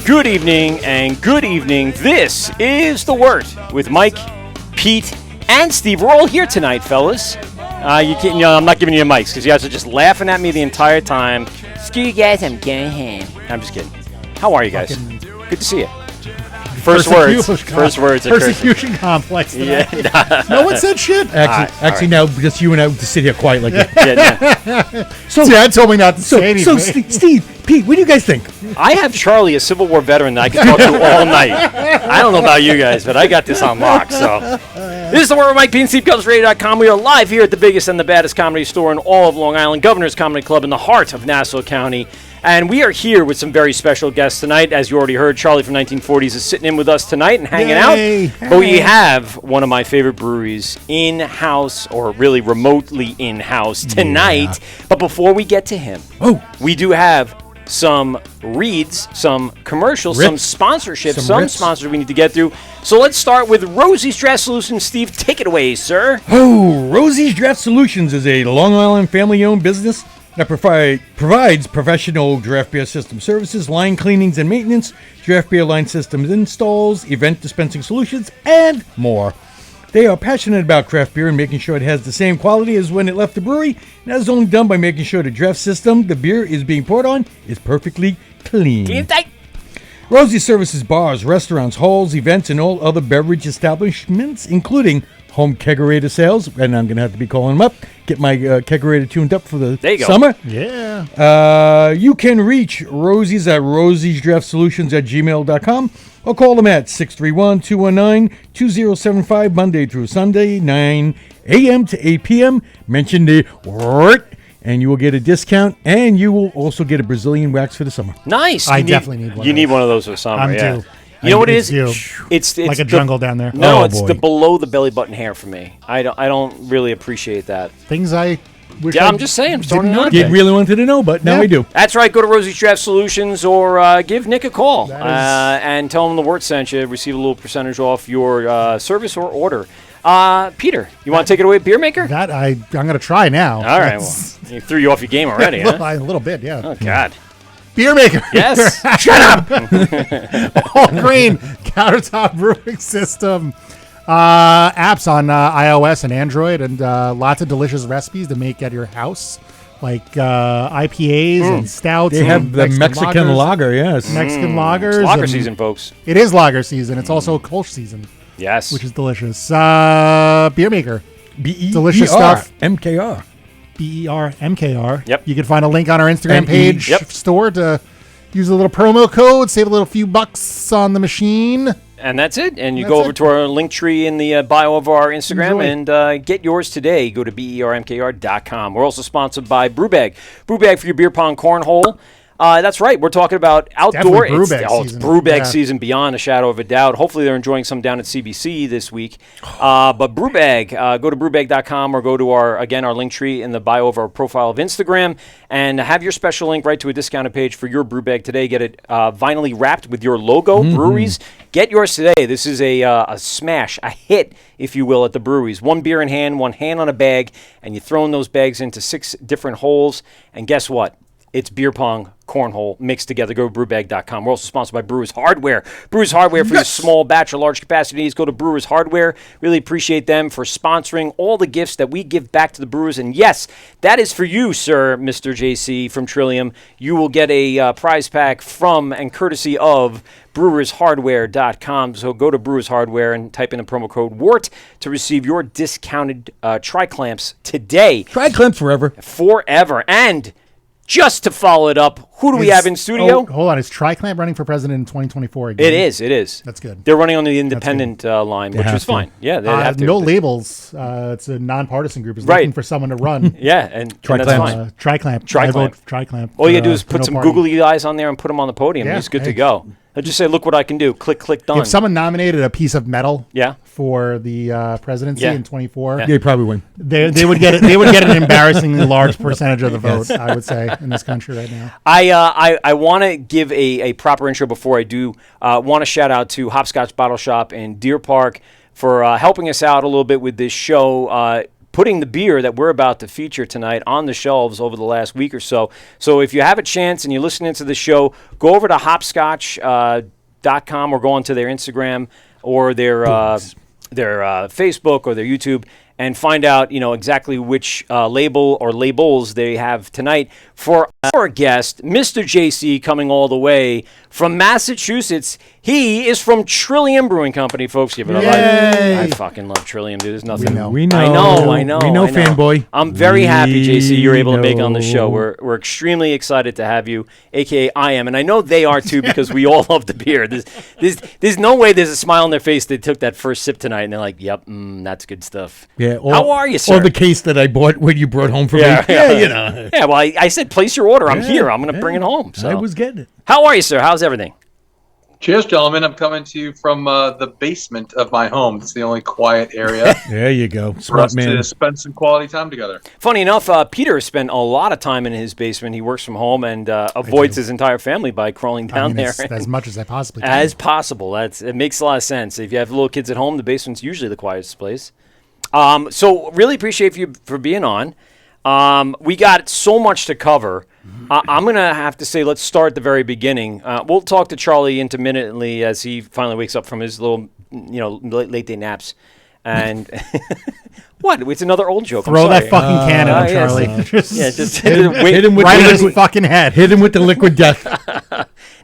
Good evening, and good evening. This is The Wort with Mike, Pete, and Steve. We're all here tonight, fellas. I'm not giving you mics because you guys are just laughing at me the entire time. Screw you guys, I'm going home. I'm just kidding. How are you guys? Good to see you. First words. Persecution complex. Yeah. No one said shit. Actually, now because you and I just sit here quiet like that. So Dad told me not to say anything. So Steve, Pete, what do you guys think? I have Charlie, a Civil War veteran that I can talk to all night. I don't know about you guys, but I got this on lock. So this is The Wort with Mike, Pete, and SteveCoversRadio.com. We are live here at the biggest and the baddest comedy store in all of Long Island, Governor's Comedy Club in the heart of Nassau County. And we are here with some very special guests tonight. As you already heard, Charlie from 1940s is sitting in with us tonight and hanging out. Hey. But we have one of my favorite breweries in-house, or really remotely in-house tonight. Yeah. But before we get to him, we do have some reads, some commercials, some sponsorships, some sponsors we need to get through. So let's start with Rosie's Draft Solutions. Steve, take it away, sir. Rosie's Draft Solutions is a Long Island family-owned business that provides professional draft beer system services, line cleanings and maintenance, draft beer line systems installs, event dispensing solutions, and more. They are passionate about craft beer and making sure it has the same quality as when it left the brewery. And that is only done by making sure the draft system the beer is being poured on is perfectly clean. Rosie services bars, restaurants, halls, events, and all other beverage establishments, including home kegerator sales, and I'm going to have to be calling them up, get my kegerator tuned up for the summer. Yeah. You can reach Rosie's at rosiesdraftsolutions@gmail.com or call them at 631-219-2075, Monday through Sunday, 9 a.m. to 8 p.m. Mention the Wort, and you will get a discount, and you will also get a Brazilian wax for the summer. Nice. I definitely need one. You need one of those for summer, I'm due. You know what it is? It's like a jungle down there. No, it's the below the belly button hair for me. I don't really appreciate that. Things I wish I'm just saying. Didn't really wanted to know, but now I do. That's right. Go to Rosie's Draft Solutions or give Nick a call and tell him the Wort sent you. Receive a little percentage off your service or order. Peter, you want to take it away, Beer Maker? I'm going to try now. All right. Well, he threw you off your game already, huh? A little bit, yeah. Oh, God. Beer Maker. Yes. Shut up. All grain countertop brewing system. Apps on iOS and Android, and lots of delicious recipes to make at your house, like IPAs and stouts. They have the Mexican lager, yes. Mexican lagers. It's lager season, folks. It is lager season. It's also Kolsch season. Yes. Which is delicious. Beer Maker. Delicious stuff. MKR. BERMKR. Yep. You can find a link on our Instagram page store to use a little promo code, save a little few bucks on the machine. And that's it. And you go over to our link tree in the bio of our Instagram and get yours today. Go to BERMKR.com. We're also sponsored by Brewbag. Brewbag for your beer pong cornhole. That's right. We're talking about outdoor. It's Brewbag season beyond a shadow of a doubt. Hopefully they're enjoying some down at CBC this week. But Brewbag, go to brewbag.com or go to our link tree in the bio of our profile of Instagram and have your special link right to a discounted page for your Brewbag today. Get it vinylly wrapped with your logo. Breweries, get yours today. This is a smash, a hit, if you will, at the breweries. One beer in hand, one hand on a bag, and you're throwing those bags into 6 different holes. And guess what? It's beer pong, cornhole mixed together. Go to brewbag.com. We're also sponsored by Brewers Hardware. Brewers Hardware for your small batch or large capacity needs. Go to Brewers Hardware. Really appreciate them for sponsoring all the gifts that we give back to the Brewers. And yes, that is for you, sir, Mr. JC from Trillium. You will get a prize pack from and courtesy of brewershardware.com. So go to Brewers Hardware and type in the promo code WART to receive your discounted tri-clamps today. Tri-clamps forever. Forever. And just to follow it up, who do we have in studio? Oh, hold on. Is Tri-Clamp running for president in 2024 again? It is. That's good. They're running on the independent line, which is fine. Yeah, they have to. No labels. It's a nonpartisan group. It's looking for someone to run. Yeah, and that's fine. Tri-Clamp. I vote Tri-Clamp. All you got to do is put some googly eyes on there and put them on the podium. And he's good to go. I'll just say, look what I can do. Click, click, done. If someone nominated a piece of metal for the presidency in 24, they probably win. They would get it. They would get an embarrassingly large percentage of the vote, I would say, in this country right now. I want to give a proper intro before I do. Want to shout out to Hopscotch Bottle Shop in Deer Park for helping us out a little bit with this show. Putting the beer that we're about to feature tonight on the shelves over the last week or so. So if you have a chance and you're listening to the show, go over to hopscotch.com or go onto their Instagram or their Facebook or their YouTube and find out, exactly which label or labels they have tonight for our guest, Mr. JC, coming all the way from Massachusetts. He is from Trillium Brewing Company, folks. Give it up. I fucking love Trillium, dude. There's nothing. We know. I know. We know, fanboy. I'm very happy, JC, you're able to make it on the show. We're extremely excited to have you, a.k.a. I am. And I know they are, too, because we all love the beer. There's no way there's a smile on their face. They took that first sip tonight, and they're like, yep, that's good stuff. Yeah. How are you, sir? Or the case that I bought when you brought home for me. Yeah, well, I said place your order. I'm here. I'm going to bring it home. So. I was getting it. How are you, sir? How's everything? Cheers, gentlemen. I'm coming to you from the basement of my home. It's the only quiet area There you go. for us to spend some quality time together. Funny enough, Peter spent a lot of time in his basement. He works from home and avoids his entire family by crawling down there. As much as I possibly can. As possible. It makes a lot of sense. If you have little kids at home, the basement's usually the quietest place. So really appreciate you for being on. We got so much to cover. I'm going to have to say, let's start at the very beginning. We'll talk to Charlie intermittently as he finally wakes up from his little, late day naps. And what? It's another old joke. Throw that fucking can at him, Charlie. Just hit him with right in his fucking head. Hit him with the liquid death.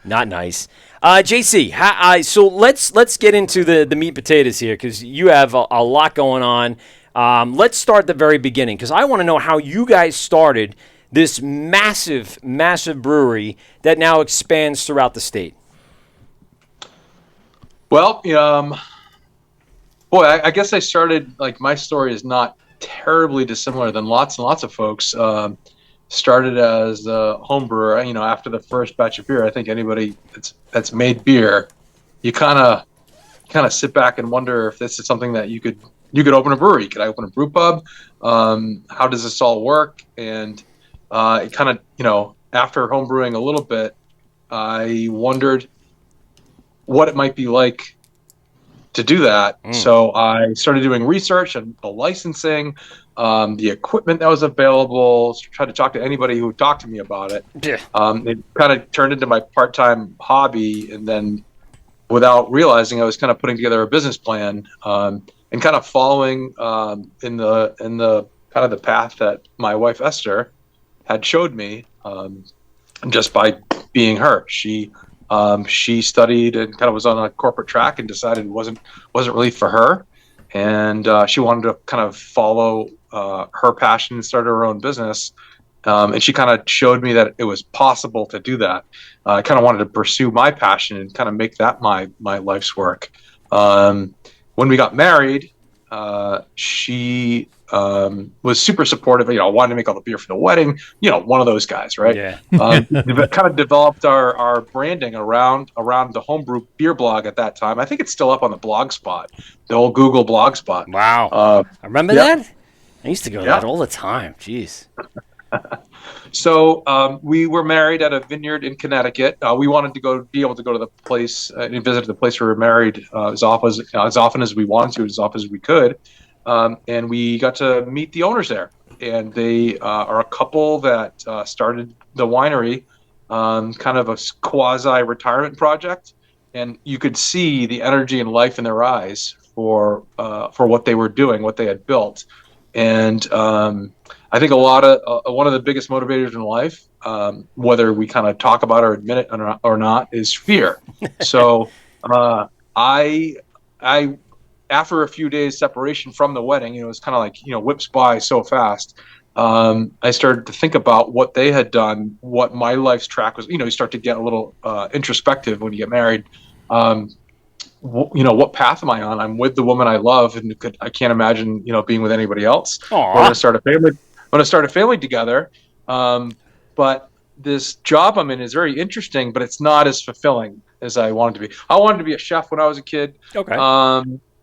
Not nice. JC, so let's get into the meat and potatoes here because you have a lot going on. Let's start at the very beginning because I want to know how you guys started this massive, massive brewery that now expands throughout the state. Well, I guess I started, my story is not terribly dissimilar than lots and lots of folks. Started as a home brewer, after the first batch of beer. I think anybody that's made beer, you kind of sit back and wonder if this is something that you could open a brewery. Could I open a brew pub? How does this all work? And it kind of, after home brewing a little bit, I wondered what it might be like to do that. So I started doing research on the licensing, the equipment that was available, tried to talk to anybody who would talk to me about it. Yeah. It kind of turned into my part-time hobby, and then without realizing, I was kind of putting together a business plan and kind of following in the kind of the path that my wife Esther had showed me, just by being her. She studied and kind of was on a corporate track and decided it wasn't really for her, and she wanted to kind of follow her passion and start her own business. And she kind of showed me that it was possible to do that. I kind of wanted to pursue my passion and kind of make that my life's work. When we got married, she was super supportive. Wanted to make all the beer for the wedding. One of those guys, right? Yeah. Kind of developed our branding around the homebrew beer blog at that time. I think it's still up on the blog spot, the old Google blog spot. Wow. I remember that. I used to go to that all the time. Jeez. So we were married at a vineyard in Connecticut. We wanted to be able to go to the place and visit the place where we were married as often as we wanted to, as often as we could. and we got to meet the owners there. And they are a couple that started the winery, kind of a quasi-retirement project, and you could see the energy and life in their eyes for what they were doing, what they had built. And I think one of the biggest motivators in life, whether we kind of talk about it or admit it or not, is fear. So I after a few days separation from the wedding, it was kind of like, whips by so fast. I started to think about what they had done, what my life's track was. You start to get a little introspective when you get married. What path am I on? I'm with the woman I love, and I can't imagine, being with anybody else. Aww. We're going to start a family. We're going to start a family together. But this job I'm in is very interesting, but it's not as fulfilling as I wanted to be. I wanted to be a chef when I was a kid. Okay.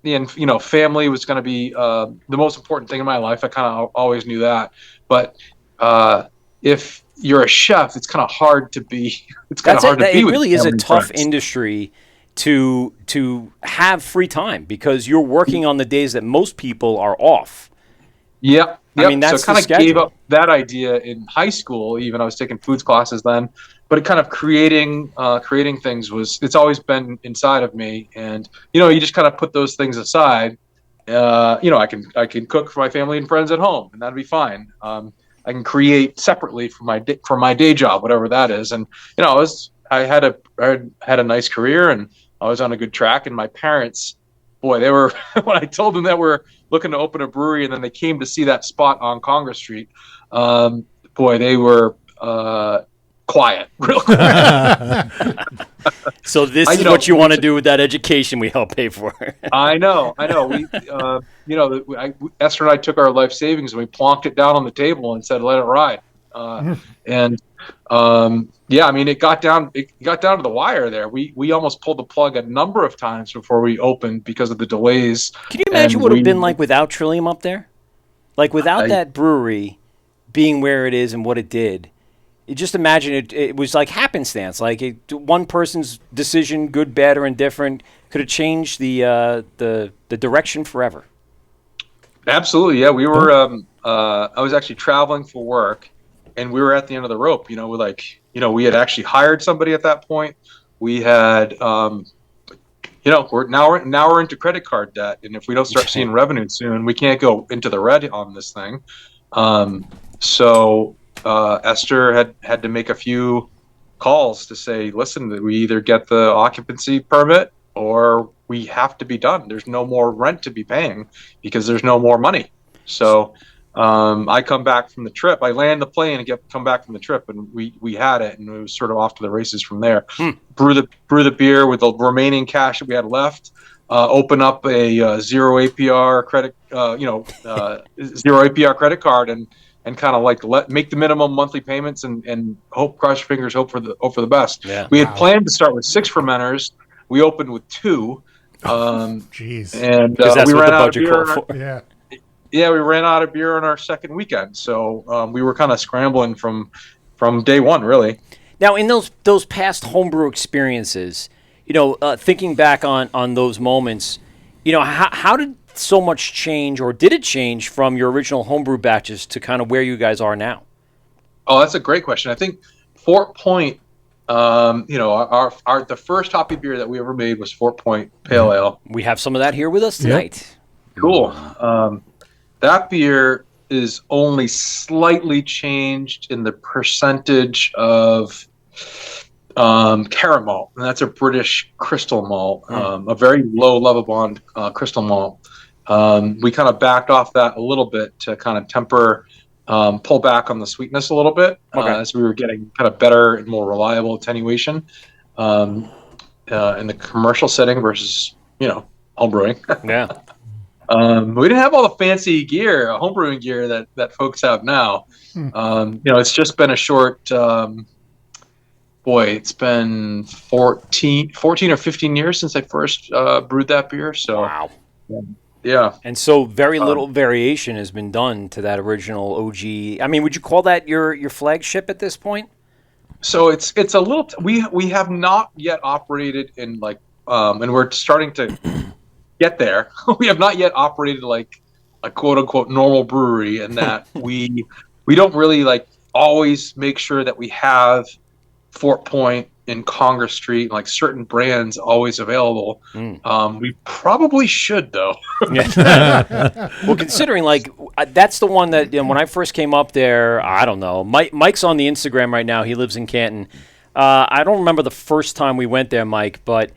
And family was going to be the most important thing in my life. I kind of always knew that. But if you're a chef, it's kind of hard to be. It's kind of hard to be. It with really is a family and tough friends. industry to have free time because you're working on the days that most people are off. Yep. I mean, that's so I kind the of gave schedule. up that idea in high school. Even I was taking foods classes then, but it kind of creating things it's always been inside of me. And you just kind of put those things aside. I can cook for my family and friends at home, and that'd be fine. I can create separately for my day job, whatever that is. And I had a nice career, and I was on a good track. And my parents, boy, they were when I told them that we're looking to open a brewery, and then they came to see that spot on Congress Street. Boy, they were quiet, real quiet. So this is what you want to do with that education we help pay for. I know. We, Esther and I took our life savings and we plonked it down on the table and said, "Let it ride." It got down to the wire there. We almost pulled the plug a number of times before we opened because of the delays. Can you imagine what it would have been like without Trillium up there? Like without that brewery being where it is and what it did. You just imagine it was like happenstance. Like one person's decision, good, bad, or indifferent, could have changed the direction forever. Absolutely, yeah. We were. I was actually traveling for work, and we were at the end of the rope. We had actually hired somebody at that point. We had, we're into credit card debt, and if we don't start seeing revenue soon, we can't go into the red on this thing. So Esther had to make a few calls to say, listen, we either get the occupancy permit or we have to be done. There's no more rent to be paying because there's no more money. So I come back from the trip. I land the plane and come back from the trip, and we had it, and it was sort of off to the races from there. Brew the beer with the remaining cash that we had left. Open up a zero APR credit, zero APR credit card, and kind of like make the minimum monthly payments and hope, cross your fingers, hope for the best. Yeah. We had planned to start with 6 fermenters. We opened with 2. Jeez. And Because that's we what ran the out of budget beer. called for. Yeah. Yeah, we ran out of beer on our second weekend, so we were kind of scrambling from day one, really. Now, in those past homebrew experiences, thinking back on those moments, how did so much change, or did it change from your original homebrew batches to kind of where you guys are now? Oh, that's a great question. I think Fort Point, the first hoppy beer that we ever made was Fort Point Pale Ale. We have some of that here with us tonight. Cool. That beer is only slightly changed in the percentage of caramel, and that's a British crystal malt, a very low level bond crystal malt. We kind of backed off that a little bit to kind of temper, pull back on the sweetness a little bit as we were getting kind of better and more reliable attenuation in the commercial setting versus home brewing. Yeah. We didn't have all the fancy gear, homebrewing gear that folks have now. It's just been a short. It's been 14 or 15 years since I first brewed that beer. So, wow. Yeah. And so very little variation has been done to that original OG. I mean, would you call that your flagship at this point? So it's a little. We have not yet operated in and we're starting to get there. We have not yet operated like a quote unquote normal brewery, and that we don't really like always make sure that we have Fort Point in Congress Street, like certain brands always available. We probably should, though. Well, considering that's the one that when I first came up there, I don't know. Mike's on the Instagram right now. He lives in Canton. I don't remember the first time we went there, Mike, but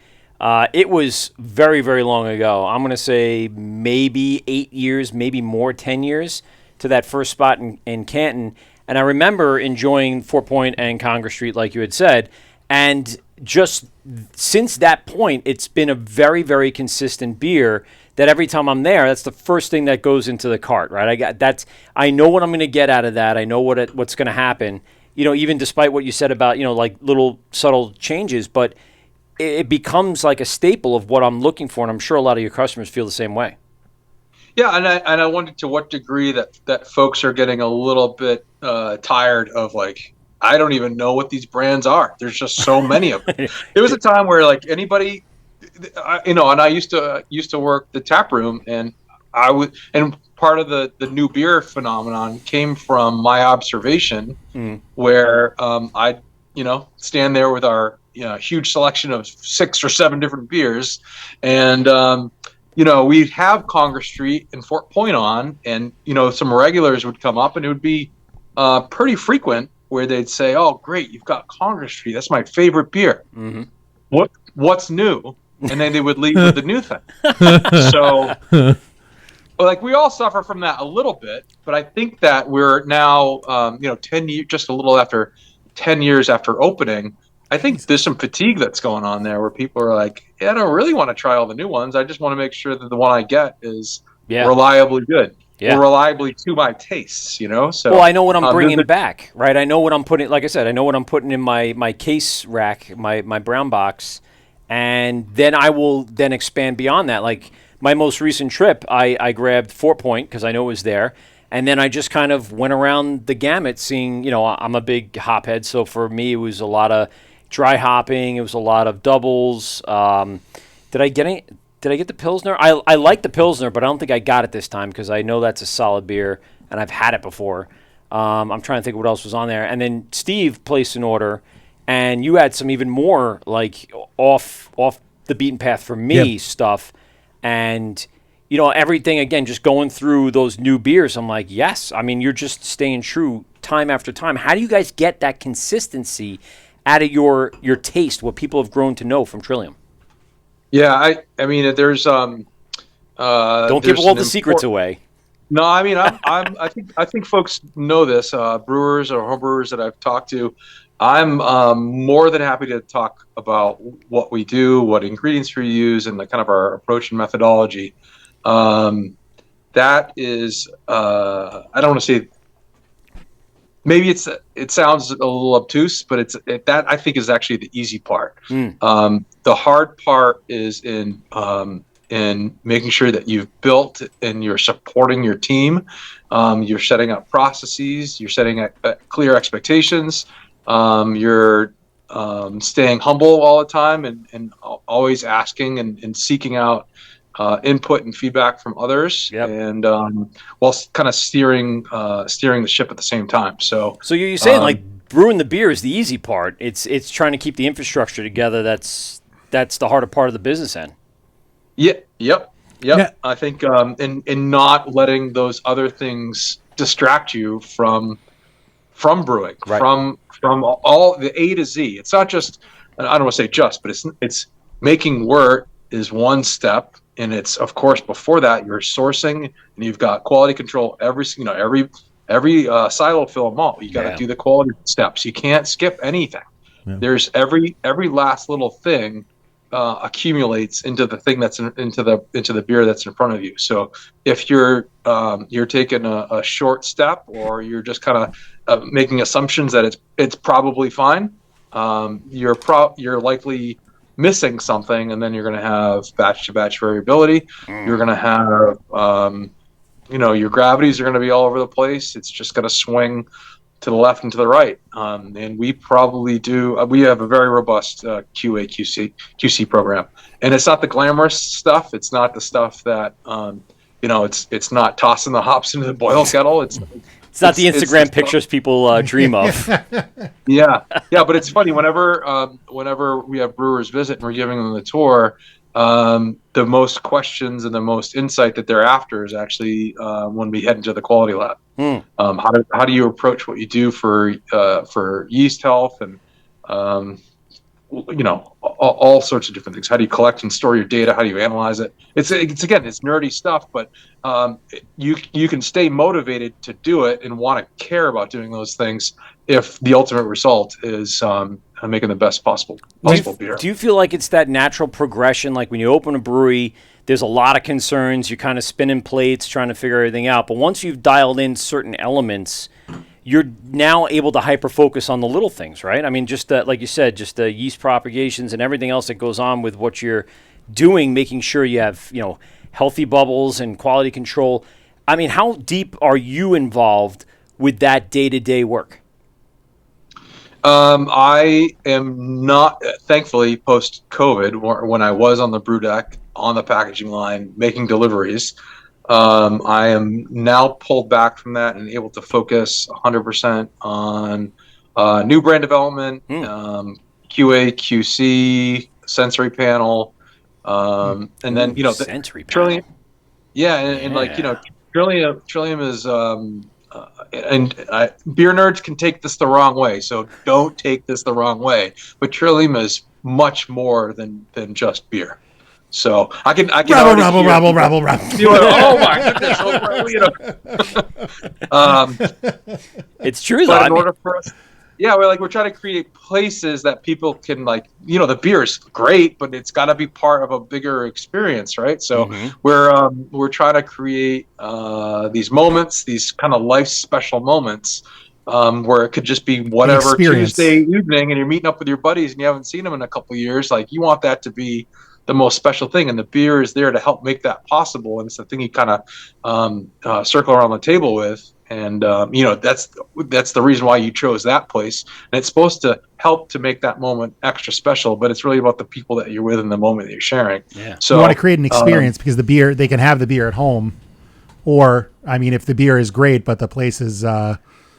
it was very, very long ago. I'm going to say maybe 8 years, maybe more, 10 years to that first spot in Canton. And I remember enjoying Fort Point and Congress Street, like you had said. And just since that point, it's been a very, very consistent beer that every time I'm there, that's the first thing that goes into the cart, right? I know what I'm going to get out of that. I know what's going to happen. Even despite what you said about, like little subtle changes, but it becomes like a staple of what I'm looking for, and I'm sure a lot of your customers feel the same way. Yeah, and I wondered to what degree that folks are getting a little bit tired of like, I don't even know what these brands are. There's just so many of them. There was a time where like anybody, and I used to work the tap room, and part of the new beer phenomenon came from my observation, where I'd stand there with our huge selection of 6 or 7 different beers, and we'd have Congress Street and Fort Point on, and some regulars would come up, and it would be pretty frequent where they'd say, "Oh, great, you've got Congress Street. That's my favorite beer. What's new?" And then they would leave with the new thing. So, like, we all suffer from that a little bit, but I think that we're now, 10 years, just a little after 10 years after opening. I think there's some fatigue that's going on there where people are like, yeah, I don't really want to try all the new ones. I just want to make sure that the one I get is reliably good. Or reliably to my tastes, So, well, I know what I'm bringing back, right? I know what I'm putting. Like I said, I know what I'm putting in my case rack, my brown box, and then I will then expand beyond that. Like my most recent trip, I grabbed Fort Point because I know it was there, and then I just kind of went around the gamut, seeing. I'm a big hop head, so for me it was a lot of dry hopping. It was a lot of doubles. Did I get the Pilsner? I like the Pilsner, but I don't think I got it this time because I know that's a solid beer, and I've had it before. I'm trying to think of what else was on there. And then Steve placed an order, and you had some even more, like, off the beaten path for me stuff. And, everything, again, just going through those new beers, I'm like, yes. I mean, you're just staying true time after time. How do you guys get that consistency out of your taste, what people have grown to know from Trillium? Yeah, I mean, there's don't give all the secrets away. No, I mean, I think folks know this. Brewers or homebrewers that I've talked to, I'm more than happy to talk about what we do, what ingredients we use, and the kind of our approach and methodology. That is, I don't want to say. Maybe it sounds a little obtuse, but that I think is actually the easy part. The hard part is in making sure that you've built and you're supporting your team. You're setting up processes. You're setting clear expectations. You're staying humble all the time and always asking and seeking out input and feedback from others, and while kind of steering the ship at the same time. So you're saying like brewing the beer is the easy part. It's trying to keep the infrastructure together. That's the harder part of the business end. Yep. Yeah. I think in not letting those other things distract you from brewing, right. from all the A to Z. It's not just, I don't want to say just, but it's making wort is one step. And it's, of course, before that, you're sourcing and you've got quality control. Every silo fill and malt, you got to do the quality steps. You can't skip anything. Yeah. There's every last little thing accumulates into the thing that's into the beer that's in front of you. So if you're taking a short step, or you're just kind of making assumptions that it's probably fine, you're likely missing something, and then you're going to have batch to batch variability. You're going to have your gravities are going to be all over the place. It's just going to swing to the left and to the right. And we probably do. We have a very robust QA QC program, and it's not the glamorous stuff. It's not the stuff that it's not tossing the hops into the boil kettle. It's not the Instagram pictures people dream of. Yeah, but it's funny whenever we have brewers visit and we're giving them the tour, the most questions and the most insight that they're after is actually when we head into the quality lab. How do you approach what you do for yeast health and all sorts of different things. How do you collect and store your data? How do you analyze it? It's nerdy stuff, but you can stay motivated to do it and want to care about doing those things if the ultimate result is making the best possible beer. Do you feel like it's that natural progression? Like when you open a brewery, there's a lot of concerns. You're kind of spinning plates, trying to figure everything out. But once you've dialed in certain elements, you're now able to hyper-focus on the little things, right? I mean, just like you said, just the yeast propagations and everything else that goes on with what you're doing, making sure you have, healthy bubbles and quality control. I mean, how deep are you involved with that day-to-day work? I am not, thankfully, post-COVID, when I was on the brew deck, on the packaging line, making deliveries. I am now pulled back from that and able to focus 100% on new brand development, QA, QC, sensory panel, and then sensory panel. Trillium, Trillium is beer nerds can take this the wrong way, so don't take this the wrong way. But Trillium is much more than just beer. So I can rabble. Oh my goodness! It's true, but though. in order for us, we're trying to create places that people can the beer is great, but it's got to be part of a bigger experience, right? So we're trying to create these moments, these kind of life special moments. Where it could just be whatever Tuesday evening, and you're meeting up with your buddies, and you haven't seen them in a couple of years. Like you want that to be the most special thing, and the beer is there to help make that possible. And it's the thing you kind of circle around the table with, and that's the reason why you chose that place. And it's supposed to help to make that moment extra special, but it's really about the people that you're with in the moment that you're sharing. Yeah. So you want to create an experience because they can have the beer at home, or if the beer is great, but the place is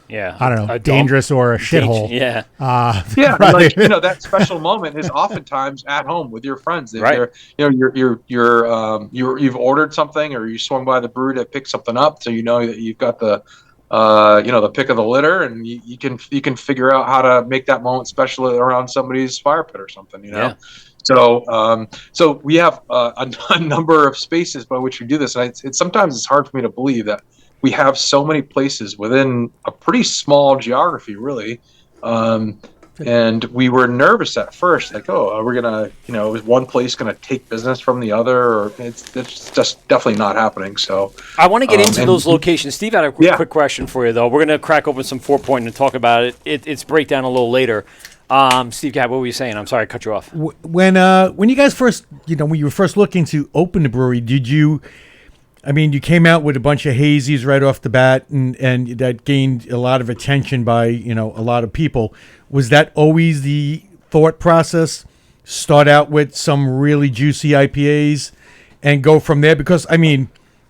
I don't know, dangerous or a shithole. Yeah. That special moment is oftentimes at home with your friends. Right. You've ordered something, or you swung by the brewery to pick something up, so that you've got the pick of the litter, and you can figure out how to make that moment special around somebody's fire pit or something. Yeah. So we have a number of spaces by which we do this, and sometimes it's hard for me to believe that we have so many places within a pretty small geography, really. And we were nervous at first, like, are we gonna, is one place gonna take business from the other? Or it's just definitely not happening. So I want to get into those locations. Steve had a quick question for you, though. We're gonna crack open some 4-point and talk about it. It's breakdown a little later. Steve Gabb, what were you saying? I'm sorry, I cut you off. When you guys first, when you were first looking to open the brewery, did you? You came out with a bunch of hazies right off the bat, and that gained a lot of attention by, a lot of people. Was that always the thought process? Start out with some really juicy IPAs and go from there? Because,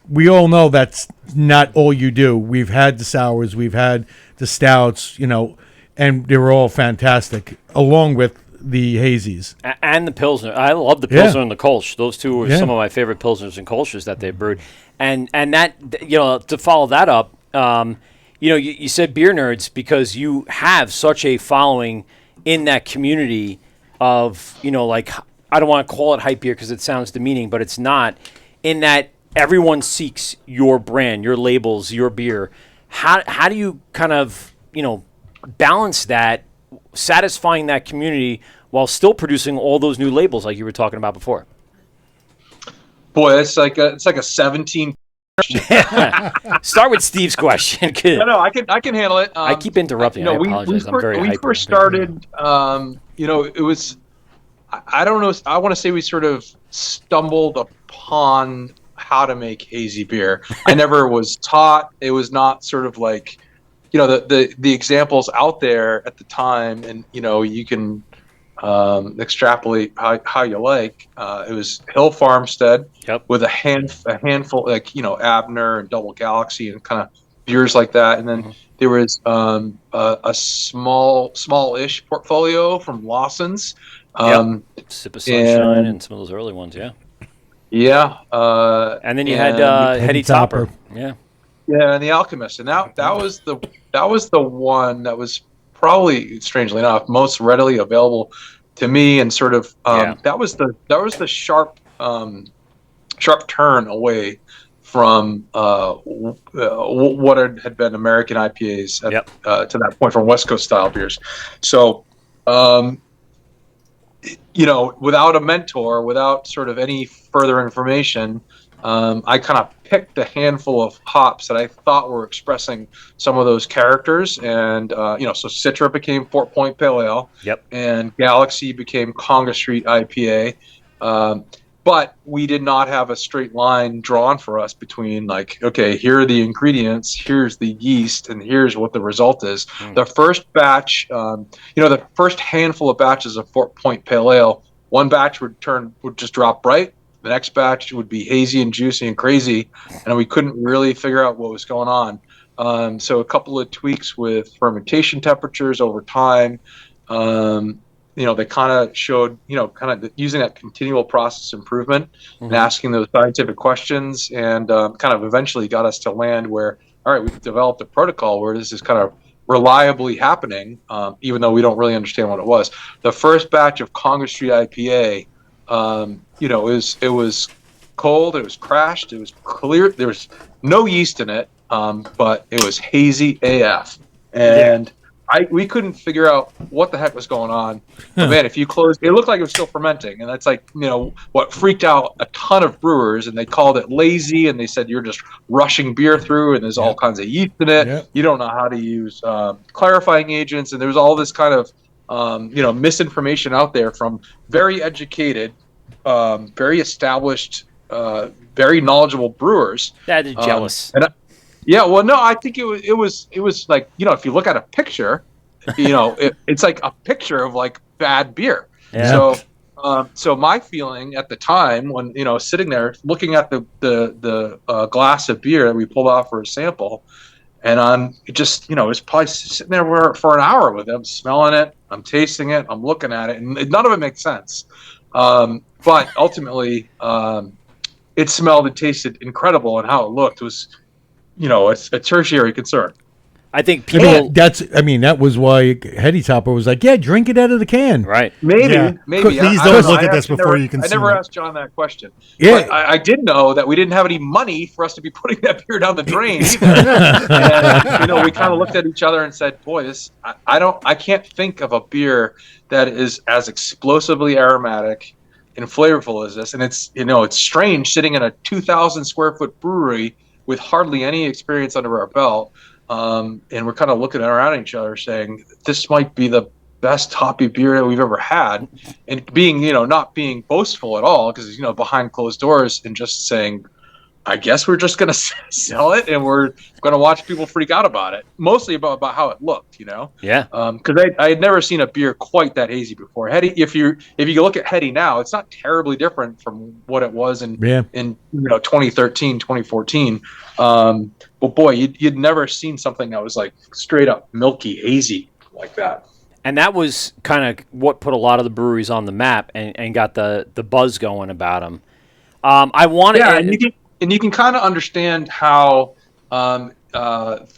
we all know that's not all you do. We've had the sours, we've had the stouts, and they were all fantastic, along with the hazies. And the Pilsner. I love the Pilsner and the Kolsch. Those two were some of my favorite Pilsners and Kolschers that they brewed. And that, to follow that up, you said beer nerds because you have such a following in that community of, I don't want to call it hype beer because it sounds demeaning, but it's not, in that everyone seeks your brand, your labels, your beer. How do you kind of, balance that, satisfying that community while still producing all those new labels like you were talking about before? Boy, it's like a 17 question. Start with Steve's question. No, I can handle it. I keep interrupting. I apologize. I'm very hyper. We first started, it was, I don't know, I want to say we sort of stumbled upon how to make hazy beer. I never was taught. It was not sort of like, the examples out there at the time, and you can extrapolate how you like. It was Hill Farmstead with a handful, like, Abner and Double Galaxy and kind of beers like that. And then there was a small-ish portfolio from Lawson's. Sip of Sunshine and some of those early ones, Yeah. And then you had Heady Topper. Yeah. Yeah, and the Alchemist, and that was the one that was probably, strangely enough, most readily available to me, and sort of that was the sharp turn away from what had been American IPAs to that point, from West Coast style beers. So, without a mentor, without sort of any further information, I kind of picked a handful of hops that I thought were expressing some of those characters, and so Citra became Fort Point Pale Ale, and Galaxy became Conga Street IPA, but we did not have a straight line drawn for us between, like, okay, here are the ingredients, here's the yeast, and here's what the result is. The first batch, the first handful of batches of Fort Point Pale Ale, one batch would just drop bright. The next batch would be hazy and juicy and crazy, and we couldn't really figure out what was going on. So a couple of tweaks with fermentation temperatures over time. They kind of showed, kind of using that continual process improvement and asking those scientific questions, and kind of eventually got us to land where, all right, we've developed a protocol where this is kind of reliably happening, even though we don't really understand what it was. The first batch of Conga Street IPA, it was cold, it was crashed, it was clear, there was no yeast in it, but it was hazy AF, and we couldn't figure out what the heck was going on. But man, if you closed, it looked like it was still fermenting, and that's like, what freaked out a ton of brewers, and they called it lazy, and they said you're just rushing beer through, and there's all kinds of yeast in it. You don't know how to use clarifying agents, and there was all this kind of misinformation out there from very educated, very established, very knowledgeable brewers. That is jealous. I think it was like, if you look at a picture, it's like a picture of like bad beer. Yeah. So my feeling at the time, when sitting there looking at the glass of beer that we pulled off for a sample, and I'm just, it was probably sitting there for an hour with him, smelling it, I'm tasting it, I'm looking at it, and none of it makes sense. But ultimately, it smelled and tasted incredible, and how it looked was, a tertiary concern. I think people. That was why Heady Topper was like, yeah, drink it out of the can. Right. Maybe. Please don't look at this before you consume it. I never asked John that question. Yeah. But I did know that we didn't have any money for us to be putting that beer down the drain either. And, we kind of looked at each other and said, boy, I can't think of a beer that is as explosively aromatic and flavorful as this. And it's strange sitting in a 2,000 square foot brewery with hardly any experience under our belt. And we're kind of looking around at each other saying, this might be the best hoppy beer that we've ever had. And being, not being boastful at all, because, behind closed doors, and just saying, I guess we're just going to sell it, and we're going to watch people freak out about it. Mostly about how it looked, Yeah. Because I had never seen a beer quite that hazy before. Heady, if you look at Heady now, it's not terribly different from what it was in 2013, 2014. But boy, you'd never seen something that was like straight up milky hazy like that. And that was kind of what put a lot of the breweries on the map and got the buzz going about them. I wanted. Yeah, and you can kind of understand how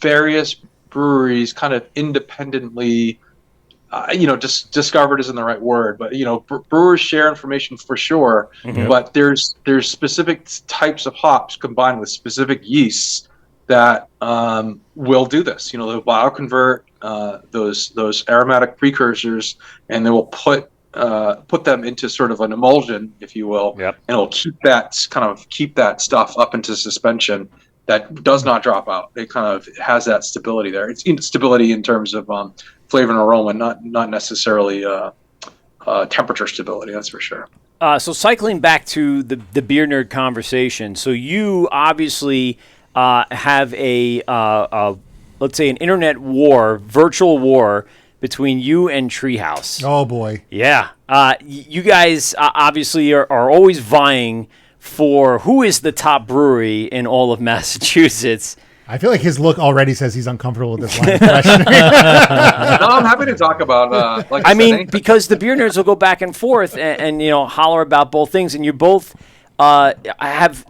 various breweries kind of independently, just discovered isn't the right word, but brewers share information for sure. Mm-hmm. But there's specific types of hops combined with specific yeasts that will do this. They'll bioconvert those aromatic precursors, and they will put them into sort of an emulsion, if you will, and it'll keep that stuff up into suspension that does not drop out. It kind of has that stability there. It's stability in terms of flavor and aroma, not necessarily temperature stability. That's for sure. So cycling back to the beer nerd conversation. So you obviously have a let's say an internet war, virtual war between you and Treehouse. Oh boy. Yeah. You guys obviously are always vying for who is the top brewery in all of Massachusetts. I feel like his look already says he's uncomfortable with this line of questioning. No, I'm happy to talk about. Because the beer nerds will go back and forth and holler about both things, and you both have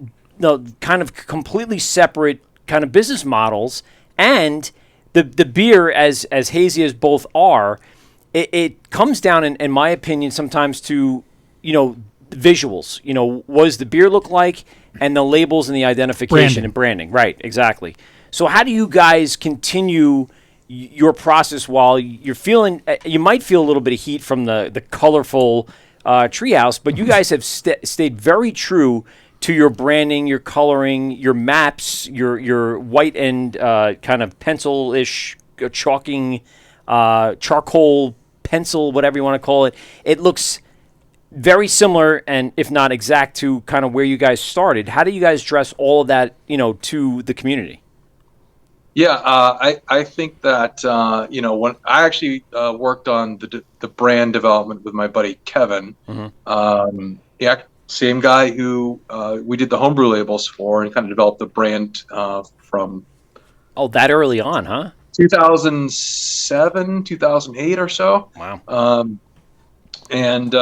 kind of completely separate kind of business models, and the beer as hazy as both are, it comes down in my opinion sometimes to visuals. What does the beer look like, and the labels and the identification and branding. Right, exactly. So how do you guys continue your process while you're feeling? You might feel a little bit of heat from the colorful Treehouse, but you guys have stayed very true to your branding, your coloring, your maps, your white and kind of pencil-ish chalking, charcoal pencil, whatever you want to call it. It looks very similar, and if not exact, to kind of where you guys started. How do you guys dress all of that, to the community? Yeah, I think that when I actually worked on the brand development with my buddy Kevin, same guy who we did the homebrew labels for, and kind of developed the brand from. Oh, that early on, huh? 2007, 2008 or so. Wow. It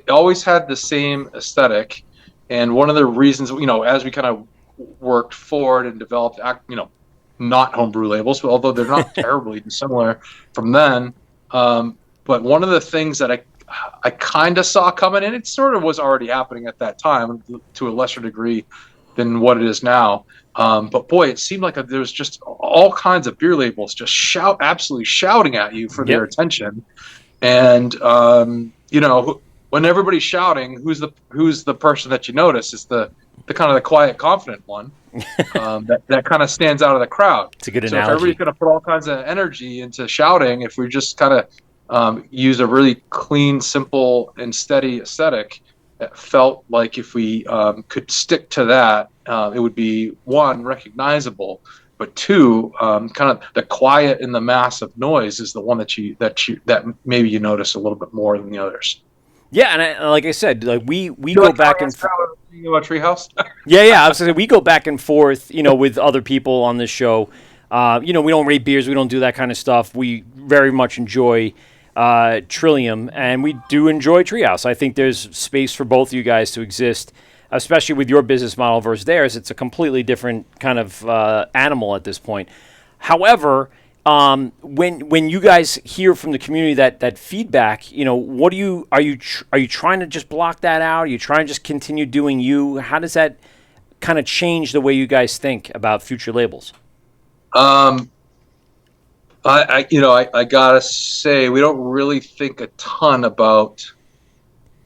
always had the same aesthetic, and one of the reasons, as we kind of worked forward and developed, not homebrew labels, although they're not terribly dissimilar from then. But one of the things that I kind of saw coming in, it sort of was already happening at that time to a lesser degree than what it is now. But boy, it seemed like there was just all kinds of beer labels just absolutely shouting at you for their attention. And when everybody's shouting, who's the person that you notice is the kind of the quiet, confident one that kind of stands out of the crowd. It's a good analogy. So if everybody's going to put all kinds of energy into shouting, if we just kind of use a really clean, simple, and steady aesthetic, it felt like if we could stick to that, it would be, one, recognizable, but two, kind of the quiet and the massive noise is the one that maybe you notice a little bit more than the others. Yeah, and like I said, like we go back and forth. About Treehouse? Yeah. I was gonna say we go back and forth, with other people on this show. We don't rate beers, we don't do that kind of stuff. We very much enjoy Trillium, and we do enjoy Treehouse. I think there's space for both of you guys to exist, especially with your business model versus theirs. It's a completely different kind of animal at this point. However, when you guys hear from the community that feedback, what are you trying to just block that out? Are you trying to just continue doing you? How does that kind of change the way you guys think about future labels? I gotta say, we don't really think a ton about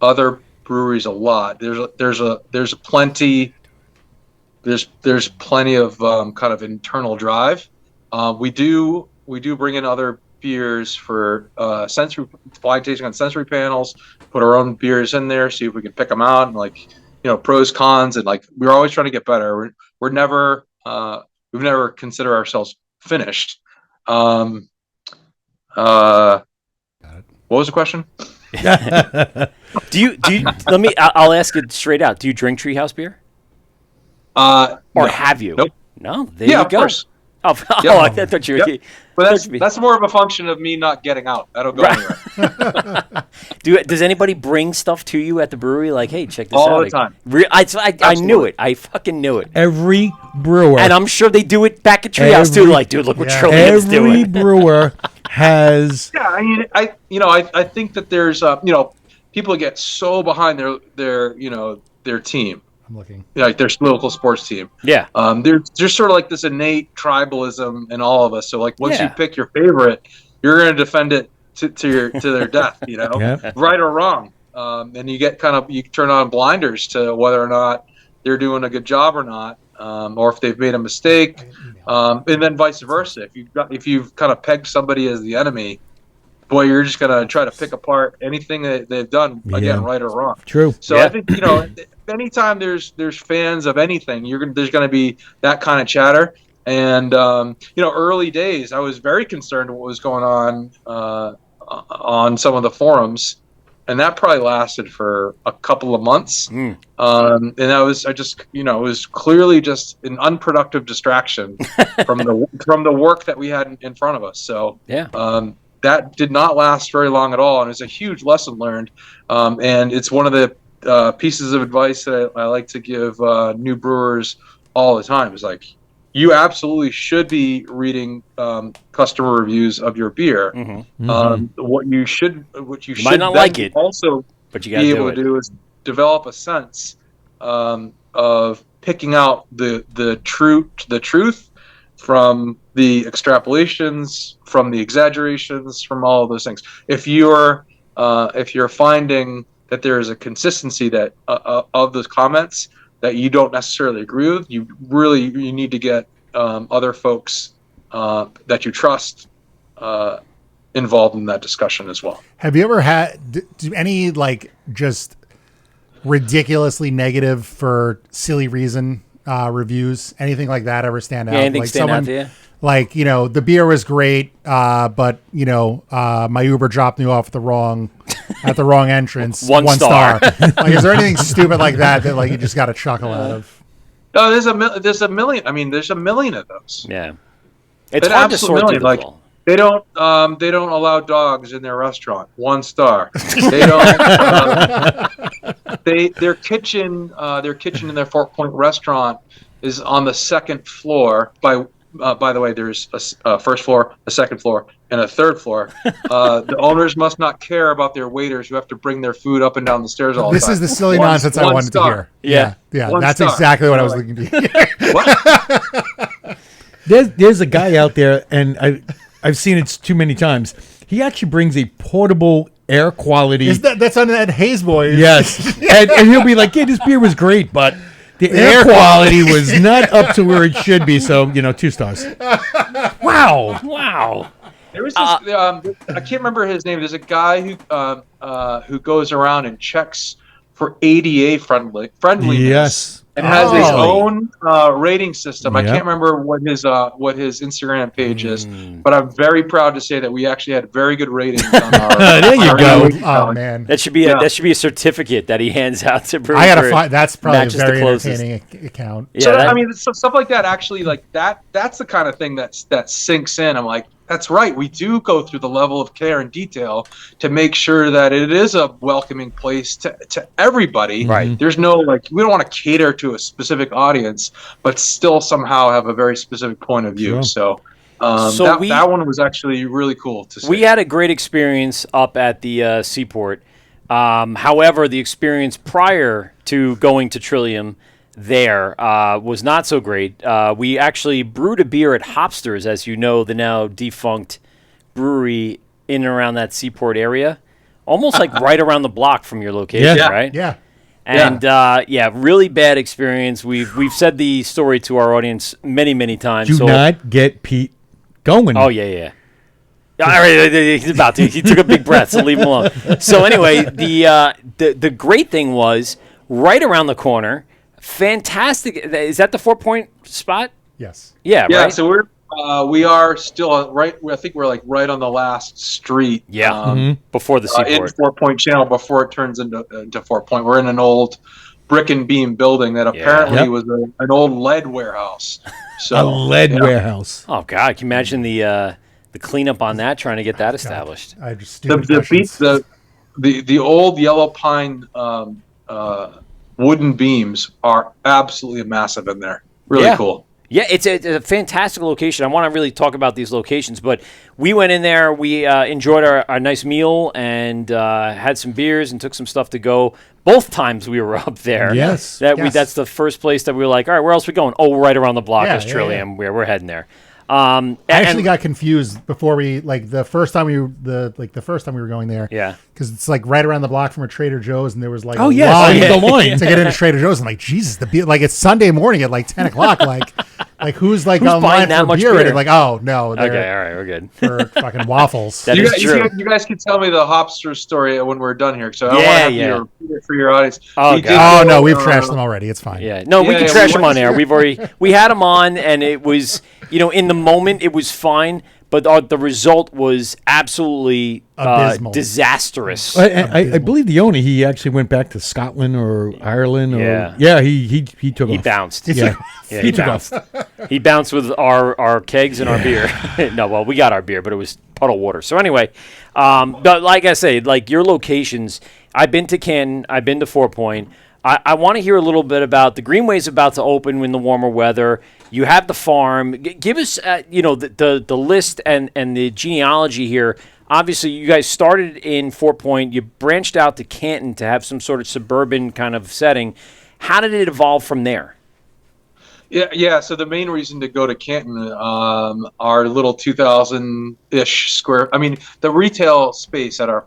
other breweries a lot. There's plenty of kind of internal drive. We do bring in other beers for blind tasting on sensory panels. Put our own beers in there, see if we can pick them out, and pros, cons, and we're always trying to get better. We've never considered ourselves finished. What was the question? I'll ask it straight out. Do you drink Treehouse beer? Or no. have you? Nope. No, there you go. Of course. I thought you were. Yep. But that's more of a function of me not getting out. I don't go anywhere. Does anybody bring stuff to you at the brewery? Like, hey, check this out. All the time. I knew it. I fucking knew it. Every brewer. And I'm sure they do it back at Treehouse too. Like, dude, look what Trillium's doing. Every brewer has. Yeah, I mean, I think that there's people get so behind their team. I'm looking. Like their local sports team. Yeah. There's just sort of like this innate tribalism in all of us. So once you pick your favorite, you're going to defend it to their death. Right or wrong. And you get you turn on blinders to whether or not they're doing a good job or not, or if they've made a mistake, and then vice versa. If you've kind of pegged somebody as the enemy, boy, you're just going to try to pick apart anything that they've done, again, right or wrong. True. So I think anytime there's fans of anything, there's going to be that kind of chatter. And early days, I was very concerned what was going on some of the forums, and that probably lasted for a couple of months. And it was clearly just an unproductive distraction from the work that we had in front of us. So that did not last very long at all, and it's a huge lesson learned. And it's one of the pieces of advice that I like to give new brewers all the time. Is like, you absolutely should be reading customer reviews of your beer. What you should might not like it, also but you be able to do is develop a sense of picking out the truth from the extrapolations, from the exaggerations, from all of those things. If you're finding that there is a consistency that of those comments that you don't necessarily agree with, you need to get other folks that you trust involved in that discussion as well. Have you ever had any just ridiculously negative for silly reason reviews? Anything like that ever stand out? Anything stand out to you? The beer was great, but my Uber dropped me off at the wrong entrance. One star. Is there anything stupid like that you just got to chuckle out of? No, there's a million. I mean, there's a million of those. Yeah, it's hard to sort through them all. They don't allow dogs in their restaurant. 1 star. They don't. Their kitchen in their Fort Point restaurant is on the 2nd floor. By the way, there's a first floor, a 2nd floor, and a 3rd floor. The owners must not care about their waiters who have to bring their food up and down the stairs all the time. This is the silly nonsense I wanted to hear. Yeah. That's exactly what I was looking to hear. What? There's a guy out there, and I've seen it too many times. He actually brings a portable air quality. That's on that Haze Boy? Yes, and he'll be like, "Yeah, this beer was great, but the air quality was not up to where it should be." So 2 stars. Wow. There was this. I can't remember his name. There's a guy who goes around and checks for ADA friendliness. Yes. And has his own rating system. Yep. I can't remember what his Instagram page is, but I'm very proud to say that we actually had very good ratings on our. There you go. Oh man, that should be a certificate that he hands out to brewers. I gotta find. That's probably a very entertaining account. Yeah, so stuff like that. Actually, that's the kind of thing that sinks in. I'm like, that's right. We do go through the level of care and detail to make sure that it is a welcoming place to everybody. Right. There's no we don't want to cater to a specific audience, but still somehow have a very specific point of view. Sure. So that one was actually really cool to see. We had a great experience up at the Seaport. However, the experience prior to going to Trillium there was not so great. We actually brewed a beer at Hopsters, as you know, the now defunct brewery in and around that Seaport area, almost right around the block from your location, right? Yeah. And really bad experience. We've said the story to our audience many times. Do not get Pete going. Oh yeah. All right, he's about to. He took a big breath, so leave him alone. So anyway, the great thing was right around the corner. Fantastic! Is that the 4 Point spot? Yes. Yeah. Yeah. Right? So we are still right. I think we're right on the last street. Yeah. Before the Seaport. In 4 Point Channel, before it turns into 4 Point. We're in an old brick and beam building that apparently was an old lead warehouse. So a lead warehouse. Oh God! Can you imagine the cleanup on that? Trying to get that established. I just the old yellow pine wooden beams are absolutely massive in there. Really cool. Yeah, it's a fantastic location. I want to really talk about these locations, but we went in there. We enjoyed our nice meal and had some beers and took some stuff to go. Both times we were up there. Yes. That's the first place that we were like, all right, where else are we going? Oh, right around the block is Trillium. Yeah. We're heading there. I actually got confused before we the first time we were going there. Yeah, because it's right around the block from a Trader Joe's, and there was the line to get into Trader Joe's. I'm like, Jesus, it's Sunday morning at 10 o'clock. Like who's like Who's online buying that for much beer? beer? Like, oh no, Okay, all right, we're good. for fucking waffles. That is true. You guys can tell me the Hopster story when we're done here. So I Yeah, want to have yeah. you repeat it for your audience. Oh, We did God. Oh go, no, we've trashed them already. It's fine. Yeah, no, we Yeah, can yeah, trash we them went- on air. We had them on, and it was, in the moment it was fine, but the result was absolutely Abysmal. disastrous. I believe the owner, he actually went back to Scotland or Ireland. Yeah. He took He off. bounced. Yeah, Yeah, he he took bounced. off. He bounced with our kegs and our beer. No, well, we got our beer, but it was puddle water. So anyway, but like I say, like your locations, I've been to Canton, I've been to Fort Point. I want to hear a little bit about the Greenway's about to open in the warmer weather. You have the farm. Give us, the list and the genealogy here. Obviously, you guys started in Fort Point. You branched out to Canton to have some sort of suburban kind of setting. How did it evolve from there? Yeah. So the main reason to go to Canton, our little 2,000-ish square. I mean, the retail space at our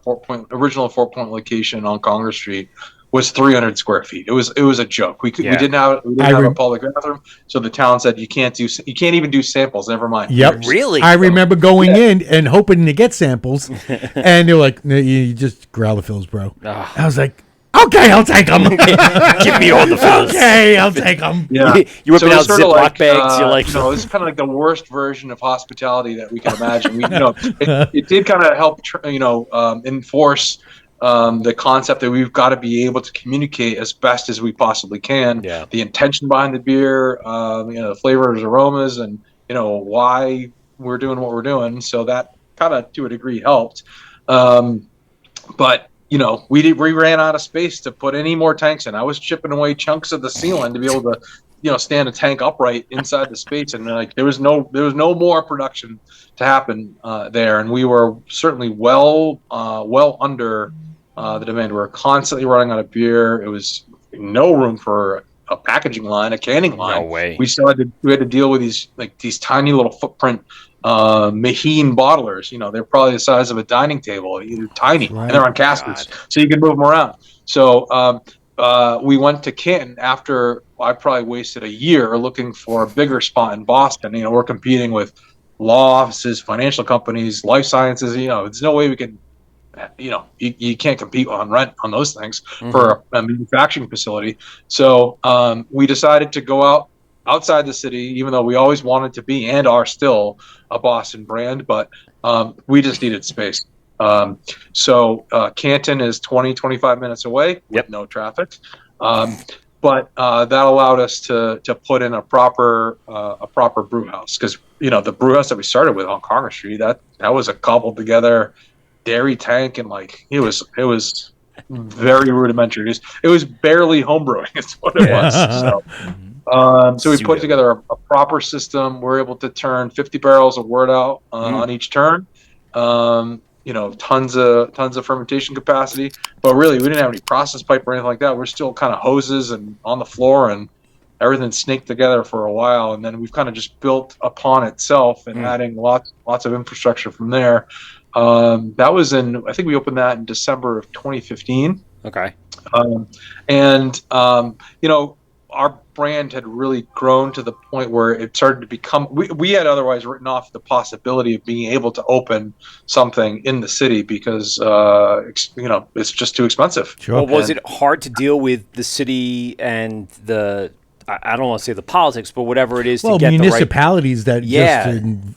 original Fort Point location on Congress Street was 300 square feet. It was a joke. We didn't have a public bathroom, so the town said you can't even do samples. Never mind. Yep. Really? I remember going in and hoping to get samples, and they're like, "No, you just growler the fills, bro." Oh. I was like, "Okay, I'll take them." Give me all the fills. Okay, I'll take them. Yeah. You whipping out it's sort of Ziploc bags. You're like, it's kind of like the worst version of hospitality that we can imagine. It did kind of help, enforce the concept that we've got to be able to communicate as best as we possibly can. Yeah. The intention behind the beer, the flavors, aromas, and why we're doing what we're doing. So that kind of, to a degree, helped. But we ran out of space to put any more tanks in. I was chipping away chunks of the ceiling to be able to stand a tank upright inside the space, and there was no more production to happen there, and we were certainly well under the demand. We were constantly running out of beer. It was no room for a packaging line, a canning line. No way. We had to deal with these tiny little footprint Maheen bottlers. They're probably the size of a dining table, tiny, and they're on caskets, so you can move them around. So we went to Canton after I probably wasted a year looking for a bigger spot in Boston. We're competing with law offices, financial companies, life sciences. There's no way we can. You can't compete on rent on those things for a manufacturing facility. So we decided to go outside the city, even though we always wanted to be and are still a Boston brand, but we just needed space. So Canton is 25 minutes away with no traffic. But that allowed us to put in a proper brew house, because the brew house that we started with on Congress Street, that was a cobbled together dairy tank, and it was very rudimentary. It was barely homebrewing. It's what it was. So we put together a proper system. We're able to turn 50 barrels of wort out on each turn. Tons of fermentation capacity, but really we didn't have any process pipe or anything like that. We're still kind of hoses and on the floor, and everything snaked together for a while, and then we've kind of just built upon itself and adding lots of infrastructure from there. That was I think we opened that in December of 2015. Okay. Our brand had really grown to the point where it started to become, we had otherwise written off the possibility of being able to open something in the city because, it's just too expensive. Sure. Well, was it hard to deal with the city and I don't want to say the politics, but whatever it is to get municipalities that Yeah, I mean,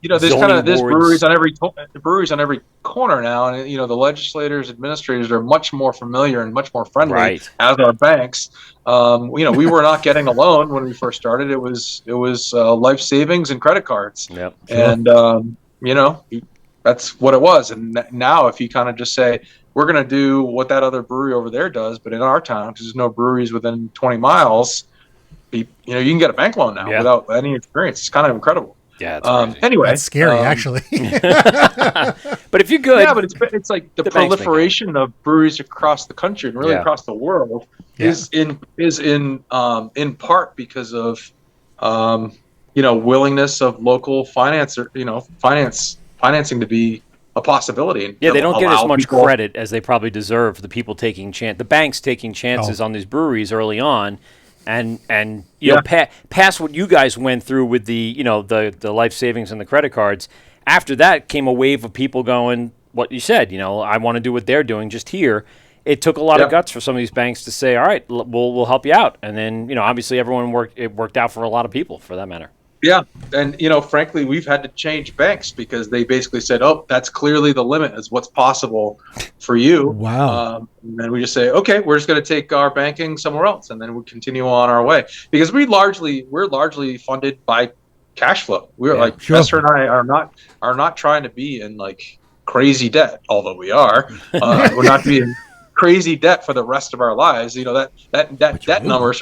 there's zoning there's boards. breweries on every corner now, and the legislators, administrators are much more familiar and much more friendly, Right. as are banks. We were not getting a loan when we first started. It was life savings and credit cards. Yep. And that's what it was. And now, if you kind of just say we're going to do what that other brewery over there does, but in our town, because there's no breweries within 20 miles, you can get a bank loan now without any experience. It's kind of incredible. Yeah. It's anyway, That's scary, actually. but if you're good, yeah, but it's like the banks make proliferation of breweries across the country and really across the world is in part because of willingness of local financing to be a possibility. And, they don't get as much people credit as they probably deserve. The people the banks taking chances on these breweries early on, and you know, past what you guys went through with the the life savings and the credit cards. After that came a wave of people going, what you said, I want to do what they're doing just here. It took a lot of guts for some of these banks to say, all right, we'll help you out. And then, obviously it worked out for a lot of people for that matter. Yeah. And, frankly, we've had to change banks because they basically said, oh, that's clearly the limit is what's possible for you. Wow. And then we just say, okay, we're just going to take our banking somewhere else. And then we continue on our way because we're largely funded by cash flow. We're Esther and I are not trying to be in like crazy debt, although we are. We're not being crazy debt for the rest of our lives. That number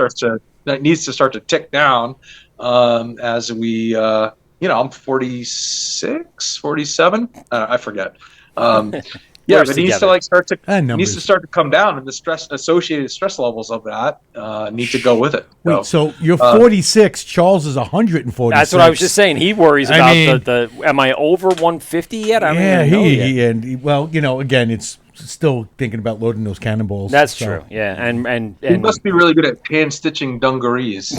needs to start to tick down as we I'm 46, 47, I forget. But it needs to start to come down, and the associated stress levels of that need to go with it. Wait, so you're 46. Charles is 146. That's what I was just saying. He worries about the. Am I over 150 yet? I don't even know yet. Again, it's still thinking about loading those cannonballs. That's true. Yeah, and he must be really good at hand stitching dungarees.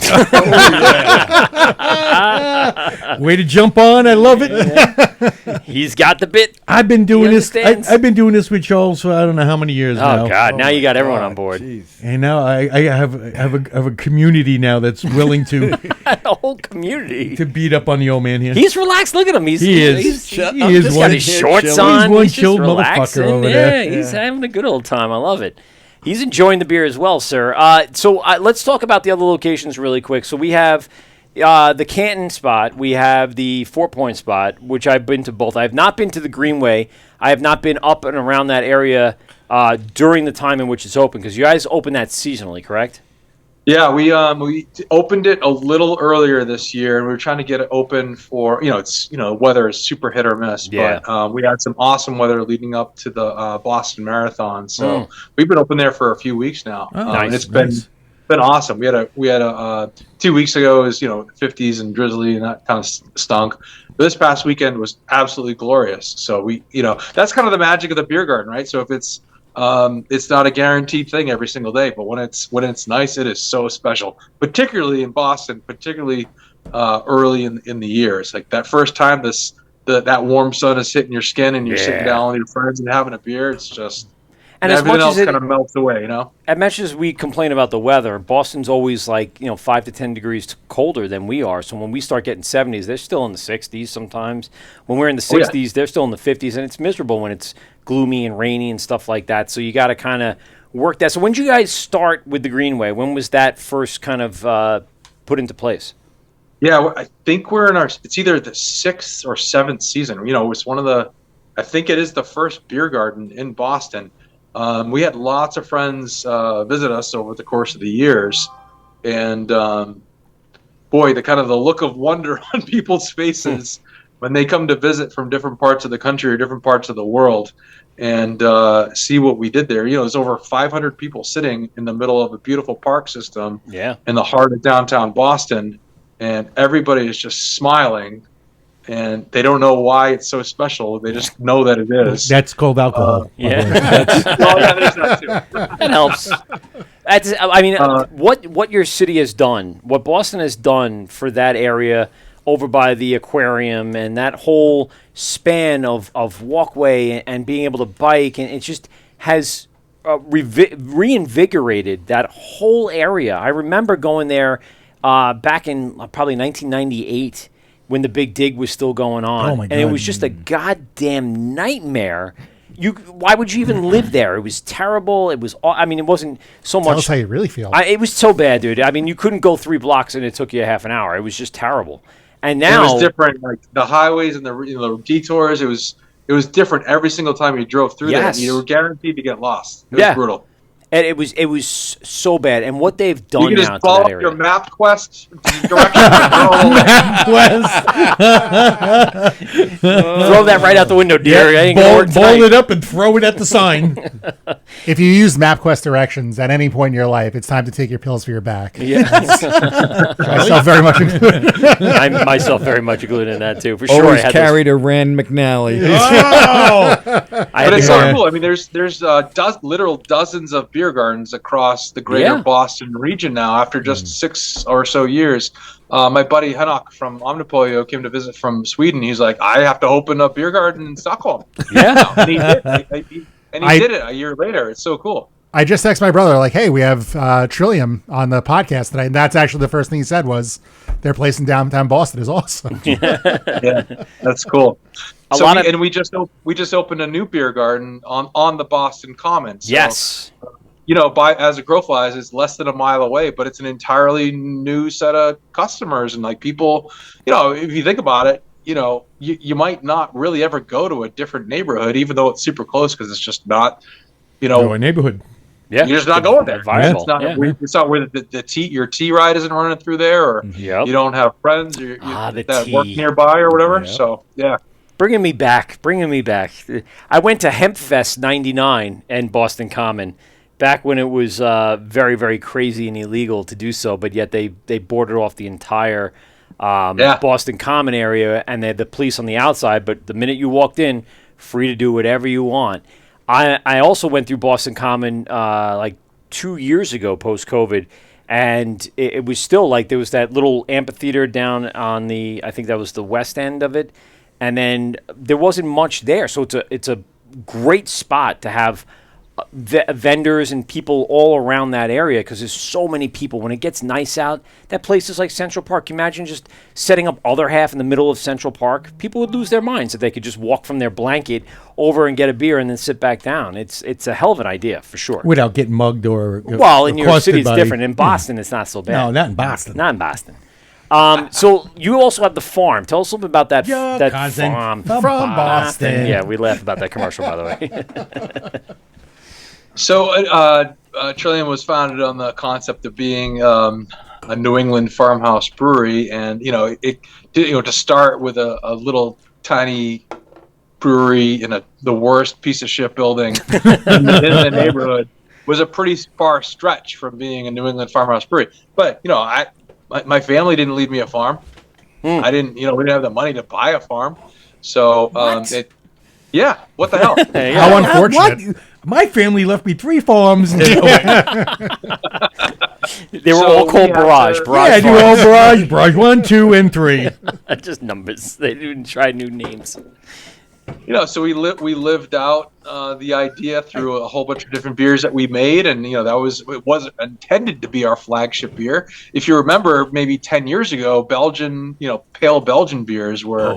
Way to jump on! I love it. He's got the bit. I've been doing this. I've been doing this with Charles for I don't know how many years now. Oh God! Now you got everyone on board. Geez. And now I have a community now that's willing to a whole community to beat up on the old man here. He's relaxed. Look at him. He is just got his shorts on. He's one chilled motherfucker over there. He's having a good old time. I love it. He's enjoying the beer as well, sir. So let's talk about the other locations really quick. So we have the Canton spot. We have the 4 Point spot, which I've been to both. I have not been to the Greenway. I have not been up and around that area during the time in which it's open, because you guys open that seasonally, correct? Yeah, we opened it a little earlier this year, and we were trying to get it open for weather is super hit or miss. Yeah. But we had some awesome weather leading up to the Boston Marathon, so we've been open there for a few weeks now. Nice. And it's been awesome. We had a 2 weeks ago it was 50s and drizzly, and that kind of stunk. But this past weekend was absolutely glorious. So we that's kind of the magic of the beer garden, right? So if it's not a guaranteed thing every single day, but when it's nice, it is so special. Particularly in Boston, particularly early in the year. It's like that first time that warm sun is hitting your skin and you're sitting down with your friends and having a beer. It's just and everything else kind of melts away. As much as we complain about the weather, Boston's always 5 to 10 degrees colder than we are. So when we start getting 70s, they're still in the 60s sometimes. When we're in the 60s, they're still in the 50s, and it's miserable when it's gloomy and rainy and stuff like that. So you got to kind of work that. So when did you guys start with the Greenway? When was that first kind of put into place? Yeah, I think we're in it's either the 6th or 7th season. It's I think it is the first beer garden in Boston. We had lots of friends visit us over the course of the years, and boy, the look of wonder on people's faces when they come to visit from different parts of the country or different parts of the world and see what we did there. There's over 500 people sitting in the middle of a beautiful park system in the heart of downtown Boston, and everybody is just smiling. And they don't know why it's so special. They just know that it is. That's called alcohol. There's that too. That helps. What your city has done, what Boston has done for that area over by the aquarium and that whole span of walkway and being able to bike, and it just has reinvigorated that whole area. I remember going there back in probably 1998. When the big dig was still going on. Oh my God. And it was just a goddamn nightmare. Why would you even live there? It was terrible. It wasn't so much. Tell us how you really feel. It was so bad, dude. You couldn't go 3 blocks and it took you half an hour. It was just terrible. And now it was different. Like the highways and the detours, it was different every single time you drove through there. You were guaranteed to get lost. It was brutal. And it was so bad. And what they've done now to that area. You can just follow your MapQuest directions. Throw that right out the window, dear. Ball it up and throw it at the sign. If you use MapQuest directions at any point in your life, it's time to take your pills for your back. Yes. Myself very much included. I'm myself very much included in that too, for sure. Always carried a Rand McNally. But it's so cool. There's literal dozens of beer beer gardens across the greater Boston region now after just 6 or so years. My buddy Henok from Omnipolio came to visit from Sweden. He's like, I have to open a beer garden in Stockholm. Yeah. And he did. He did it a year later. It's so cool. I just texted my brother like, hey, we have Trillium on the podcast tonight. And that's actually the first thing he said was their place in downtown Boston is awesome. Yeah, that's cool. We just opened a new beer garden on the Boston Common. So, yes. As a crow flies, it's less than a mile away, but it's an entirely new set of customers. And like people, if you think about it, you might not really ever go to a different neighborhood, even though it's super close, because it's just not, a neighborhood. Yeah, you're just not going there. Viable. It's not where your tea ride isn't running through there, or you don't have friends that work nearby or whatever. Yep. So bringing me back. I went to Hempfest '99 in Boston Common, back when it was very, very crazy and illegal to do so, but yet they boarded off the entire Boston Common area, and they had the police on the outside. But the minute you walked in, free to do whatever you want. I also went through Boston Common like 2 years ago, post-COVID, and it was still like there was that little amphitheater down on I think that was the west end of it, and then there wasn't much there. So it's a great spot to have vendors and people all around that area, because there's so many people. When it gets nice out, that place is like Central Park. Imagine just setting up other half in the middle of Central Park. People would lose their minds if they could just walk from their blanket over and get a beer and then sit back down. It's a hell of an idea for sure. Without getting mugged or in your city it's different. In Boston, it's not so bad. No, not in Boston. Not in Boston. So you also have the farm. Tell us a little bit about that. That farm from Boston. Yeah, we laughed about that commercial, by the way. So Trillium was founded on the concept of being a New England farmhouse brewery, and to start with a little tiny brewery in the worst piece of shit building in the neighborhood was a pretty far stretch from being a New England farmhouse brewery. But my family didn't leave me a farm. I didn't. We didn't have the money to buy a farm. So what the hell? How unfortunate. My family left me 3 farms. They were all called Barrage. They were all Barrage. Barrage 1, 2, and 3. Just numbers. They didn't try new names. So we lived out the idea through a whole bunch of different beers that we made, and it wasn't intended to be our flagship beer. If you remember, maybe 10 years ago, Belgian, pale Belgian beers were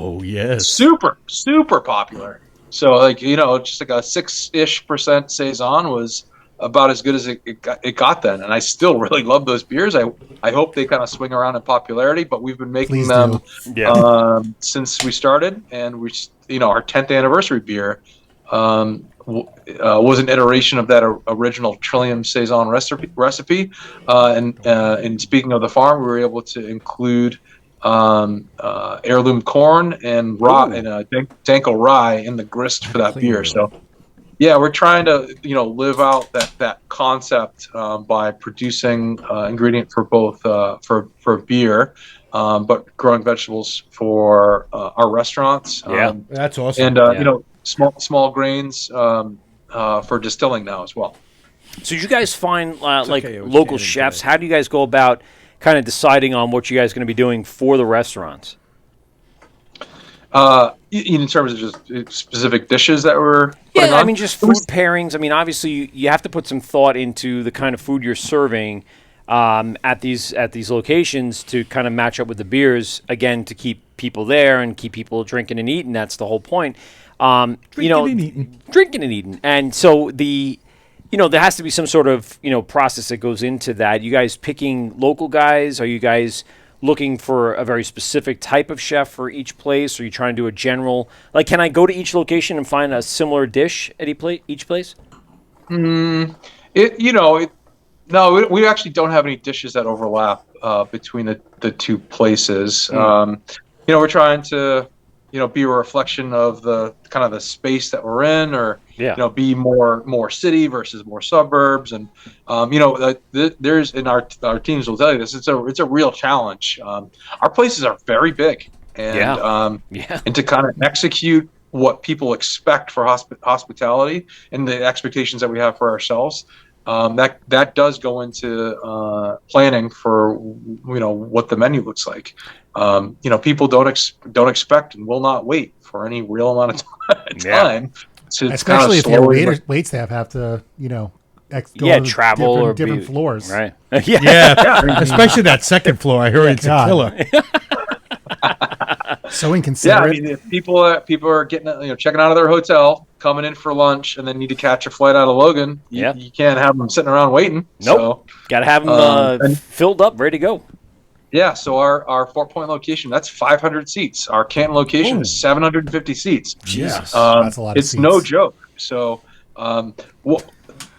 super, super popular. So just like a 6-ish% saison was about as good as it got then, and I still really love those beers. I hope they kind of swing around in popularty, but we've been making them since we started, and our 10th anniversary beer was an iteration of that original Trillium saison recipe. And speaking of the farm, we were able to include heirloom corn and Danko rye in the grist for that beer. So we're trying to live out that concept by producing ingredient for both for beer, but growing vegetables for our restaurants. That's awesome. And small grains for distilling now as well. So you guys find local chefs? How do you guys go about kind of deciding on what you guys are going to be doing for the restaurants? In terms of just specific dishes that we're putting on? I mean, just food pairings. I mean, obviously you have to put some thought into the kind of food you're serving at these locations to kind of match up with the beers, again, to keep people there and keep people drinking and eating. That's the whole point. Drinking and eating. And so there has to be some sort of, process that goes into that. You guys picking local guys? Are you guys looking for a very specific type of chef for each place? Or are you trying to do a general, can I go to each location and find a similar dish at each place? No, we actually don't have any dishes that overlap between the two places. We're trying to, be a reflection of the kind of the space that we're in, or be more city versus more suburbs, and there's in our teams will tell you this. It's a real challenge. Our places are very big, and and to kind of execute what people expect for hospitality and the expectations that we have for ourselves, that does go into planning for what the menu looks like. People don't expect and will not wait for any real amount of time. To especially if your wait staff have to travel or different floors, right? Yeah. Especially that second floor. I heard it's a killer. So inconsiderate. Yeah, I mean, if people are getting checking out of their hotel, coming in for lunch, and then need to catch a flight out of Logan, you can't have them sitting around waiting. Nope. Got to have them filled up, ready to go. Yeah, so our Fort Point location, that's 500 seats. Our Canton location is 750 seats. Jesus, that's a lot of seats. It's no joke. So,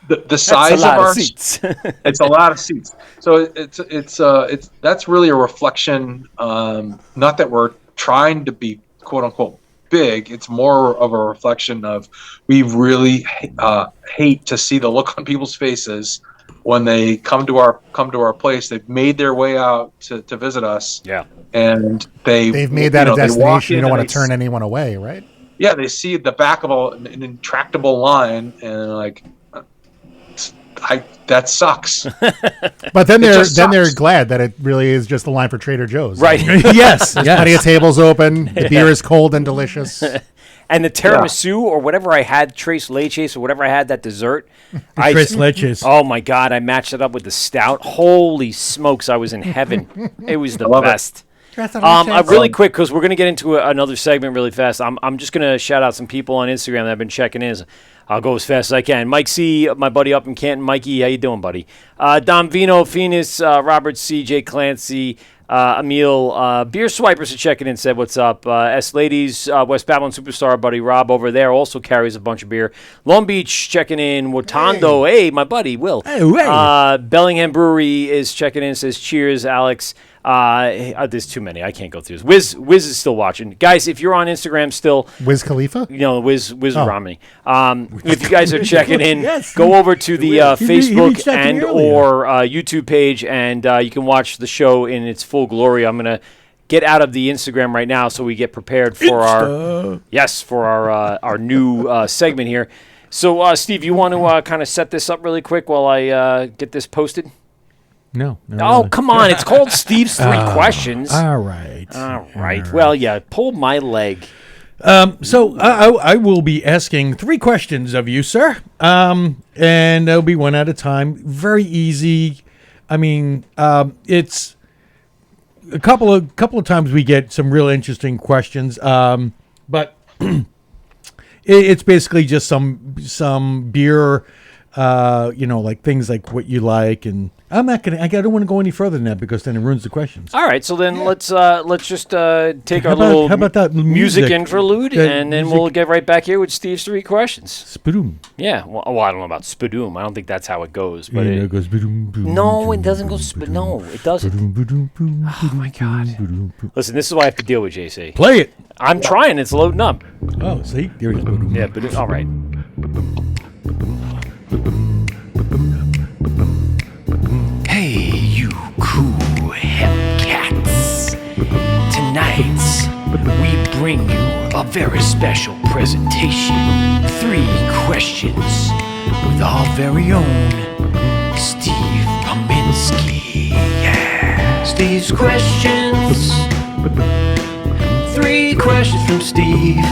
the size of our seats. It's a lot of seats. So it's that's really a reflection. Not that we're trying to be quote unquote big. It's more of a reflection of we really hate to see the look on people's faces when they come to our place. They've made their way out to visit us. Yeah, and they've made that a destination. You don't want to turn anyone away, right? Yeah, they see the back of an intractable line and like. That sucks. But then they're glad that it really is just the line for Trader Joe's. Right. Yes. Plenty of tables open. The beer is cold and delicious. And the tiramisu or whatever I had, tres leches or whatever I had, that dessert. Tres leches. Oh, my God. I matched it up with the stout. Holy smokes. I was in heaven. It was the best. Really quick, because we're going to get into another segment really fast. I'm just going to shout out some people on Instagram that have been checking in. I'll go as fast as I can. Mike C., my buddy up in Canton. Mikey, how you doing, buddy? Dom Vino, Phoenix, Robert C., Jay Clancy, Emil, Beer Swipers are checking in, said what's up. S. Ladies, West Babylon Superstar, buddy Rob over there also carries a bunch of beer. Long Beach checking in. Wotando, hey my buddy, Will. Hey. Bellingham Brewery is checking in, says cheers, Alex. There's too many. I can't go through this. Wiz is still watching. Guys, if you're on Instagram still. Wiz Khalifa? Wiz Romney. If you guys are checking in, go over to the Facebook and or YouTube page, and you can watch the show in its full glory. I'm going to get out of the Instagram right now so we get prepared for our new segment here. So, Steve, you want to kind of set this up really quick while I get this posted? No. Oh, come on. It's called Steve's Three Questions. All right. Well, yeah, pull my leg. So I will be asking 3 questions of you, sir. And it'll be one at a time. Very easy. I mean, it's a couple of times we get some real interesting questions. But it's basically just some beer, like things like what you like, and I don't want to go any further than that because then it ruins the questions. All right, so then let's just take our little music interlude, and then we'll get right back here with Steve's 3 questions. Spadoom. Yeah, well, I don't know about spadoom. I don't think that's how it goes. But it goes spadoom, boom. No, it doesn't go no, it doesn't. Oh my God! Listen, this is what I have to deal with, JC. Play it. I'm trying. It's loading up. Oh, see, there it is. Yeah, but all right. Hey, you cool Hellcats. Tonight, we bring you a very special presentation. 3 questions with our very own Steve Pominski. Yeah. Steve's questions. 3 questions from Steve.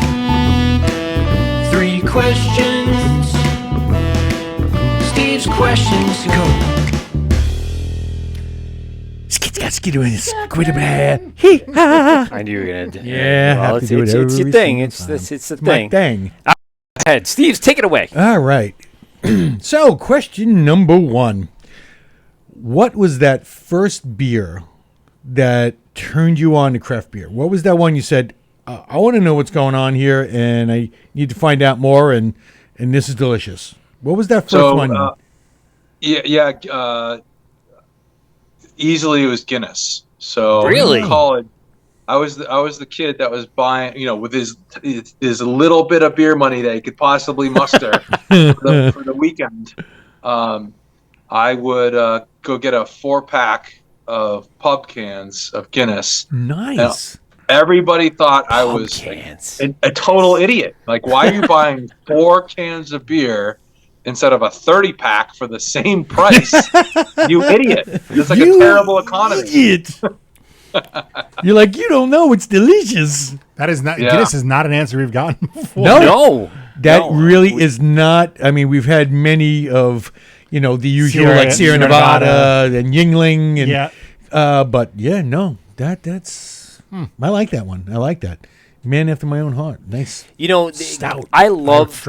3 questions. Steve's questions go. I knew you were gonna. Yeah, it's your thing. It's the thing. Thing. Ahead, Steve, take it away. All right. So, question number 1: what was that first beer that turned you on to craft beer? What was that one you said, I want to know what's going on here, and I need to find out more, and this is delicious? What was that first one? Easily it was Guinness. So really, in college, I was the kid that was buying, with his little bit of beer money that he could possibly muster for the weekend. I would go get a 4-pack of pub cans of Guinness. Nice. Everybody thought I was a total idiot. Like, why are you buying 4 cans of beer instead of a 30-pack for the same price. You idiot! It's like a terrible economy. Idiot. You're like, you don't know. It's delicious. That is not. Guinness is not an answer we've gotten before. No. That really is not. I mean, we've had many of, the usual like Sierra Nevada and Yingling, and but no, that's. I like that one. I like that. Man after my own heart. Nice. Stout. I love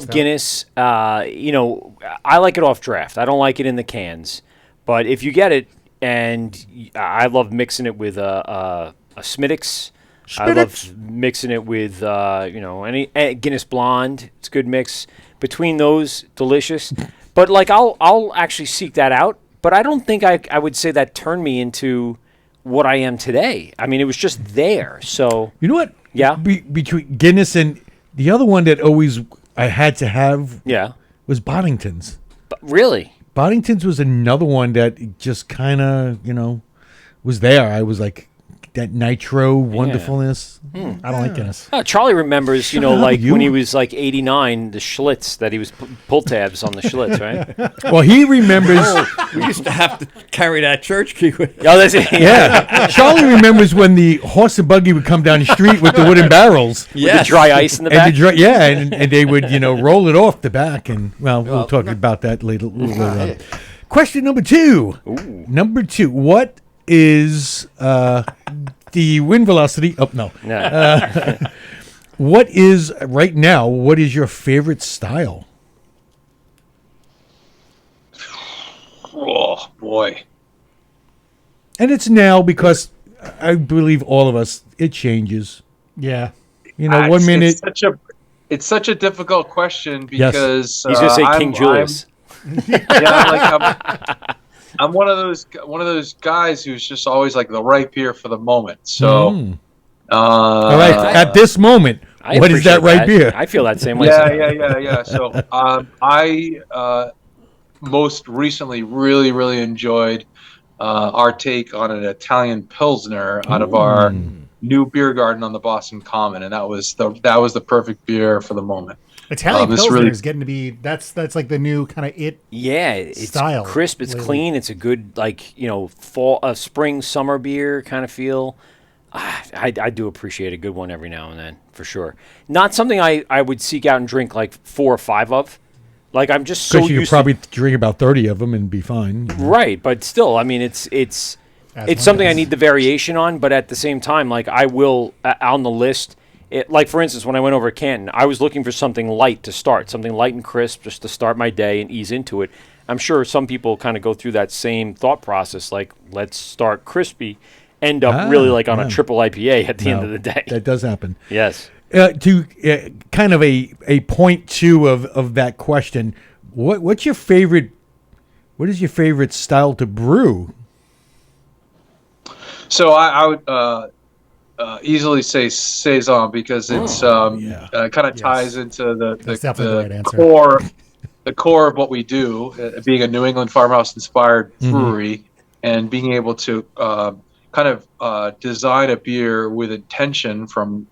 Guinness. I like it off draft. I don't like it in the cans, but if you get it, and I love mixing it with a Smittix. I love mixing it with any Guinness Blonde. It's a good mix. Between those, delicious. But like I'll actually seek that out. But I don't think I would say that turned me into what I am today. I mean, it was just there. So you know what? Yeah. Between Guinness and the other one that always I had to have. Yeah. Was Boddington's. Really? Boddington's was another one that just kind of was there. I was like. That nitro wonderfulness. I don't like Guinness. Charlie remembers, when he was like 89, the Schlitz that he was pull tabs on the Schlitz, right? Well, he remembers. We used to have to carry that church key with. Oh, that's it. Yeah, Charlie remembers when the horse and buggy would come down the street with the wooden barrels, with the dry ice in the back. And they would roll it off the back, and we'll talk about that later. Question number 2. Ooh. Number 2. What is the wind velocity? Oh no. What is right now? What is your favorite style? Oh boy! And it's now because I believe all of us. It changes. Yeah. 1 minute. It's such a difficult question because he's gonna say King Julius. I'm one of those guys who's just always like the right beer for the moment. So, all right, at this moment, what is that right beer? I feel that same way. Yeah. So, I most recently really, really enjoyed our take on an Italian Pilsner out of our new beer garden on the Boston Common, and that was the perfect beer for the moment. Italian Pilsner is getting to be that's like the new kind of it's style. Crisp, it's clean, it's a good fall, spring, summer beer kind of feel. I do appreciate a good one every now and then for sure. Not something I would seek out and drink like 4 or 5 of. Like I'm just so used. You could probably drink about 30 of them and be fine. Right, but still, I mean it's something I need the variation on, but at the same time, like I will on the list. Like, for instance, when I went over to Canton, I was looking for something light to start, something light and crisp just to start my day and ease into it. I'm sure some people kind of go through that same thought process, like, let's start crispy, end up really like on a triple IPA at the end of the day. That does happen. Yes. To kind of a point 2 of that question, what is your favorite style to brew? So I would easily say Saison because it's kind of ties into the core of what we do, being a New England farmhouse inspired brewery, and being able to design a beer with intention from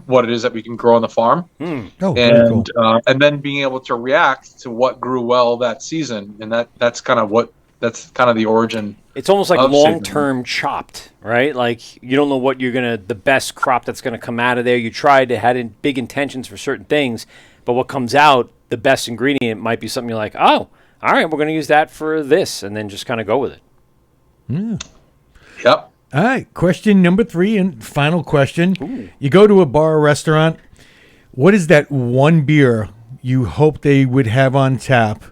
what it is that we can grow on the farm, and then being able to react to what grew well that season, and that's kind of the origin. It's almost like long-term chopped, right? Like you don't know what the best crop that's gonna come out of there. You had big intentions for certain things, but what comes out, the best ingredient might be something you're like, oh, all right, we're gonna use that for this, and then just kind of go with it. Yeah. Yep. All right. Question number 3 and final question. Ooh. You go to a bar or restaurant. What is that one beer you hope they would have on tap,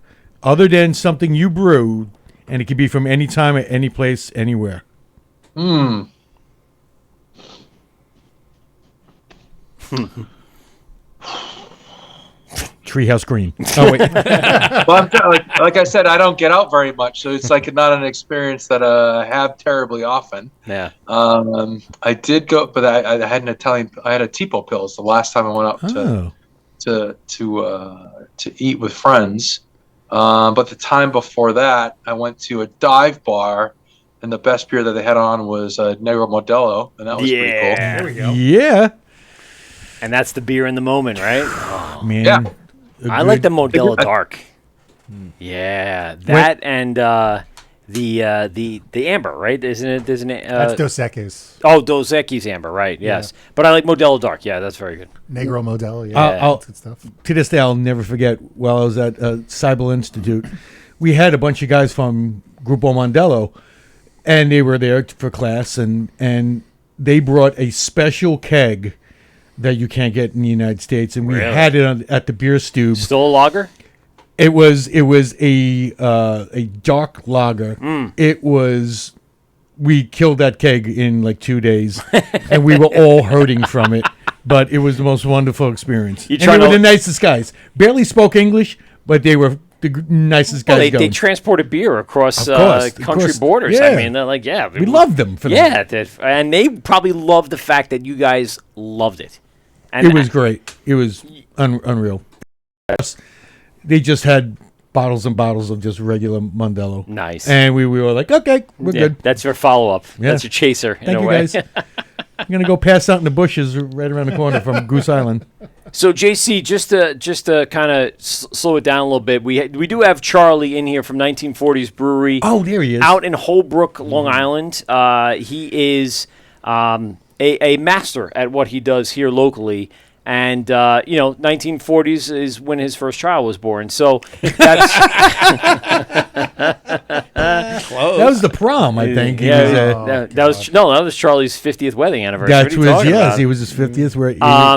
other than something you brewed? And it could be from any time, at any place, anywhere. Treehouse Green. Oh wait. Well, like I said, I don't get out very much, so it's like not an experience that I have terribly often. Yeah. I did go, but I had I had a Tipo Pills the last time I went out to eat with friends. But the time before that, I went to a dive bar, and the best beer that they had on was Negro Modelo, and that was pretty cool. There we go. Yeah. And that's the beer in the moment, right? Oh, man. Yeah. I like the Modelo Dark. Yeah, that and the amber, right? Isn't it? Isn't it? That's Dos Equis. Oh, Dos Equis amber, right? Yes, but I like Modelo Dark. Yeah, that's very good. Negro Modelo. Yeah, I'll- that's good stuff. To this day, I'll never forget. While I was at Cybele Institute, we had a bunch of guys from Grupo Mondello, and they were there for class, and they brought a special keg that you can't get in the United States, and we Really? had it at the beer stube. Still a lager? It was a dark lager. It was. We killed that keg in like 2 days, and we were all hurting from it. But it was the most wonderful experience. And they were the nicest guys. Barely spoke English, but they were the nicest guys. Well, they going. transported beer across Of country course. borders. Yeah. I mean, they're like, yeah, We loved them for that. Yeah, and they probably loved the fact that you guys loved it. And It was great. It was unreal. They just had bottles and bottles of just regular Mondello. Nice. And we were like, okay, we're Yeah, good. that's your follow-up. Yeah. That's your chaser. In Thank a you, way. guys. I'm going to go pass out in the bushes right around the corner from Goose Island. So JC, just to kind of slow it down a little bit, we do have Charlie in here from 1940s Brewery. Oh, there he is. Out in Holbrook, Long Island. He is a master at what he does here locally. And, 1940s is when his first child was born. So that's... That was the prom, I think. He was, that was Charlie's 50th wedding anniversary. that What are you was, talking yes, about? he was his 50th, where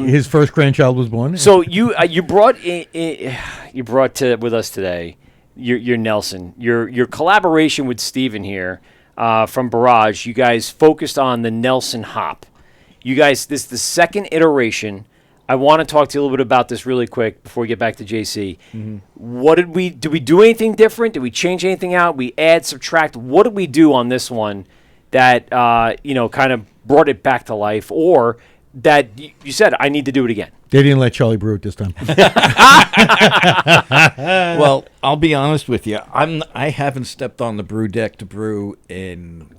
his first grandchild was born. So you brought with us today your Nelson, your collaboration with Steven here from Barrage. You guys focused on the Nelson hop. You guys, this is the second iteration. I want to talk to you a little bit about this really quick before we get back to JC. What did we do anything different? Did we change anything out? We add, subtract. What did we do on this one that kind of brought it back to life, or that you said I need to do it again? They didn't let Charlie brew it this time. Well, I'll be honest with you. I haven't stepped on the brew deck to brew in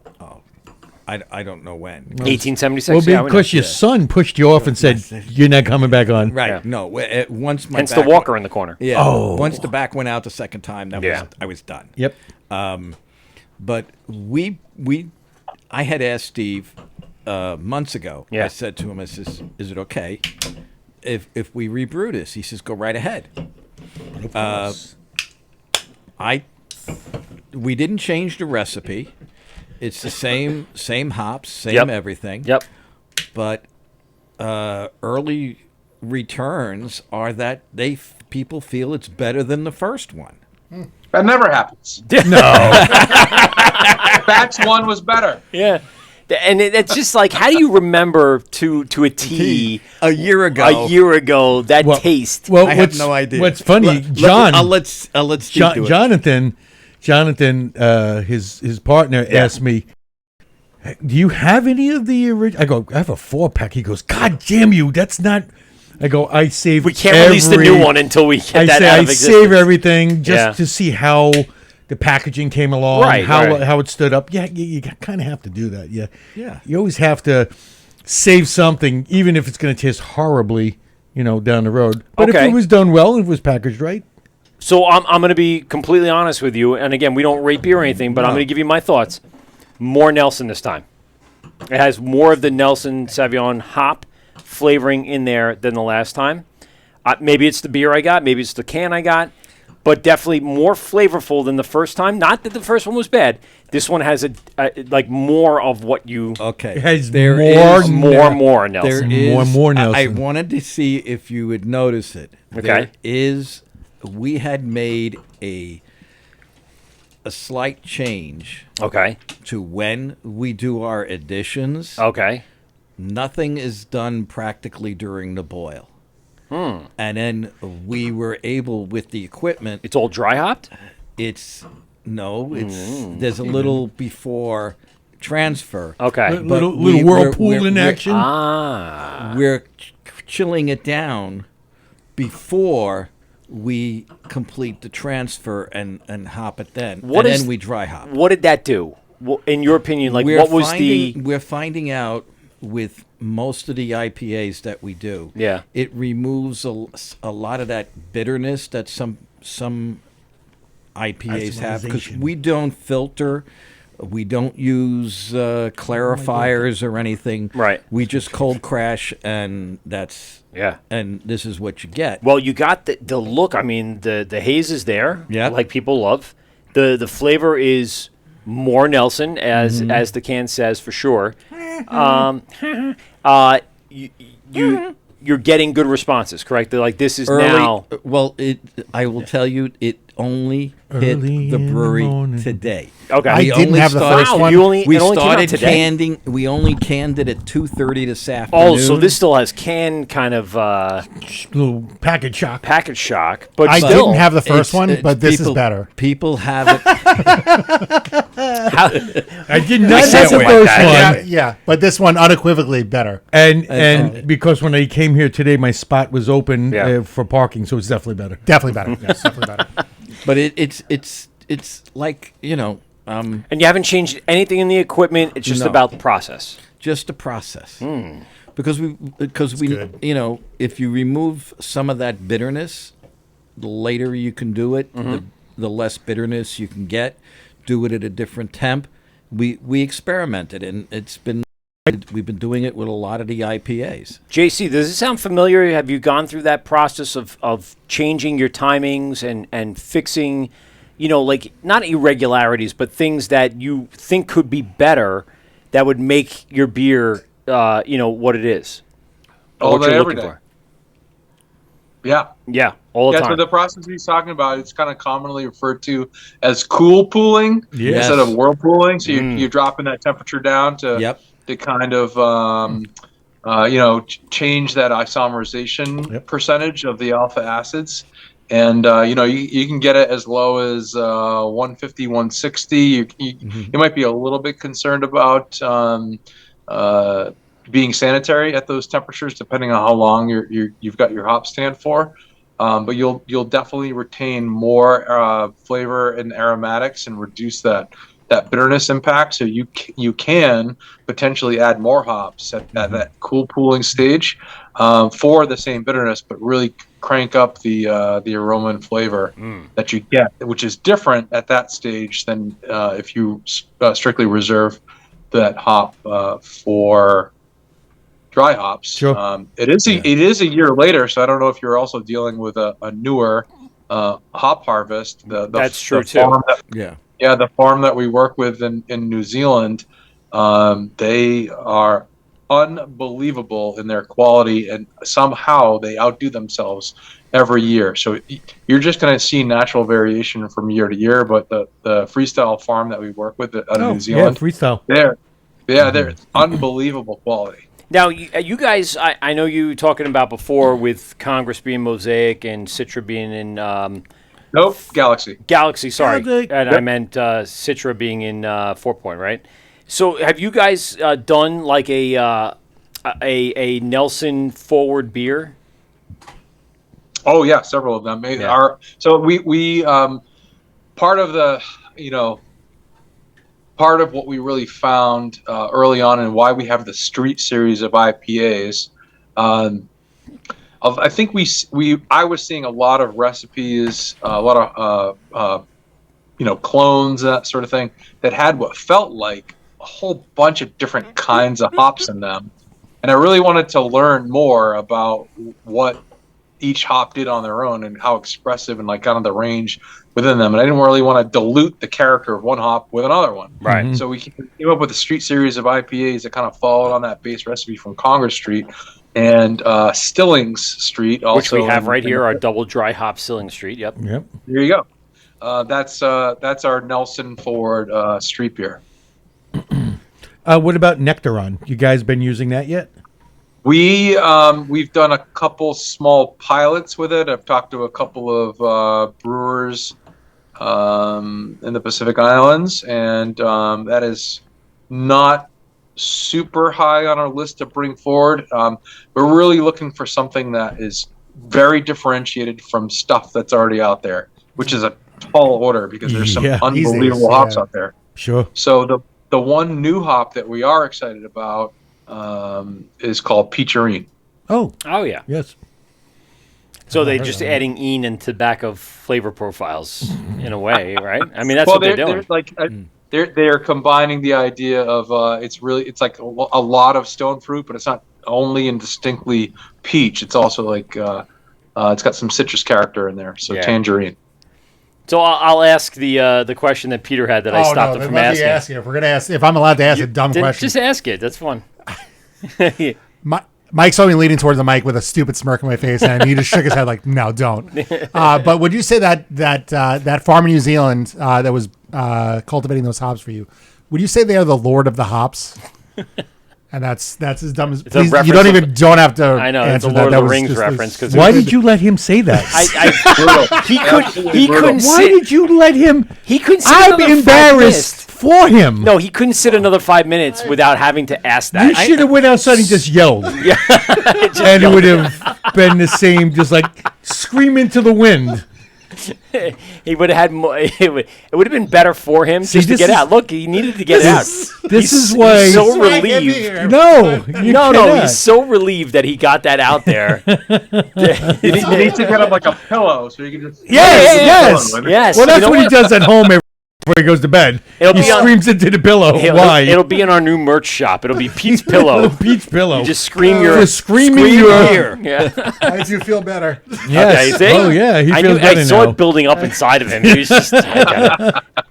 I don't know when. 1876. Well, because your son pushed you off and said you're not coming back on. Right. Yeah. No. Once my Hence back the walker in the corner. Yeah. Oh. Once the back went out the second time, I was done. Yep. But I had asked Steve months ago. Yeah. I said to him, I says, "Is it okay if we rebrew this?" He says, "Go right ahead." We didn't change the recipe. It's the same hops, same everything. Yep. But early returns are that people feel it's better than the first one. That never happens. No. Batch one was better. Yeah. And it's just like, how do you remember to a T a year ago that taste? Well, I have no idea. What's funny, John? I'll let Steve do it. Jonathan, his partner asked me, "Do you have any of the original?" I go, "I have a 4-pack." He goes, "God damn you! That's not." I go, "I save. We can't release the new one until we get that out of existence. I save everything just to see how the packaging came along, how it stood up. Yeah, you kind of have to do that. Yeah. You always have to save something, even if it's going to taste horribly, down the road. But if it was done well and it was packaged right. So I'm going to be completely honest with you, and again, we don't rate beer or anything, but I'm going to give you my thoughts. More Nelson this time. It has more of the Nelson Sauvignon hop flavoring in there than the last time. Maybe it's the beer I got, maybe it's the can I got, but definitely more flavorful than the first time. Not that the first one was bad. This one has like more of what you. Okay. It has more Nelson. There is more Nelson. I wanted to see if you would notice it. Okay. We had made a slight change. Okay. To when we do our additions. Okay. Nothing is done practically during the boil. And then we were able, with the equipment. It's all dry hopped? There's a little before transfer. Okay. Little whirlpool in action. We're chilling it down before we complete the transfer and hop it then. Then we dry hop. What did that do? In your opinion, We're finding out with most of the IPAs that we do. Yeah. It removes a lot of that bitterness that some IPAs have, because we don't filter. We don't use clarifiers or anything. Right. We just cold crash, and that's and this is what you get. Well, you got the look. I mean, the haze is there. Yeah. Like people love. The flavor is more Nelson, as the can says for sure. You're getting good responses, correct? They're like, this is now. Well, I will tell you, it only hit the brewery today. Okay. I didn't have the first one. We started canning. We only canned it at 2:30 this afternoon. Oh, so this still has can kind of Little package shock. but I still, didn't have the first one, but this is better. People have it. I did not That's have the the first first one. Yeah, but this one unequivocally better. And because when I came here today, my spot was open for parking, so it's definitely better. Definitely better. Yes, definitely better. But it's like, and you haven't changed anything in the equipment. It's just about the process. just a process. Because we if you remove some of that bitterness, the later you can do it, the less bitterness you can get. Do it at a different temp. We experimented, and we've been doing it with a lot of the IPAs. JC, does it sound familiar? Have you gone through that process of changing your timings and fixing, like not irregularities, but things that you think could be better that would make your beer, what it is? All what day, you're every looking day. for. Yeah. Yeah, all the time. So the process he's talking about, it's kind of commonly referred to as cool pooling instead of whirlpooling. So you're dropping that temperature down to kind of change that isomerization percentage of the alpha acids. And you can get it as low as 150, 160. You might be a little bit concerned about being sanitary at those temperatures, depending on how long you've got your hop stand for. But you'll definitely retain more flavor and aromatics and reduce that bitterness impact. So you can potentially add more hops at that cool pooling stage for the same bitterness, but really crank up the aroma and flavor that you get, which is different at that stage than if you strictly reserve that hop for dry hops. Sure. It is a year later, so I don't know if you're also dealing with a newer hop harvest. That's true too. The farm that we work with in New Zealand, they are unbelievable in their quality, and somehow they outdo themselves every year. So you're just going to see natural variation from year to year. But the freestyle farm that we work with out of New Zealand, freestyle, they're unbelievable quality. Now, you guys, I know you were talking about before with Congress being Mosaic and Citra being in... Nope, Galaxy. Galaxy, sorry. And I meant Citra being in 4 Point, right? So have you guys done like a Nelson forward beer? Oh, yeah, several of them. So we part of the, part of what we really found early on and why we have the Street series of IPAs, I think I was seeing a lot of recipes, a lot of clones, that sort of thing, that had what felt like a whole bunch of different kinds of hops in them, and I really wanted to learn more about what each hop did on their own and how expressive and like kind of the range within them. And I didn't really want to dilute the character of one hop with another one. Right. So we came up with a Street series of IPAs that kind of followed on that base recipe from Congress Street and Stillings Street, also, which we have right here, our double dry hop Stillings Street. Yep. Yep. There you go. That's our Nelson Ford street beer. What about Nectaron? You guys been using that yet? We've done a couple small pilots with it. I've talked to a couple of brewers in the Pacific Islands, and that is not super high on our list to bring forward. We're really looking for something that is very differentiated from stuff that's already out there, which is a tall order because there's some unbelievable hops out there. Sure. So the one new hop that we are excited about is called Peacherine. Oh yeah. Yes. So they're just adding Ean and tobacco flavor profiles in a way, right? I mean, that's what they're doing. They're combining the idea of it's like a lot of stone fruit, but it's not only and distinctly peach. It's also like it's got some citrus character in there, so tangerine. So I'll ask the question that Peter had that I stopped him from asking. Ask it. If we're gonna ask, if I'm allowed to ask a dumb question, just ask it. That's fun. Mike saw me leaning towards the mic with a stupid smirk on my face, and he just shook his head like, "No, don't." But would you say that farm in New Zealand that was cultivating those hops for you, would you say they are the Lord of the hops? And that's as dumb as please, you don't have to. I know it's a Lord of the Rings reference. Because why did you let him say that? He couldn't. Why did you let him? He couldn't. I'm embarrassed for him. No, he couldn't sit another 5 minutes without having to ask that. You should have went outside and just yelled. Yeah, and it would have been the same, just like scream into the wind. He would have had more. It would have been better for him just to get out. Look, he needed to get out. This is why he's so relieved. No, he's so relieved that he got that out there. He needs to get him like a pillow so you can just. Yes. Well, that's what he does at home before he goes to bed. He screams into the pillow. Why? It'll be in our new merch shop. It'll be Pete's Pillow. Pete's Pillow. You just scream your ear. Yeah. Why did you feel better? Yes. Okay, oh yeah, he feels better now. I saw it building up inside of him. He was just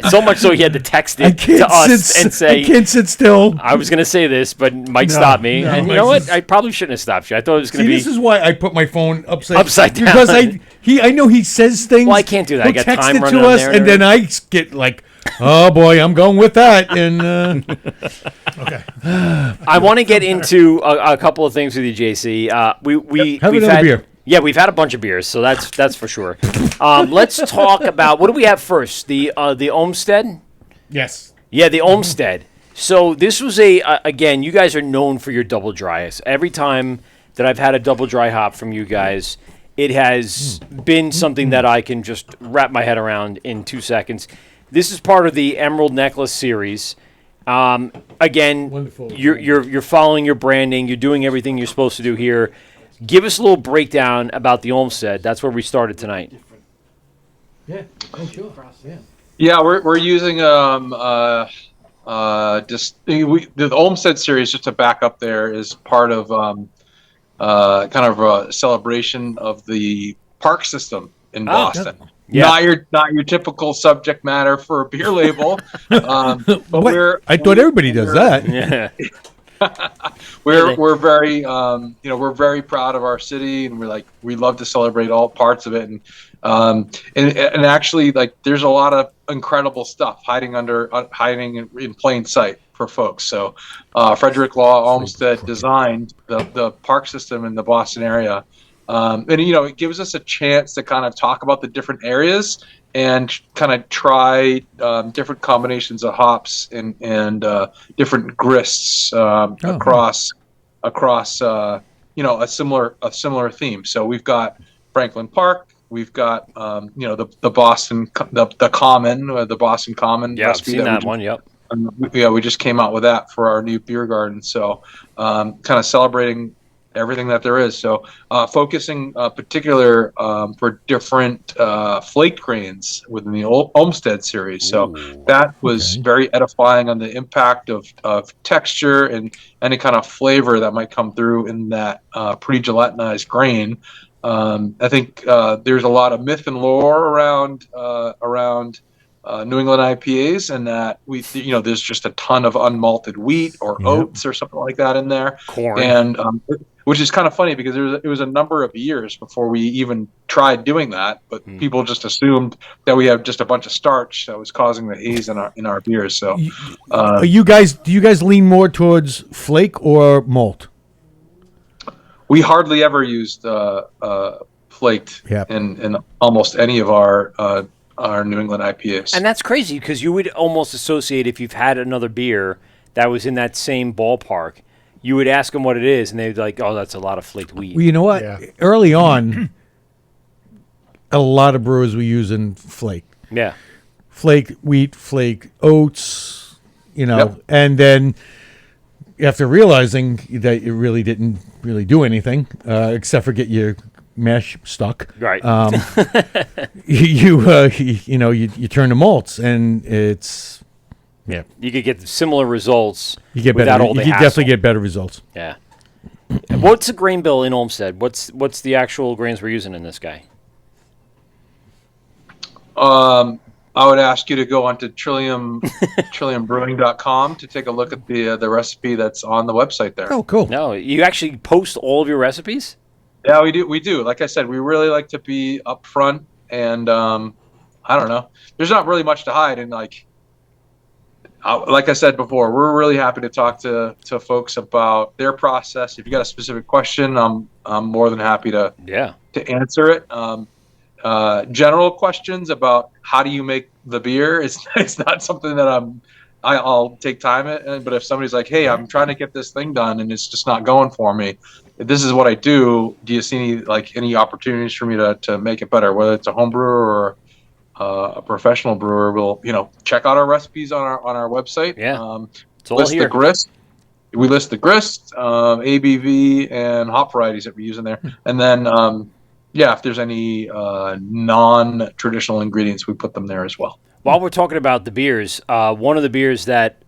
so much so he had to text it to us and say, "I can't sit still." I was going to say this, but Mike stopped me. And you know what? I probably shouldn't have stopped you. I thought it was going to be. This is why I put my phone upside down because I know he says things. Well, I can't do that. I got text time it running to on us, there and then I get like, "Oh boy, I'm going with that." And okay, I want to get into a couple of things with you, JC. We've had beer. Yeah, we've had a bunch of beers, so that's for sure. Let's talk about what do we have first? The Olmsted. Yes. Yeah, the Olmsted. So this was again, you guys are known for your double dries. Every time that I've had a double dry hop from you guys, it has been something that I can just wrap my head around in 2 seconds. This is part of the Emerald Necklace series. Again, wonderful. You're following your branding. You're doing everything you're supposed to do here. Give us a little breakdown about the Olmsted. That's where we started tonight. Yeah. Oh, sure. Yeah. Yeah, we're using the Olmsted series, just to back up there, is part of kind of a celebration of the park system in Boston. Yeah. Not your typical subject matter for a beer label. But I thought everybody does that. Yeah. We're very we're very proud of our city, and we love to celebrate all parts of it, and actually, like, there's a lot of incredible stuff hiding in plain sight for folks. So Frederick Law Olmsted designed the park system in the Boston area, and it gives us a chance to kind of talk about the different areas and kind of try different combinations of hops and different grists across a similar theme. So we've got Franklin Park, we've got the Boston the Common, the Boston Common. Yeah, I've seen that one. Yep. We just came out with that for our new beer garden. So kind of celebrating everything that there is. So focusing particular for different flake grains within the Olmsted series. So that was very edifying on the impact of texture and any kind of flavor that might come through in that pre-gelatinized grain. I think there's a lot of myth and lore around New England IPAs, and that there's just a ton of unmalted wheat or oats or something like that in there. Corn. And which is kind of funny because it was a number of years before we even tried doing that, but people just assumed that we have just a bunch of starch that was causing the haze in our beers. So, do you guys lean more towards flake or malt? We hardly ever used flaked in almost any of our New England IPAs. And that's crazy because you would almost associate, if you've had another beer that was in that same ballpark, you would ask them what it is, and they'd be like, "Oh, that's a lot of flaked wheat." Well, you know what? Yeah. Early on, a lot of brewers were using flake. Yeah. Flake wheat, flake oats, and then after realizing that it really didn't really do anything, except for get your mash stuck. Right. You turn the malts, and it's You could get similar results. you get without better. all the You hassle. definitely get better results. Yeah. What's the grain bill in Olmsted? What's the actual grains we're using in this guy? I would ask you to go onto trilliumbrewing.com to take a look at the recipe that's on the website there. Oh, cool. No, you actually post all of your recipes? Yeah, we do. We do. Like I said, we really like to be upfront, and I don't know. There's not really much to hide, and like I said before, we're really happy to talk to folks about their process. If you got a specific question, I'm more than happy to answer it. General questions about how do you make the beer, it's not something that I'll take time at. But if somebody's like, hey, I'm trying to get this thing done and it's just not going for me, this is what I do. Do you see any opportunities for me to make it better? Whether it's a home brewer or a professional brewer, we'll check out our recipes on our website. It's all here. The grist. We list the grist, ABV, and hop varieties that we use in there, and then if there's any non-traditional ingredients, we put them there as well. While we're talking about the beers, one of the beers that,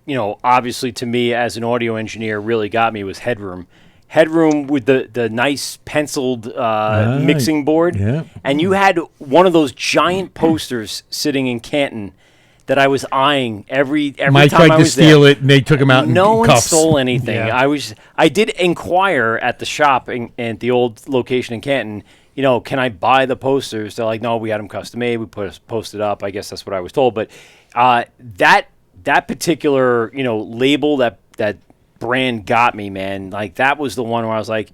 obviously to me as an audio engineer really got me was Headroom. Headroom with the nice penciled mixing board. Yeah. And you had one of those giant posters sitting in Canton that I was eyeing every Mike time I tried to was steal there. it, and they took him out in No one cuffs. stole anything. Yeah. I did inquire at the shop at the old location in Canton, can I buy the posters? They're like, no, we had them custom made. We posted up. I guess that's what I was told. But that particular label, that brand got me, man. Like that was the one where I was like,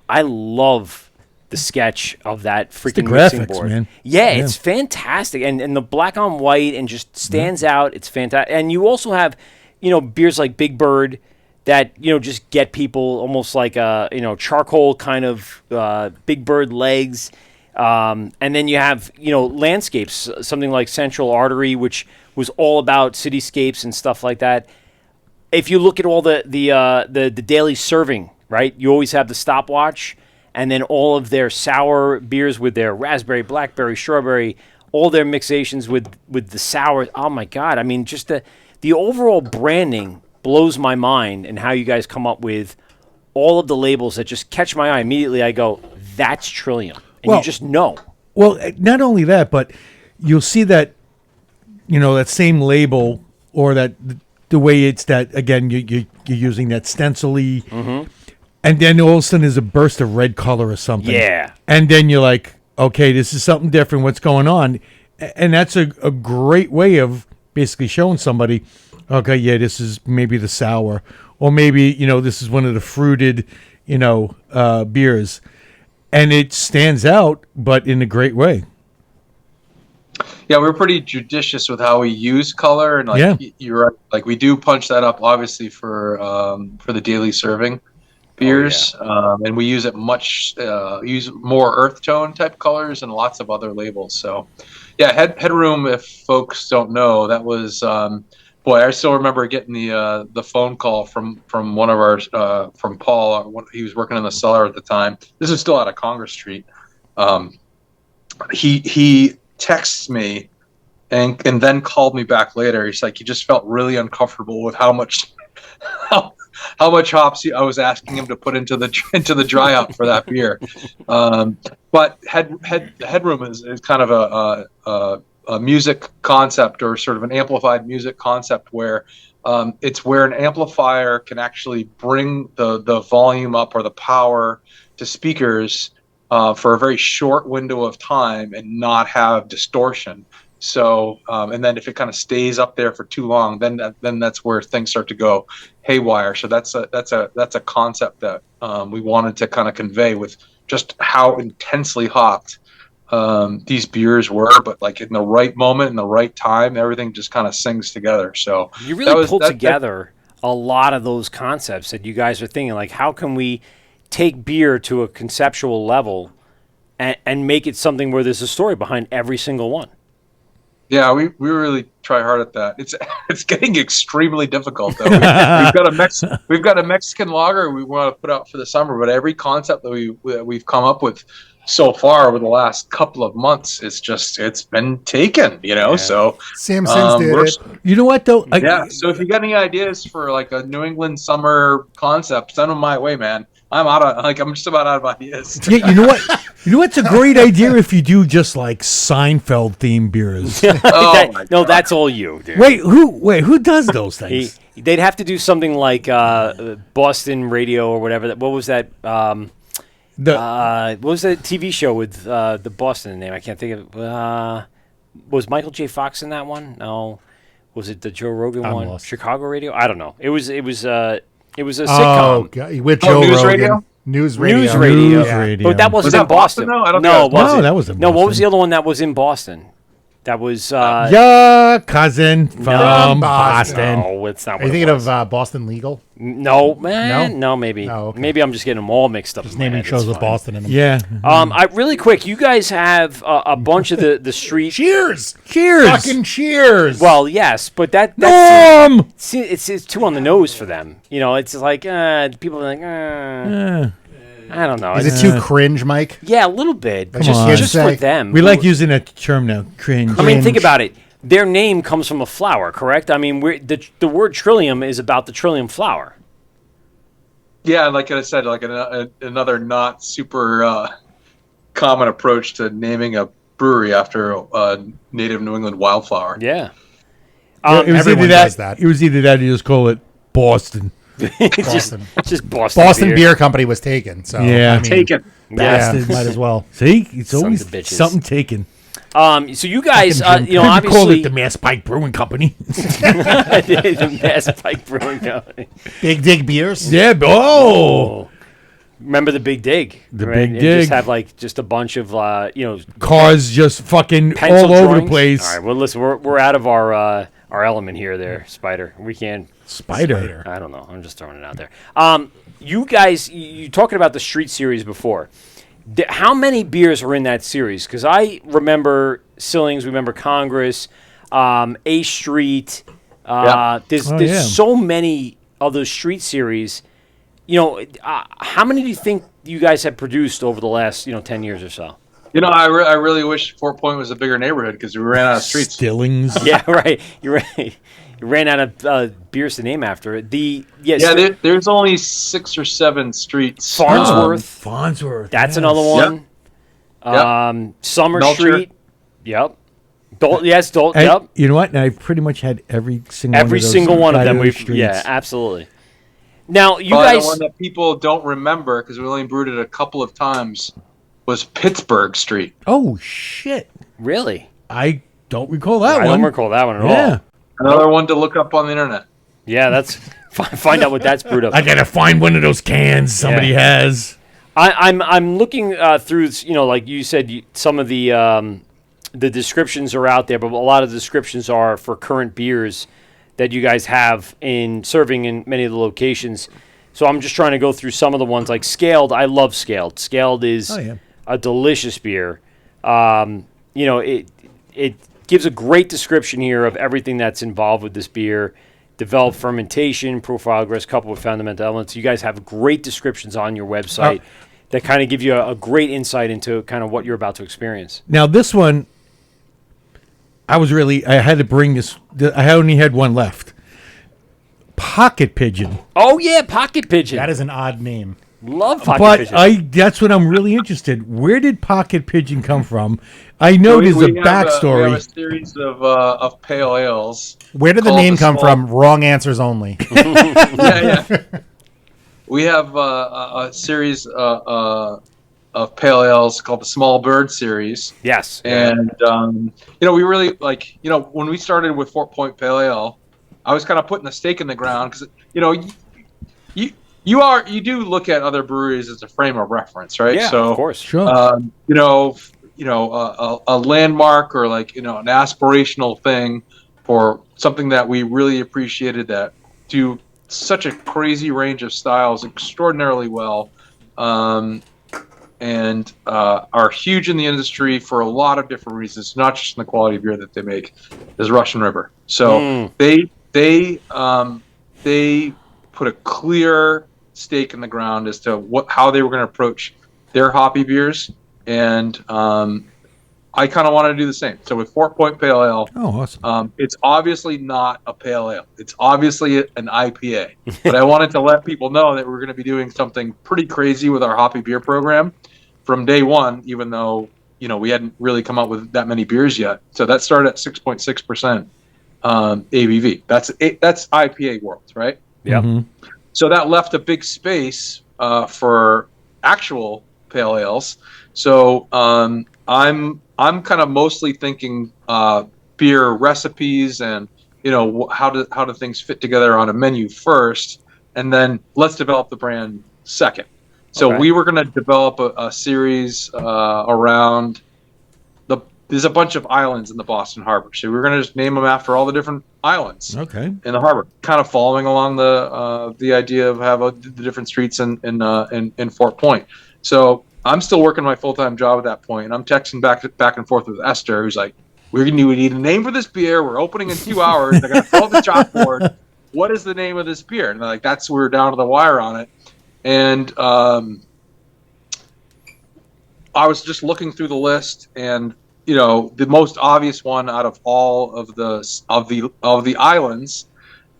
I love the sketch of that freaking mixing graphics, board. man. Yeah, it's fantastic, and the black on white and just stands out. It's fantastic, and you also have beers like Big Bird that just get people almost like a charcoal kind of Big Bird legs, and then you have landscapes, something like Central Artery, which was all about cityscapes and stuff like that. If you look at all the daily serving, right, you always have the stopwatch, and then all of their sour beers with their raspberry, blackberry, strawberry, all their mixations with the sour. Oh my God! I mean, just the overall branding blows my mind, and how you guys come up with all of the labels that just catch my eye immediately. I go, that's Trillium, and you just know. Well, not only that, but you'll see that that same label, or that the way it's that again you're using that stencil-y. And then all of a sudden there's a burst of red color or something. Yeah. And then you're like, okay, this is something different. What's going on? And that's a great way of basically showing somebody, okay, yeah, this is maybe the sour. Or maybe, this is one of the fruited, beers. And it stands out, but in a great way. Yeah, we're pretty judicious with how we use color. And you're right. Like we do punch that up, obviously, for the daily serving beers, and we use use more earth tone type colors and lots of other labels. So Headroom, if folks don't know, that was I still remember getting the phone call from one of our from Paul. He was working in the cellar at the time. This is still out of Congress Street. He texts me and then called me back later. He's like, he just felt really uncomfortable with how much hops I was asking him to put into the dry out for that beer. But Headroom is kind of a music concept, or sort of an amplified music concept, where it's where an amplifier can actually bring the volume up or the power to speakers for a very short window of time and not have distortion. So, and then if it kind of stays up there for too long, then that's where things start to go haywire. So that's a concept that we wanted to kind of convey with just how intensely hopped these beers were, but like in the right moment, in the right time, everything just kind of sings together. So you really pulled together a lot of those concepts that you guys are thinking, like, how can we take beer to a conceptual level and make it something where there's a story behind every single one. Yeah, we really try hard at that. It's getting extremely difficult though. We've got a Mexican lager we want to put out for the summer, but every concept that we've come up with, so far over the last couple of months, it's been taken, So Sam Sins did we're- it. You know what though? yeah. So if you got any ideas for like a New England summer concept, send them my way, man. I'm just about out of ideas. Yeah, you know what? You know what's a great idea if you do just like Seinfeld themed beers. No, that's all you, dude. Wait, who does those things? They'd have to do something like Boston radio or whatever. What was that? What was that TV show with the Boston name? I can't think of. Was Michael J. Fox in that one? No. Was it the Joe Rogan one? lost. Chicago radio? I don't know. It was a sitcom. Oh, God, with Joe News Rogan. Radio? News radio. News radio. News radio. But that wasn't Was that in Boston. Boston, though? I don't No, think it it was wasn't. No, that wasn't No, what was Boston. the other one that was in Boston? That was. Your cousin from Boston. Boston. No, it's not. Are you thinking of Boston Legal? No, man. No? No, maybe. Oh, okay. Maybe I'm just getting them all mixed up. Just in my naming head. shows It's with fine. Boston in them. Yeah. I really quick. You guys have a bunch of the street. Cheers! Cheers. Fucking cheers! Well, yes, but that's see, it's too on the nose for them. It's like people are like, I don't know. is it too cringe, Mike? Yeah, a little bit. Like just your kids just say. for them. We like using that term now. Cringe. I mean, think about it. Their name comes from a flower, correct? I mean, the word trillium is about the trillium flower. Yeah, like I said, like another not super common approach to naming a brewery after a native New England wildflower. Yeah. it was everyone either does that. It was either that or you just call it Boston. Boston. Just Boston. Boston Beer Company was taken. So Yeah. I mean, Taken. Yeah, Bastard. might as well. See, it's Sons always of bitches. something taken. So you guys, Fucking Jim Could obviously call it the Mass Pike Brewing Company. the Mass Pike Brewing Company. Big Dig Beers. Yeah. Oh. Remember the Big Dig? The right? Big And Dig. Just have like just a bunch of Cars just fucking pencil all over the drawings. place. All right, well listen, we're out of our element here, there, Spider. We can't. Spider. I don't know. I'm just throwing it out there. You guys, you talking about the Street Series before? How many beers are in that series? Because I remember Sillings, remember Congress, A Street. There's yeah. so many of those Street Series. How many do you think you guys have produced over the last 10 years or so? I really wish Fort Point was a bigger neighborhood because we ran out of streets. Stillings. Yeah, right. You're right. You ran out of beers to name after it. There's only 6 or 7 streets. Farnsworth. Farnsworth. That's yes. another one. Yep. Summer Melcher. Street. Yep. Yep. And you know what? And I've pretty much had every single one of them. we've Yeah, absolutely. Now you Probably guys. the one that people don't remember because we only brewed it a couple of times was Pittsburgh Street. Oh shit! Really? I don't recall that I one. don't recall that one at Yeah. all. Another one to look up on the internet. Yeah, that's find out what that's brewed up. I gotta find one of those cans somebody has. I'm looking through. Like you said, some of the descriptions are out there, but a lot of the descriptions are for current beers that you guys have in serving in many of the locations. So I'm just trying to go through some of the ones like Scaled. I love Scaled. Scaled is a delicious beer. It gives a great description here of everything that's involved with this beer. Developed fermentation, profile grass, coupled with fundamental elements. You guys have great descriptions on your website that kind of give you a great insight into kind of what you're about to experience. Now this one, I had to bring this. I only had one left. Pocket Pigeon. Oh yeah, Pocket Pigeon. That is an odd name. Love Pocket But Pigeon. that's what I'm really interested. Where did Pocket Pigeon come from? I know there's a We have backstory. a series of pale ales. Where did the Called name the come Small- from? Wrong answers only. Yeah. We have a series of pale ales called the Small Bird series. Yes. And we really when we started with Fort Point Pale Ale, I was kind of putting a stake in the ground because you do look at other breweries as a frame of reference, right? Yeah, So of course. Sure. a landmark or an aspirational thing for something that we really appreciated that do such a crazy range of styles extraordinarily well. And are huge in the industry for a lot of different reasons, not just in the quality of beer that they make, is Russian River. So they put a clear stake in the ground as to how they were going to approach their hoppy beers, and I kind of want to do the same. So with Fort Point Pale Ale, Oh, awesome. it's obviously not a pale ale. It's obviously an IPA. But I wanted to let people know that we're going to be doing something pretty crazy with our hoppy beer program from day one, even though we hadn't really come out with that many beers yet. So that started at 6.6% ABV. That's IPA world, right? Yep. Mm-hmm. So that left a big space for actual pale ales. So I'm kind of mostly thinking beer recipes and how do things fit together on a menu first, and then let's develop the brand second. So Okay. we were going to develop a series around there's a bunch of islands in the Boston Harbor. So we were going to just name them after all the different islands Okay. in the harbor, kind of following along the idea of the different streets in Fort Point. So I'm still working my full-time job at that point, and I'm texting back and forth with Esther, who's like, we need a name for this beer. We're opening in 2 hours. They're going to throw up the chalkboard. What is the name of this beer? And they're like, we're down to the wire on it. And I was just looking through the list, and the most obvious one out of all of the islands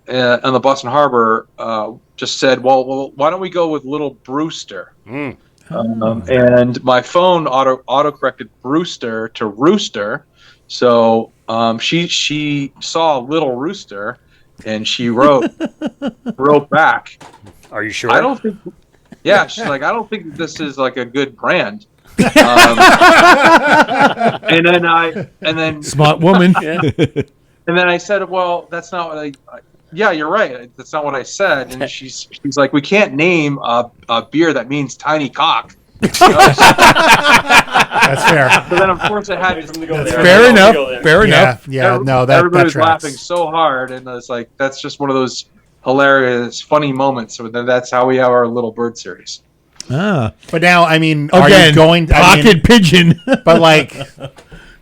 on the Boston Harbor just said, well, why don't we go with Little Brewster? And my phone auto corrected Brewster to Rooster, so she saw Little Rooster, and she wrote back. Are you sure? I don't think. Yeah, she's like, I don't think this is like a good brand. And then Smart woman. and then I said, well, that's not what yeah, you're right. That's not what I said. And she's like, we can't name a beer that means tiny cock. That's fair. So then, of course, I had to go there. Fair enough. Fair enough. Yeah, no, that everybody was tracks. laughing so hard, and it's like that's just one of those hilarious, funny moments. So then that's how we have our Little Bird series. Ah. But now, I mean, Again, are you going to pocket pigeon? But like,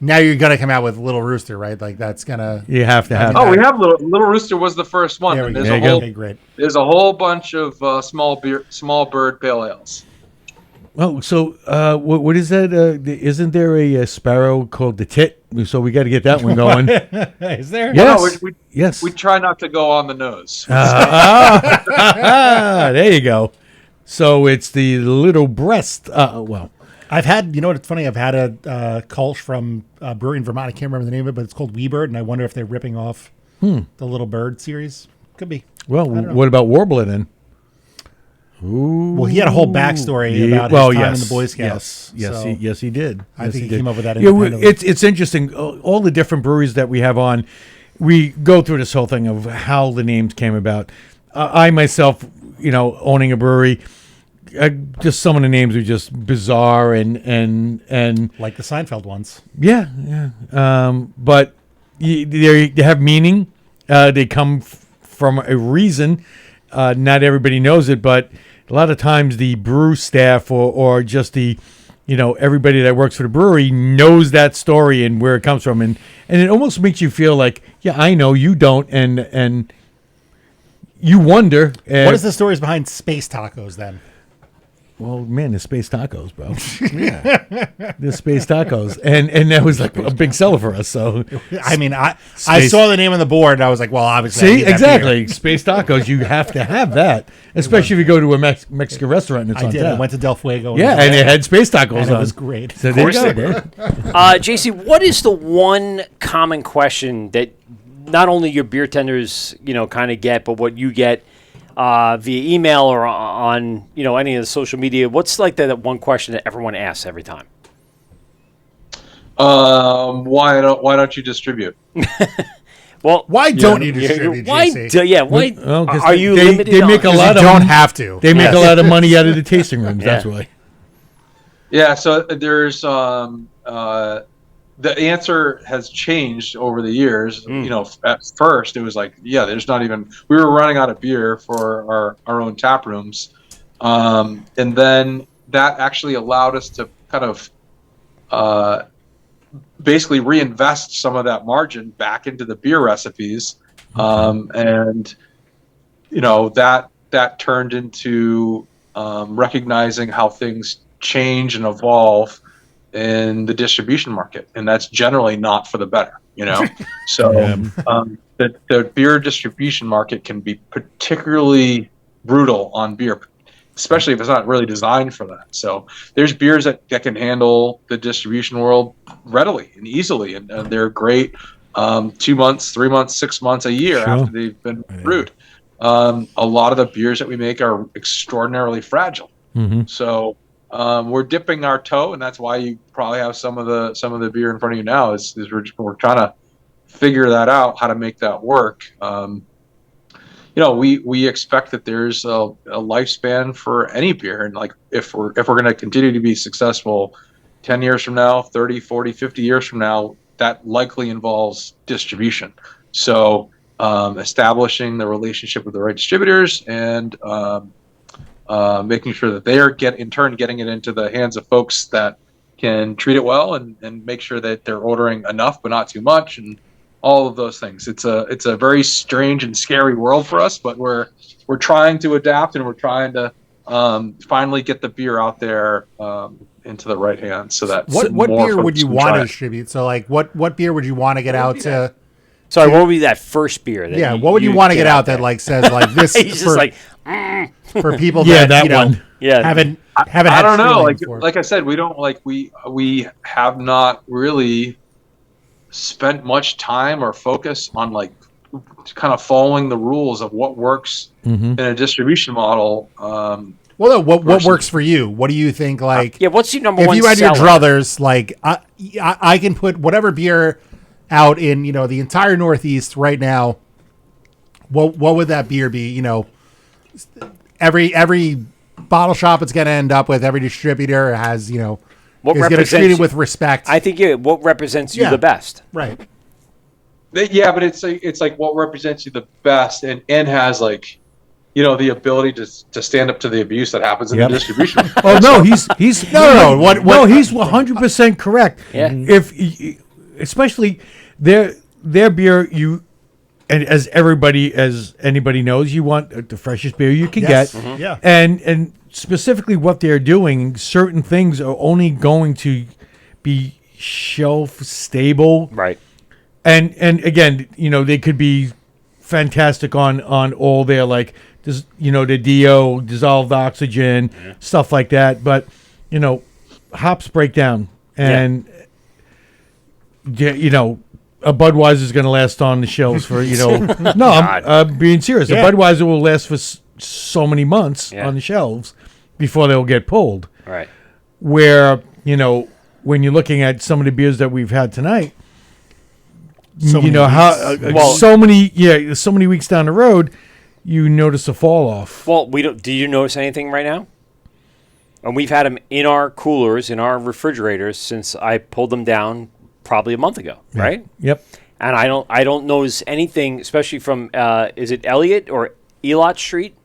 now you're gonna come out with Little Rooster, right? Like that's gonna. You have to have. Oh, we have Little Rooster was the first one. There we go. There's a whole Okay, great. There's a whole bunch of small bird pale ales. Well, so what is that? Isn't there a sparrow called the tit? So we got to get that one going. Is there? Yes. No, Yes. we try not to go on the nose. There you go. So it's the little breast. Well, I've had, you know what's funny? I've had a Kolsch from a brewery in Vermont. I can't remember the name of it, but it's called Weebird, and I wonder if they're ripping off the Little Bird series. Could be. well, don't know. what about Warbler then? Well, he had a whole backstory about his time in the Boy Scouts. Yes, so yes, he did. I Yes, think he did. came up with that Yeah, independently. it's interesting. All the different breweries that we have on, we go through this whole thing of how the names came about. I myself, owning a brewery, just some of the names are just bizarre and like the Seinfeld ones. yeah. But they have meaning. They come from a reason. Not everybody knows it, but a lot of times the brew staff or just the everybody that works for the brewery knows that story and where it comes from, and it almost makes you feel like, yeah, I know, you don't, and you wonder. What is the stories behind Space Tacos then? Well, man, the space tacos, bro. Yeah, the space tacos, and that was like a big seller for us. So, I mean, I Space- saw the name on the board, and I was like, well, obviously, I see, need that exactly, beer. space tacos. You have to have that, especially if you go to a Mexican restaurant and it's I on did. I tap. went to Del Fuego. Yeah, and it had space tacos and on. it was great. So there you course go, they were. bro. JC, what is the one common question that not only your beer tenders, kind of get, but what you get via email or on, any of the social media? What's like that one question that everyone asks every time? Why don't you distribute? Well, Why don't you distribute, why? JC? Why? Well, 'cause Are you they limited? they make a on- lot You of don't have to. They make Yes. a lot of money out of the tasting rooms. That's Yeah. why. Yeah, so there's the answer has changed over the years. At first it was like, yeah, there's not even. We were running out of beer for our own tap rooms, and then that actually allowed us to kind of basically reinvest some of that margin back into the beer recipes, and that turned into recognizing how things change and evolve, in the distribution market, and that's generally not for the better, So the beer distribution market can be particularly brutal on beer, especially if it's not really designed for that. So there's beers that can handle the distribution world readily and easily, and they're great 2 months, 3 months, 6 months, a year after they've been brewed. A lot of the beers that we make are extraordinarily fragile. So we're dipping our toe, and that's why you probably have some of the beer in front of you now. Is we're trying to figure that out, how to make that work. We expect that there's a lifespan for any beer, and like if we're going to continue to be successful 10 years from now, 30, 40, 50 years from now, that likely involves distribution. So establishing the relationship with the right distributors and making sure that they are in turn getting it into the hands of folks that can treat it well and make sure that they're ordering enough but not too much, and all of those things. It's a very strange and scary world for us, but we're trying to adapt, and we're trying to finally get the beer out there into the right hands, so that what beer would you want to distribute? So like what beer would you want to get out to? Sorry, what would be that first beer? That what would you want to get out that like says like this? He's just like for people that one. haven't. I don't know. Like I said, we don't we have not really spent much time or focus on like kind of following the rules of what works in a distribution model. What works for you? What do you think? Like, what's your number one? If you had your druthers, like I can put whatever beer out in the entire Northeast right now. What would that beer be? Every bottle shop it's going to end up with, every distributor has what is going to treat it with respect. I think what represents you the best, right? Yeah, but it's like what represents you the best, and has like the ability to stand up to the abuse that happens in the distribution. Oh no, he's he's 100% correct. Yeah. If especially their beer, and as anybody knows, you want the freshest beer you can get. Mm-hmm. Yeah. And specifically what they're doing, certain things are only going to be shelf stable. Right. And again, they could be fantastic on all their like the DO, dissolved oxygen, stuff like that, but hops break down, and a Budweiser is going to last on the shelves for no, I'm being serious. Yeah. A Budweiser will last for so many months on the shelves before they'll get pulled. Right. Where when you're looking at some of the beers that we've had tonight, so many weeks down the road, you notice a fall off. Well, do you notice anything right now? And we've had them in our coolers, in our refrigerators since I pulled them down probably a month ago, right? Yep. And I don't notice anything, especially from is it Elliott or Elot Street?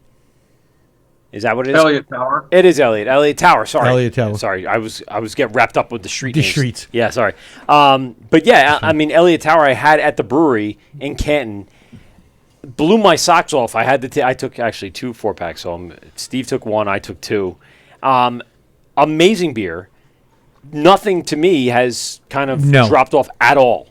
Is that what it is? Elliott Tower. It is Elliott Tower. Sorry. Elliott Tower. Sorry, I was getting wrapped up with the street. The names. streets. Yeah, sorry. But yeah, I mean Elliott Tower. I had at the brewery in Canton. Blew my socks off. I had I took actually 2 4-packs home. Steve took 1. I took 2. Amazing beer. Nothing to me has kind of dropped off at all.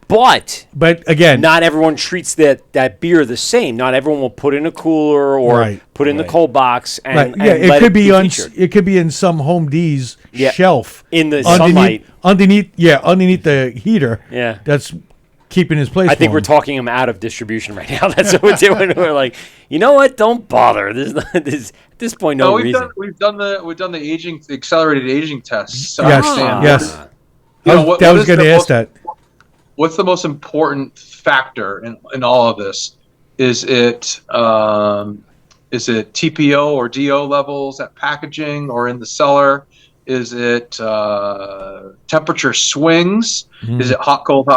But again, not everyone treats that beer the same. Not everyone will put in a cooler or put in the cold box. And it could be it could be in some Home D's shelf in the sunlight underneath the heater. Yeah, that's keeping his place. I think we're talking him out of distribution right now. That's what we're doing. We're like, you know what? Don't bother. There's at this point no reason. We've done the accelerated aging tests. Yes. I was going to ask that. What's the most important factor in all of this? Is it TPO or DO levels at packaging or in the cellar? Is it temperature swings? Is it hot, cold,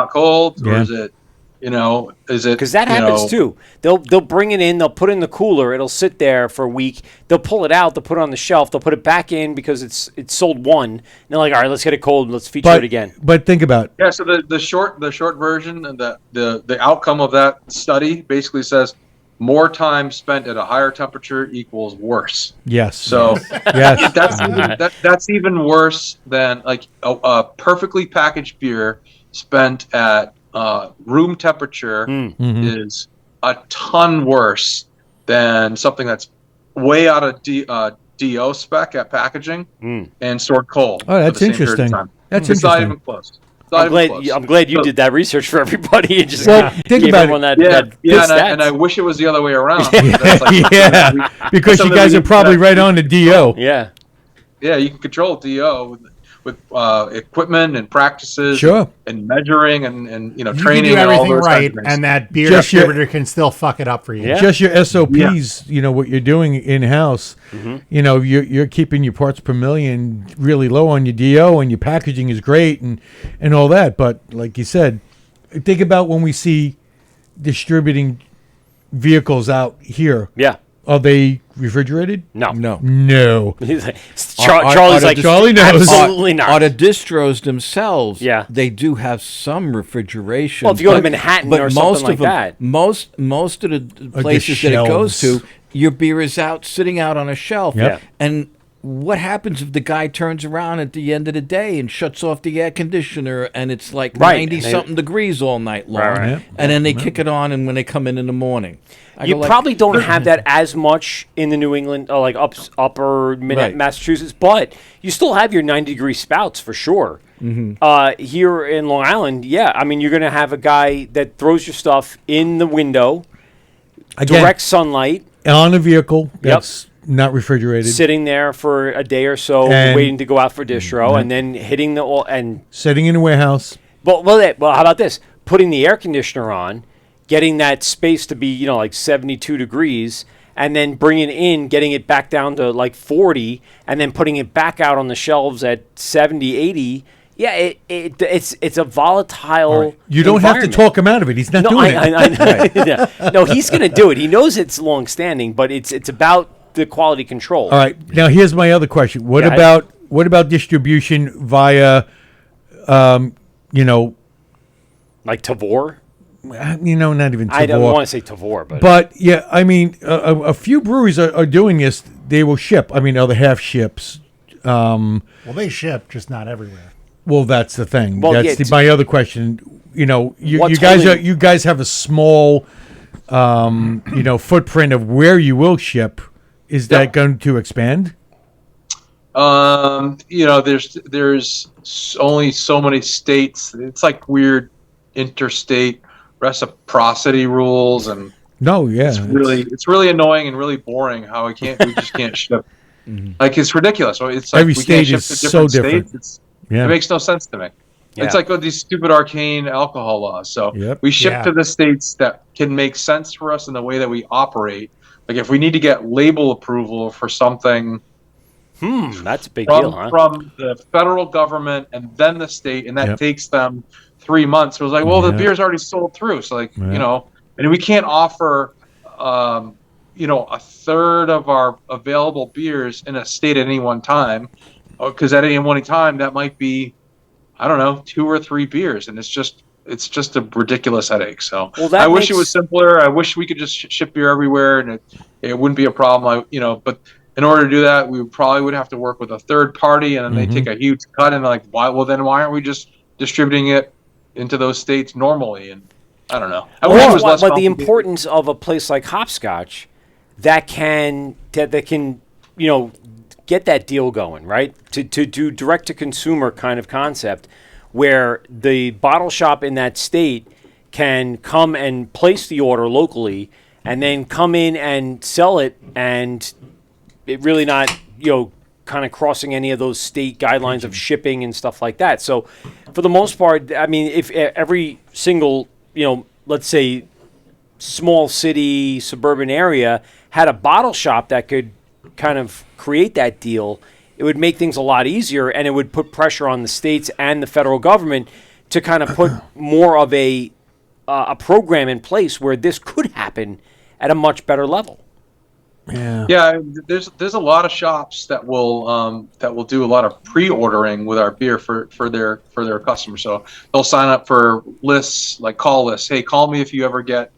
or is it because that happens too. They'll bring it in, they'll put it in the cooler, it'll sit there for a week. They'll pull it out, they'll put it on the shelf, they'll put it back in because it's sold one. And they're like, all right, let's get it cold, let's feature it again. But think about it. Yeah. So the short version and the outcome of that study basically says more time spent at a higher temperature equals worse. Yes. So yes. that's even worse than like a perfectly packaged beer spent at room temperature is a ton worse than something that's way out of DO spec at packaging and stored cold. Oh, that's for the same period of interesting. time. That's It's not interesting. even close. I'm glad you did that research for everybody and just think gave about everyone it. that good stats. and I wish it was the other way around. Yeah, because you guys are probably right on the DO. Yeah. Yeah, you can control DO with equipment and practices, Sure, and measuring and You training can do and all everything those right, kinds of things. and that beer Just your- distributor can still fuck it up for you. Yeah. just your SOPs. You know what you're doing in house. You know you're keeping your parts per million really low on your DO, and your packaging is great and all that. But like you said, think about when we see distributing vehicles out here. Yeah. Are they refrigerated? No. No. Charlie's like, Charlie knows. absolutely not. On the distros themselves, Yeah. they do have some refrigeration. Well, if you go to Manhattan or something like that. most of the places that it goes shelves. to, your beer is sitting out on a shelf. Yep. And what happens if the guy turns around at the end of the day and shuts off the air conditioner and it's like Right. 90-something degrees all night long? Right. Yep. And then they kick it on and when they come in the morning. I You go like, probably don't have that as much in the New England, like upper Right. Massachusetts, but you still have your 90-degree spouts for sure. Here in Long Island, yeah, I mean, you're going to have a guy that throws your stuff in the window, Again, direct sunlight, on a vehicle that's not refrigerated, sitting there for a day or so, And- waiting to go out for distro, and then hitting the and sitting in a warehouse. well, how about this? Putting the air conditioner on, getting that space to be like 72 degrees, and then bringing it in, getting it back down to like 40, and then putting it back out on the shelves at 70, 80. Yeah, it's a volatile. You don't have to environment. talk him out of it. He's not doing it. I yeah. No, he's going to do it. He knows it's long standing, but it's about the quality control. All right. Now here's my other question. What about distribution via, Like Tavor. not even Tavor. I don't want to say Tavor, but But yeah, I mean, a few breweries are doing this. They will ship. I mean, other half ships. Well, they ship, just not everywhere. Well, that's the thing. Well, That's yeah, my other question. You What's guys holding- you guys have a small, footprint of where you will ship. Is that going to expand? There's only so many states. It's like weird interstate reciprocity rules, and No, yeah. it's really annoying and really boring how we just can't ship. Like it's ridiculous. It's like Every we state can't is ship to so different different. states. Yeah. It makes no sense to me. Yeah. It's like these stupid arcane alcohol laws. So Yep. we ship Yeah. to the states that can make sense for us in the way that we operate. Like if we need to get label approval for something that's a big deal, huh? from the federal government and then the state, and that Yep. takes them 3 months. It was like, well, the Yeah. beer's already sold through. So like, Yeah. and we can't offer, a third of our available beers in a state at any one time. Because at any one time, that might be, I don't know, 2 or 3 beers. And it's just a ridiculous headache. So I wish it was simpler. I wish we could just ship beer everywhere and it wouldn't be a problem. But in order to do that, we probably would have to work with a third party, and then they take a huge cut, and they're like, why? Well, then why aren't we just distributing it into those states normally? And I don't know. I wish it was less But the complicated. importance of a place like Hopscotch that can get that deal going, right? To do direct to consumer kind of concept, where the bottle shop in that state can come and place the order locally, and then come in and sell it, and it really not kind of crossing any of those state guidelines of shipping and stuff like that. So for the most part, I mean, if every single let's say small city suburban area had a bottle shop that could kind of create that deal, it would make things a lot easier, and it would put pressure on the states and the federal government to kind of put more of a program in place where this could happen at a much better level. Yeah, there's a lot of shops that will do a lot of pre-ordering with our beer for their customers. So they'll sign up for lists, like call lists. Hey, call me if you ever get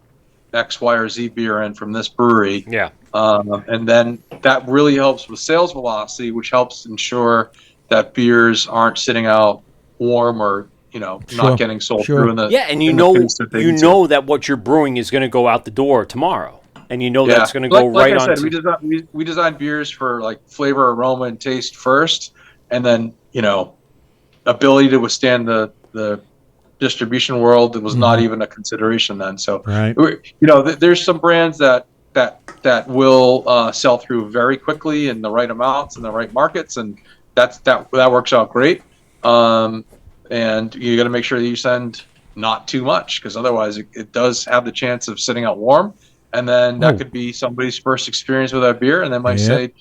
X, Y, or Z beer in from this brewery. Yeah. And then that really helps with sales velocity, which helps ensure that beers aren't sitting out warm or, Sure. not getting sold Sure. through in the Yeah, and in the pace that they need to. that what you're brewing is going to go out the door tomorrow, and Yeah. that's going to go Like right I on. said, we design beers for like flavor, aroma, and taste first, and then ability to withstand the distribution world was not even a consideration then. So Right. there's some brands that will sell through very quickly in the right amounts in the right markets, and that works out great. And you got to make sure that you send not too much, because otherwise it does have the chance of sitting out warm, and then that could be somebody's first experience with that beer, and they might say,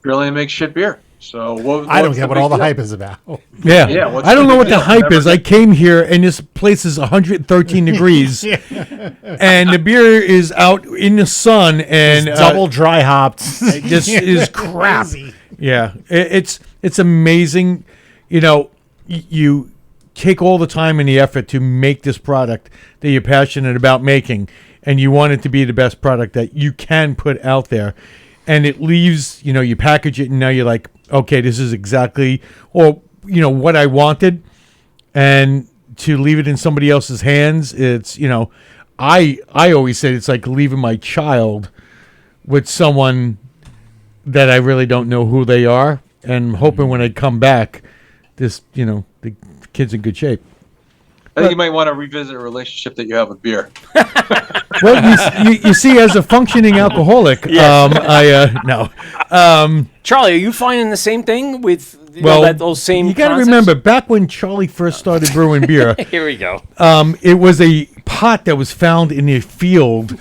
"Trillium makes shit beer." So I don't get what all the hype is about. Yeah. Yeah, what's I don't the know big what the deal? hype Never is. I came here and this place is 113 degrees, and the beer is out in the sun, and Double dry hopped. it just is crap. Crazy. Yeah, it's amazing. You take all the time and the effort to make this product that you're passionate about making, and you want it to be the best product that you can put out there. And it leaves, you package it, and now you're like, okay, this is exactly, what I wanted. And to leave it in somebody else's hands, it's, I always say it's like leaving my child with someone that I really don't know who they are, and hoping when I come back, the kid's in good shape. I think you might want to revisit a relationship that you have with beer. Well, you see, as a functioning alcoholic, no. Charlie, are you finding the same thing with those same? You got to concepts? remember, back when Charlie first started brewing beer, Here we go. it was a pot that was found in a field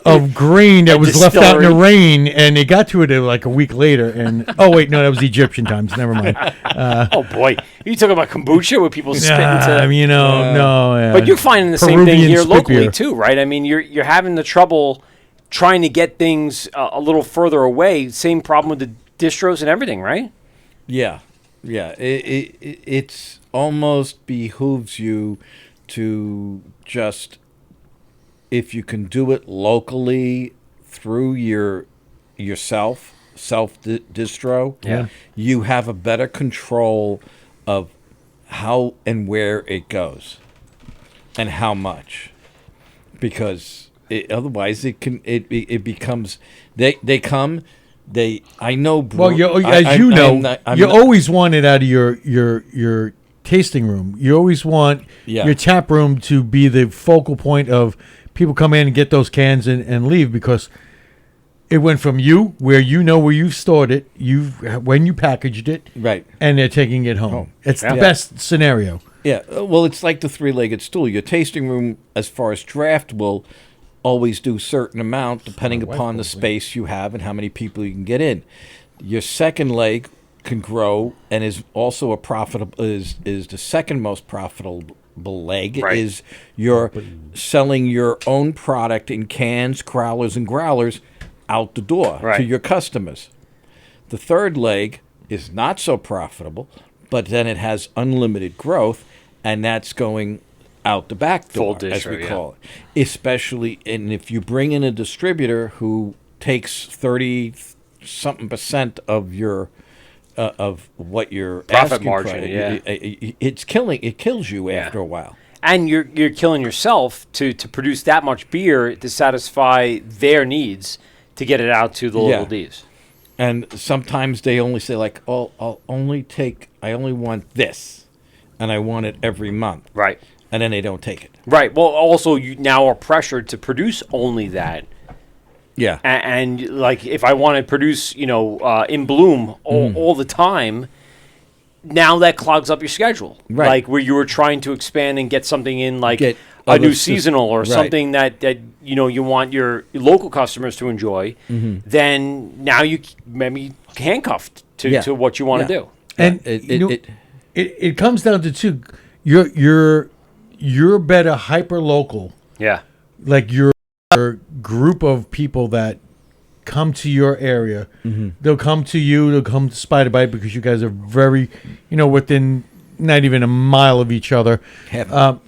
of grain that was left out in the rain, and they got to it like a week later. And oh wait, no, that was Egyptian times. Never mind. Oh boy, you talk about kombucha where people spit into. No. But you're finding the same thing Peruvian here spit locally beer. too, right? I mean, you're having the trouble trying to get things a little further away. Same problem with the distros and everything, right? Yeah. It's almost behooves you to just, if you can do it locally through yourself self distro, you have a better control of how and where it goes and how much, because otherwise it becomes I know. Well, you always want it out of your tasting room. You always want your tap room to be the focal point of people come in and get those cans and leave, because it went from you where you stored it, when you packaged it, right, and they're taking it home. It's the best scenario. Yeah, well, it's like the three-legged stool. Your tasting room, as far as draft, will always do a certain amount depending upon the space you have and how many people you can get in. Your second leg can grow and is also a profitable is the second most profitable leg, is you're selling your own product in cans, crowlers, and growlers out the door to your customers. The third leg is not so profitable, but then it has unlimited growth, and that's going out the back door, as we call it. Especially, and if you bring in a distributor who takes 30-something% of your of what your profit margin, it kills you after a while. And you're killing yourself to produce that much beer to satisfy their needs to get it out to the local Ds. And sometimes they only say like, "Oh, I only want this, and I want it every month." Right. And then they don't take it. Right. Well, also you now are pressured to produce only that. Yeah. And like, if I want to produce, in bloom all the time, now that clogs up your schedule. Right. Like where you were trying to expand and get something in, like Get a new other seasonal or something that you want your local customers to enjoy. Then now you maybe handcuffed to what you want to do. And it comes down to two. You're better hyper local. Yeah. Like your group of people that come to your area, they'll come to you, they'll come to Spider Bite because you guys are very, within not even a mile of each other. But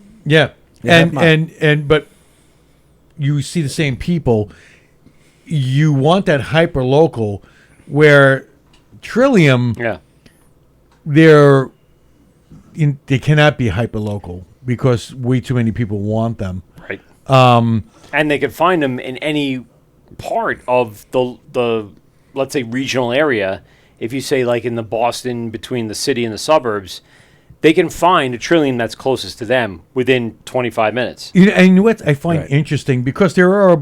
you see the same people. You want that hyper local, where Trillium, Yeah. they cannot be hyper local because way too many people want them. Right. And they can find them in any part of the let's say regional area. If you say like in the Boston, between the city and the suburbs, they can find a Trillium that's closest to them within 25 minutes. And you know what I find interesting, because there are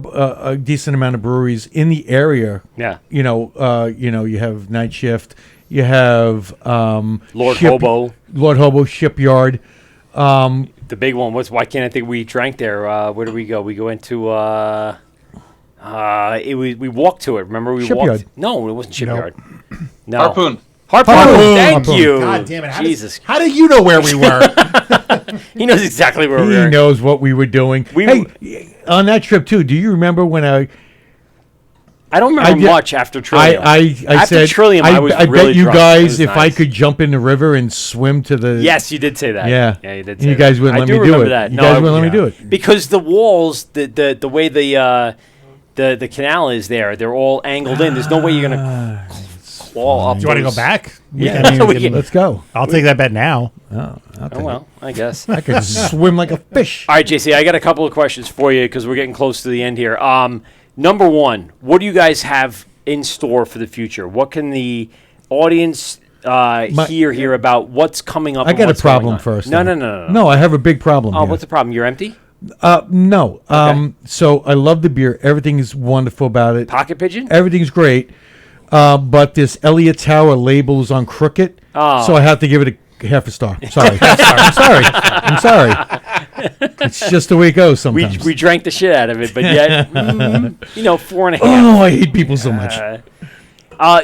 a decent amount of breweries in the area. Yeah. You you have Night Shift, you have Lord Hobo Shipyard. The big one was, why can't I think we drank there? Where do we go? We go into we walked to it. Remember we Shipyard. walked? No, it wasn't Shipyard. No. Harpoon. Harpoon. Thank you. God damn it! Jesus. How did you know where we were? He knows exactly where we He were. knows what we were doing. On that trip too, do you remember when I don't remember much after Trillium. I after said, Trillium, I was really bet you drunk. It guys was if I nice. could jump in the river and swim to the... Yes, you did say that. Yeah. Yeah, you did And say you guys that. wouldn't I let do me do remember it. that. You No, guys wouldn't let me do it. Because the walls, the way the canal is there, they're all angled in. There's no way you're going to claw up. Do you want to go back? Yeah. Let's go. I'll take that bet now. I'll Oh, take well, I guess. it. I could swim like a fish. All right, JC, I got a couple of questions for you because we're getting close to the end here. Number one, what do you guys have in store for the future? What can the audience hear about what's coming up? I and got a what's going problem on? first. No, though. no. No, I have a big problem Oh, here. what's the problem? You're empty? No. So I love the beer. Everything is wonderful about it. Pocket pigeon? Everything's great. But this Elliott Tower label is on crooked. Oh. So I have to give it a half a star. Sorry. I'm sorry. It's just the way it goes sometimes. We drank the shit out of it, but yet, 4.5. Oh, I hate people so much.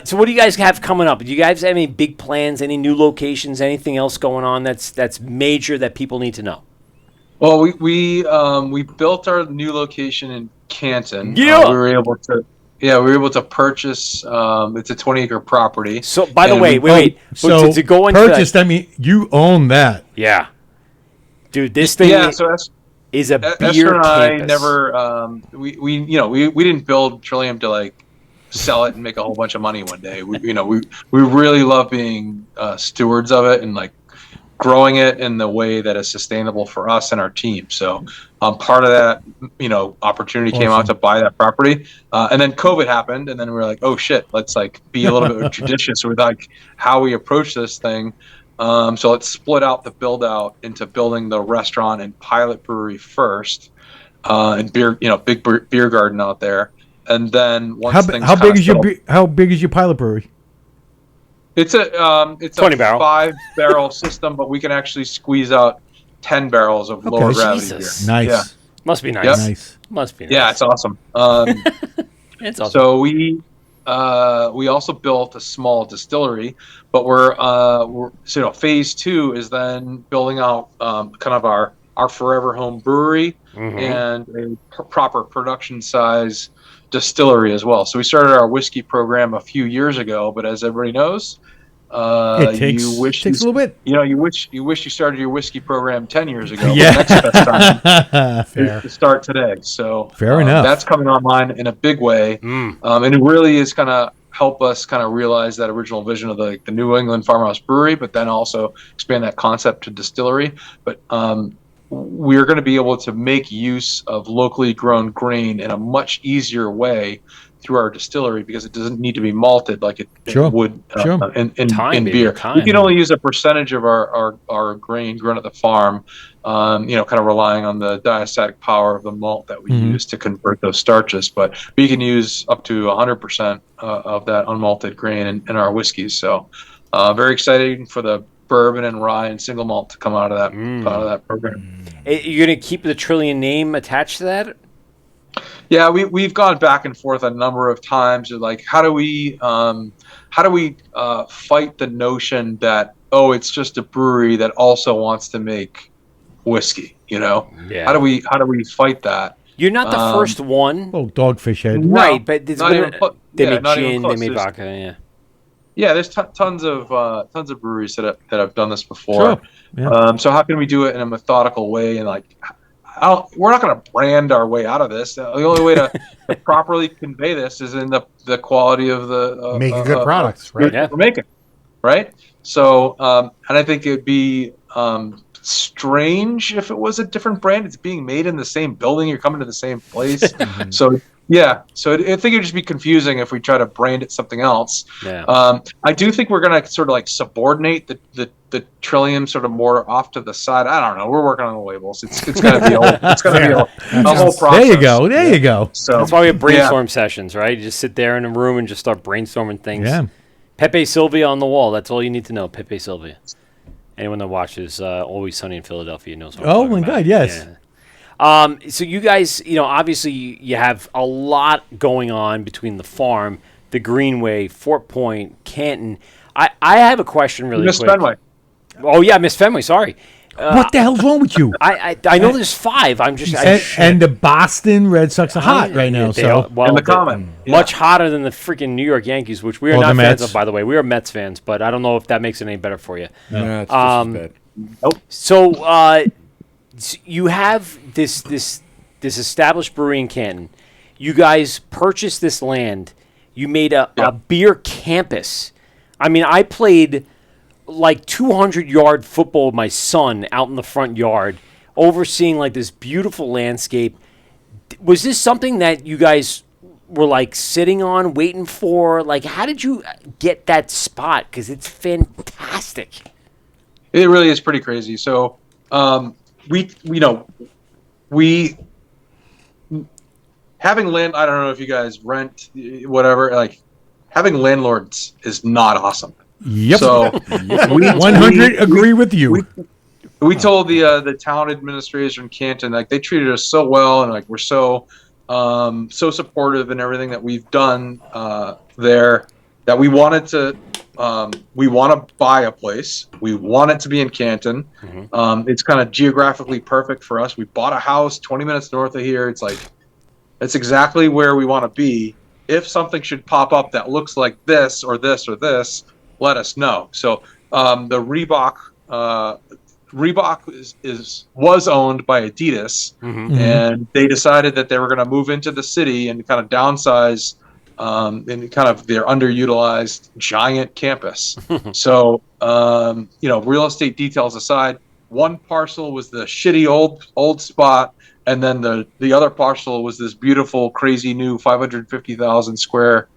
So what do you guys have coming up? Do you guys have any big plans, any new locations, anything else going on that's major that people need to know? Well, we built our new location in Canton. Yeah. We were able to purchase. It's a 20-acre property. So, by the And way, wait. So to go into purchased, that, I mean, you own that. yeah, dude, this thing is a beer Esther and I campus. never we didn't build Trillium to like sell it and make a whole bunch of money one day. We really love being stewards of it and like growing it in the way that is sustainable for us and our team. So part of that, opportunity came out to buy that property. And then COVID happened, and then we were like, oh shit, let's like be a little bit judicious with like how we approach this thing. So let's split out the build out into building the restaurant and pilot brewery first, and beer, big beer garden out there. And then once How big is your pilot brewery? It's a 20 barrel. 5-barrel system, but we can actually squeeze out 10 barrels of lower gravity Jesus. beer. Nice. Yeah. Must be nice. Yep. Nice. Must be nice. Yeah, it's awesome. It's awesome. So we also built a small distillery, but we're phase 2 is then building out kind of our forever home brewery and a proper production size distillery as well. So we started our whiskey program a few years ago, but as everybody knows, It takes a little bit. You wish you started your whiskey program 10 years ago. Yeah. But the next best time Fair. is to start today. So Fair enough. That's coming online in a big way, and it really is going to help us kind of realize that original vision of the New England farmhouse brewery, but then also expand that concept to distillery. But we're going to be able to make use of locally grown grain in a much easier way through our distillery because it doesn't need to be malted like it would in beer. We can only use a percentage of our grain grown at the farm, kind of relying on the diastatic power of the malt that we use to convert those starches. But we can use up to 100% of that unmalted grain in our whiskeys. So very exciting for the bourbon and rye and single malt to come out of that program. You're going to keep the Trillium name attached to that? Yeah, we've gone back and forth a number of times. Like, how do we fight the notion that it's just a brewery that also wants to make whiskey? Yeah. How do we fight that? You're not the first one, Oh, dogfish head. right? But it's not even they yeah, make not even gin, they close. make There's- vodka. Yeah. Yeah, there's tons of breweries that have done this before. Sure. Yeah. So how can we do it in a methodical way and like we're not going to brand our way out of this. The only way to properly convey this is in the quality of the Making good products, right? We're making, right? So, and I think it'd be strange if it was a different brand. It's being made in the same building. You're coming to the same place. So yeah, so I think it'd just be confusing if we try to brand it something else. Yeah. I do think we're gonna sort of like subordinate the Trillium sort of more off to the side. I don't know. We're working on the labels. It's gonna be a whole process. There you go. There you go. So That's why we have brainstorm sessions, right? You just sit there in a room and just start brainstorming things. Yeah. Pepe Sylvia on the wall. That's all you need to know. Pepe Sylvia. Anyone that watches Always Sunny in Philadelphia knows what I'm Oh talking my about. God, yes. Yeah. So you guys, obviously you have a lot going on between the farm, the Greenway, Fort Point, Canton. I have a question really Miss quick. Fenway. Oh yeah, Miss Fenway. Sorry. What the hell's wrong with you? I know there's 5. I'm just And the Boston Red Sox are hot right now. They So are- well, And the they're comment. much hotter than the freaking New York Yankees, which we are Or the not fans Mets. of, by the way. We are Mets fans, but I don't know if that makes it any better for you. No, it's just as bad. So you have this established brewery in Canton. You guys purchased this land. You made a beer campus. I mean, I played like 200-yard football with my son out in the front yard, overseeing like this beautiful landscape. Was this something that you guys were like sitting on, waiting for? Like, how did you get that spot? Because it's fantastic. It really is pretty crazy. So, we having land. I don't know if you guys rent, whatever. Like, having landlords is not awesome. yep. So, 100 agree with you. we told the town administration in Canton, like, they treated us so well, and like we're so supportive in everything that we've done there, that we want to buy a place. We want it to be in Canton. It's kind of geographically perfect for us. We bought a house 20 minutes north of here. It's like, it's exactly where we want to be. If something should pop up that looks like this or this or this, let us know. So the Reebok was owned by Adidas, and they decided that they were going to move into the city and kind of downsize in kind of their underutilized giant campus. So real estate details aside, one parcel was the shitty old spot, and then the other parcel was this beautiful, crazy new 550,000 square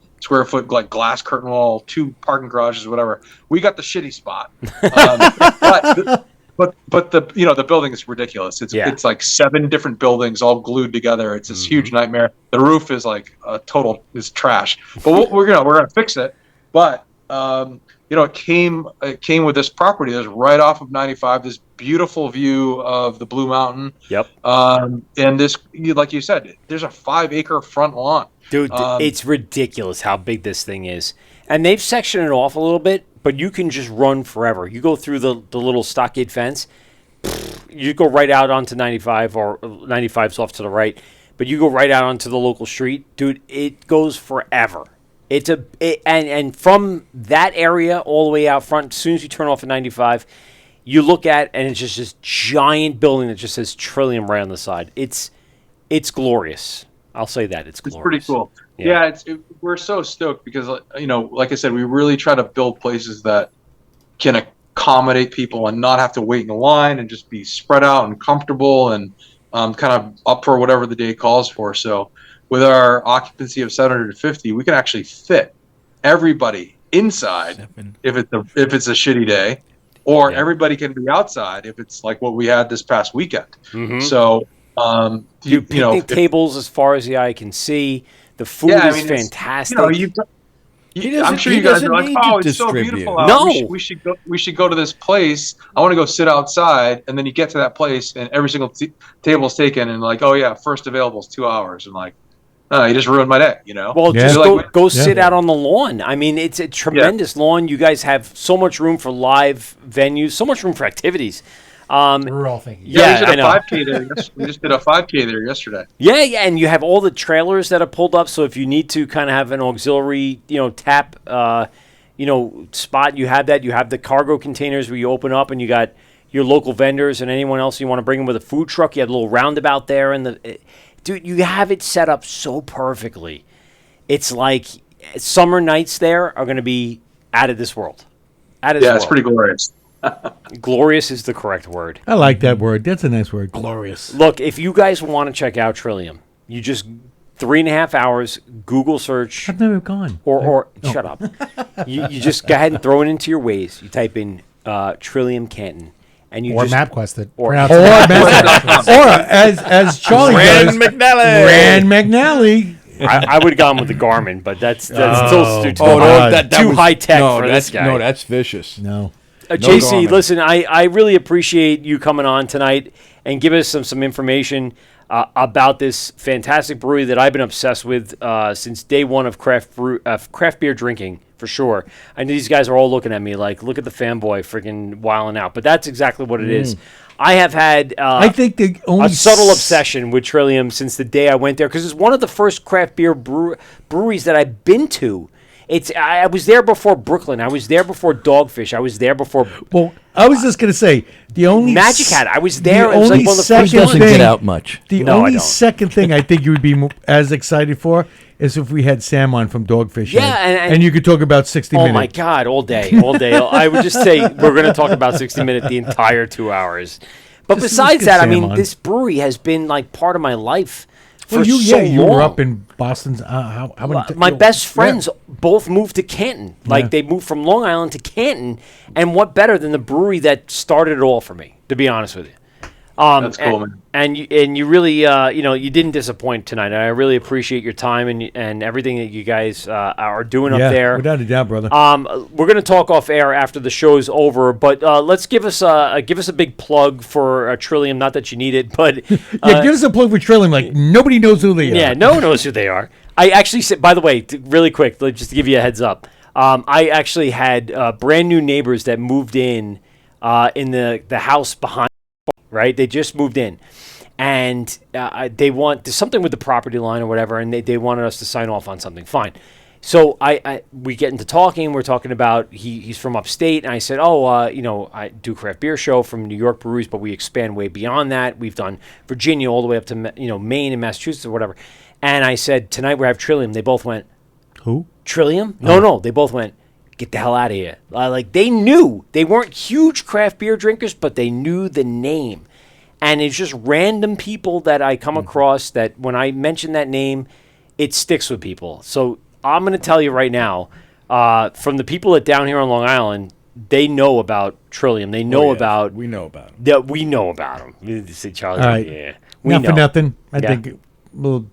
foot, like, glass curtain wall, 2 parking garages, whatever. We got the shitty spot. But the building is ridiculous. It's like 7 different buildings all glued together. It's this huge nightmare. The roof is like is trash. But we're gonna fix it. But it came with this property that's right off of 95. This beautiful view of the Blue Mountain. Yep. And this, like you said, there's a 5-acre front lawn. Dude, it's ridiculous how big this thing is. And they've sectioned it off a little bit, but you can just run forever. You go through the little stockade fence, you go right out onto 95, or 95's off to the right, but you go right out onto the local street. Dude, it goes forever. And from that area all the way out front, as soon as you turn off at 95, you look at, and it's just this giant building that just says Trillium right on the side. It's glorious. I'll say that. It's glorious. It's pretty cool. Yeah, we're so stoked because, like I said, we really try to build places that can accommodate people and not have to wait in a line and just be spread out and comfortable and kind of up for whatever the day calls for. So with our occupancy of 750, we can actually fit everybody inside if it's a shitty day, or everybody can be outside if it's like what we had this past weekend. So picnic tables as far as the eye can see. The food is fantastic. I'm sure you guys are like, oh, it's so beautiful out. No, we should go to this place. I want to go sit outside, and then you get to that place, and every single table is taken, and like, oh yeah, first available is 2 hours, and like, you just ruined my day. Well, just go sit out on the lawn. I mean, it's a tremendous lawn. You guys have so much room for live venues, so much room for activities. We're all thinking. We just did a 5K there. We just did a 5K there yesterday. Yeah, and you have all the trailers that are pulled up. So if you need to kind of have an auxiliary, tap, spot, you have that. You have the cargo containers where you open up and you got your local vendors and anyone else you want to bring in with a food truck. You had a little roundabout there, and dude, you have it set up so perfectly. It's like summer nights there are going to be out of this world. Out of this world. It's pretty glorious. Glorious is the correct word. I like that word. That's a nice word. Glorious. Look, if you guys want to check out Trillium, you just 3.5 hours, Google search. I've never gone. Or shut up. You just go ahead and throw it into your Waze. You type in Trillium Canton. And you Or just, MapQuest it. or- Pronounce Or, it. as Charlie Rand does, McNally. Rand McNally. I would have gone with the Garmin, but that's still too, Oh, no, too high tech no, for that's, this guy. No, that's vicious. No. JC, Garmin. listen, I really appreciate you coming on tonight and giving us some information about this fantastic brewery that I've been obsessed with since day one of craft beer drinking, for sure. I know these guys are all looking at me like, look at the fanboy freaking wilding out, but that's exactly what it is. I have had I think the only a subtle obsession with Trillium since the day I went there, because it's one of the first craft beer breweries that I've been to. I was there before Brooklyn. I was there before Dogfish. I was there before Well, I was just going to say, the only Magic Hat. I was there. The It was like only one of the second first He doesn't ones. get out much. The No, I only don't. second thing I think you would be as excited for is if we had Sam on from Dogfish. Yeah, Head, and you could talk about 60 Oh minutes. my God, all day. I would just say we're going to talk about 60 Minutes the entire 2 hours. But Just besides get that, I Sam mean, on. this brewery has been like part of my life for Well, so you long. were up in Boston's. How many My best yeah. friends both moved to Canton. Like, Yeah. they moved from Long Island to Canton. And what better than the brewery that started it all for me, to be honest with you. That's cool, man. And you really, you didn't disappoint tonight. I really appreciate your time and everything that you guys are doing Yeah, up there. without a doubt, brother. We're going to talk off air after the show's over, but let's give us a big plug for Trillium. Not that you need it, but yeah, give us a plug for Trillium. Like, nobody knows who they are. yeah, no one knows who they are. I actually said, by the way, really quick, just to give you a heads up, I actually had brand new neighbors that moved in the house behind. Right, they just moved in, and they want there's something with the property line or whatever, and they wanted us to sign off on something. Fine. So we get into talking. We're talking about he's from upstate, and I said, I do craft beer show from New York breweries, but we expand way beyond that. We've done Virginia all the way up to Maine and Massachusetts or whatever. And I said, tonight we have Trillium. They both went, Who? Trillium? No. They both went, get the hell out of here. Like, they knew. They weren't huge craft beer drinkers, but they knew the name. And it's just random people that I come across that when I mention that name, it sticks with people. So I'm going to tell you right now, from the people that down here on Long Island, they know about Trillium. They know about... We know about him. that we know about them. You say, Charlie, All right. yeah. We Not know. for nothing. I Yeah. think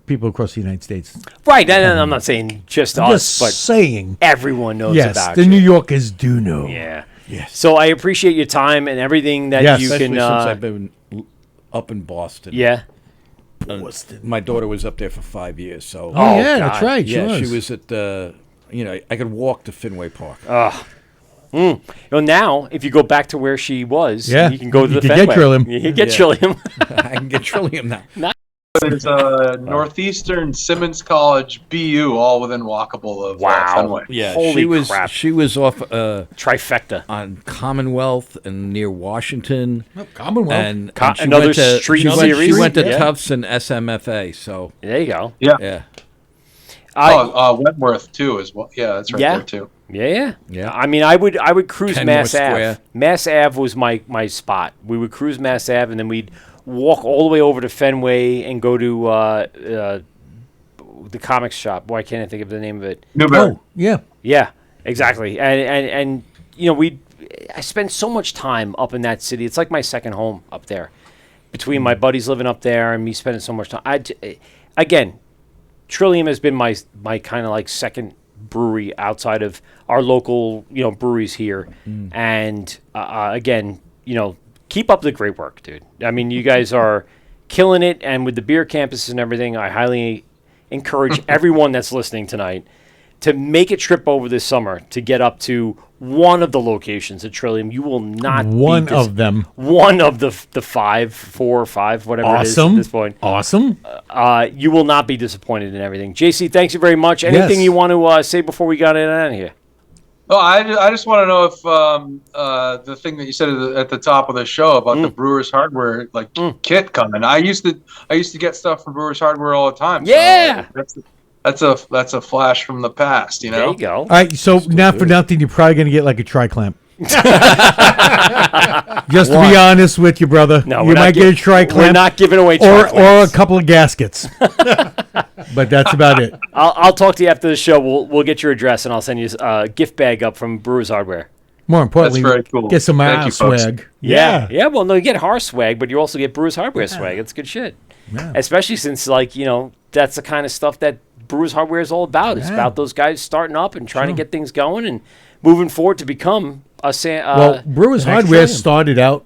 people across the United States. Right. And I'm not saying just I'm us, just but saying. everyone knows Yes, about the you. New Yorkers do know. Yeah. Yes. So I appreciate your time and everything that Yes. you Especially can. since I've been up in Boston. Yeah. My daughter was up there for 5 years, so Oh, yeah, God. that's right. yeah, she she was at the. I could walk to Fenway Park. Now, if you go back to where she was, Yeah. you can go to You the can get Fenway. Trillium. You can get Yeah. Trillium. I can get Trillium now. There's Northeastern Simmons College, BU, all within walkable of Wow. Fenway. Yeah, Holy she was. crap. She was off Trifecta. on Commonwealth and near Washington. Commonwealth. And she another went to, street she went, series? She went to Yeah. Tufts and SMFA. So There you go. Yeah. yeah, Wentworth too as well. Yeah, that's right Yeah. there too. Yeah. Yeah. I mean, I would cruise Kenmore Mass Ave. Square. Mass Ave was my spot. We would cruise Mass Ave, and then we'd walk all the way over to Fenway and go to the comics shop. Why can't I think of the name of it? Newberry. Oh, yeah. Yeah, exactly. And I spend so much time up in that city. It's like my second home up there. Between my buddies living up there and me spending so much time. Again, Trillium has been my kind of like second brewery outside of our local, breweries here. And again, keep up the great work, dude. I mean, you guys are killing it, and with the beer campuses and everything, I highly encourage everyone that's listening tonight to make a trip over this summer to get up to one of the locations at Trillium. You will not One be of them. one of the 4 or 5, whatever it is at Awesome. this point. Awesome. You will not be disappointed in everything. JC, thanks you very much. Anything Yes. you want to say before we got in out of here? Oh, I just want to know if the thing that you said at the top of the show about the Brewers Hardware kit coming. I used to get stuff from Brewers Hardware all the time. Yeah. So that's a flash from the past. You know. There you go. All right, so not for nothing, you're probably going to get like a tri-clamp. Just to be honest with you, brother. No, you might get a tri-clamp. We're not giving away tri-clamps. Or a couple of gaskets. But that's about it. I'll talk to you after the show. We'll get your address, and I'll send you a gift bag up from Brewers Hardware. More importantly, That's very cool. get some Thank you, folks. swag. Yeah. Well, no, you get our swag, but you also get Brewers Hardware swag. It's good shit. Yeah. Especially since, that's the kind of stuff that Brewers Hardware is all about. It's about those guys starting up and trying to get things going and moving forward to become a Brewers Hardware Trillium. started out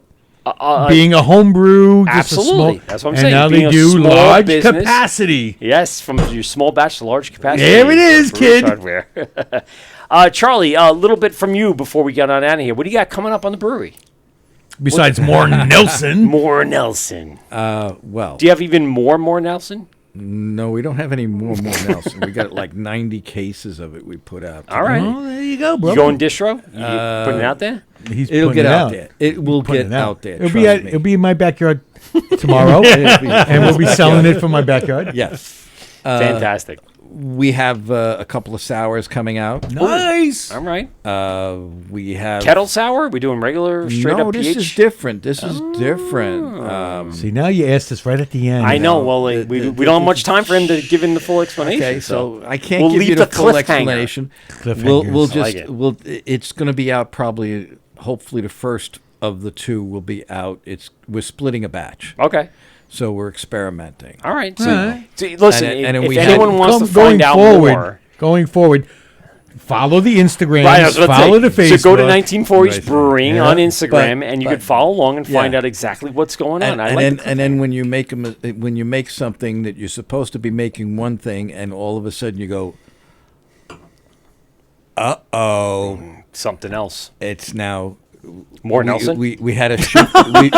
being a homebrew, just absolutely. That's what I'm saying. And now Being they a do small large business. capacity. Yes, from your small batch to large capacity. There it is, Brewers kid. Hardware. Charlie, a little bit from you before we get on out of here. What do you got coming up on the brewery? Besides more Nelson. More Nelson. Well, Do you have even more Nelson? no, we don't have any more Nelson. We got like 90 cases of it we put out. All right. Oh, there you go, bro. You going distro? You putting it out there? He's It'll putting get it out there. It will Putting get it out there. It'll trust me. it'll be in my backyard tomorrow, It'll be- and we'll be selling it from my backyard. Yes. Fantastic. We have a couple of sours coming out. Nice. All right. We have Kettle sour? We doing regular straight no, up this pH? is different. This is different. See, now you asked us right at the end. I know. No, Well, we don't have much time for him to give him the full explanation. Okay, so I can't we'll give leave you the the full cliffhanger. explanation. Cliffhangers. We'll I just like it. it's going to be out probably. Hopefully, the first of the two will be out. We're splitting a batch, Okay. so we're experimenting. All right. All right. So, listen, And if we anyone had- wants to find out more. Going forward, follow the Instagram, Right, I was about to follow say, the Facebook. So go to 1940s Right. Brewing Yeah. on Instagram, But- and you but- could follow along and find Yeah. out exactly what's going on. And then when you make when you make something that you're supposed to be making one thing, and all of a sudden you go, something else. it's now More Nelson? We had a shift,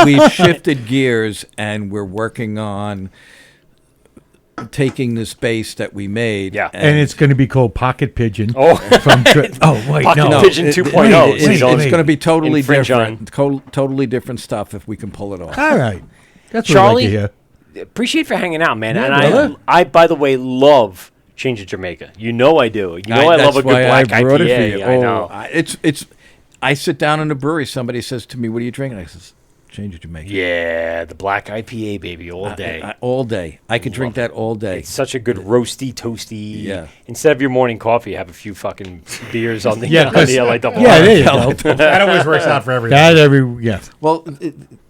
we've shifted gears, and we're working on taking the space that we made. Yeah. And it's going to be called Pocket Pigeon. Oh. From wait, Pocket no. Pigeon it- 2.0. It's, so you don't going to be totally infringe different. Totally different stuff if we can pull it off. All right. That's Charlie? what I like to hear. Appreciate for hanging out, man. Yeah, and brother. I, by the way, love Change of Jamaica. You know I do. You know I love a good black brought it IPA. for you. I know. It's. I sit down in a brewery. Somebody says to me, "What are you drinking?" I says, "Change of Jamaica." Yeah, the black IPA, baby, all day. All day. I could drink that all day. It's such a good roasty, toasty. Yeah. Instead of your morning coffee, have a few fucking beers on the Yeah, on 'cause- the LA double. Yeah, R. there you go. That always works out for everyone. Yeah. Well,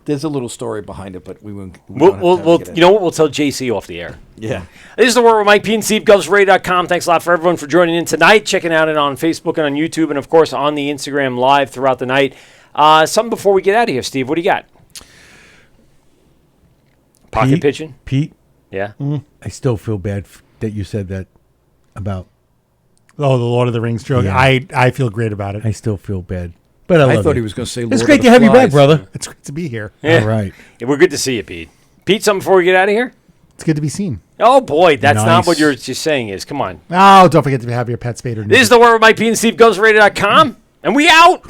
there's a little story behind it, but we won't. We'll you know what? We'll tell JC off the air. Yeah. This is the Word with Mike P and Steve, GovsRadio.com. Thanks a lot for everyone for joining in tonight, checking out it on Facebook and on YouTube, and of course on the Instagram Live throughout the night. Something before we get out of here, Steve. What do you got? Pocket Pigeon? Pete, Yeah. I still feel bad that you said that about. Oh, the Lord of the Rings joke. Yeah. I feel great about it. I still feel bad. But I I love thought you. he was going to say. It's Lord great of to the have you back, Flies. brother. It's great to be here. Yeah. All right. Yeah, we're good to see you, Pete. Pete, something before we get out of here? It's good to be seen. Oh, boy. That's not Nice. what you're just saying is. Come on. Oh, don't forget to have your pet spayed or This is the Word with Mike P and Steve, GovsRadio.com, and we out.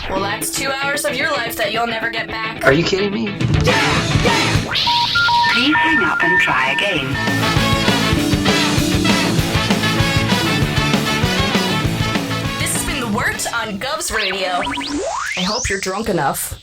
Well, that's 2 hours of your life that you'll never get back. Are you kidding me? Please hang up and try again. This has been The Wort on Govs Radio. I hope you're drunk enough.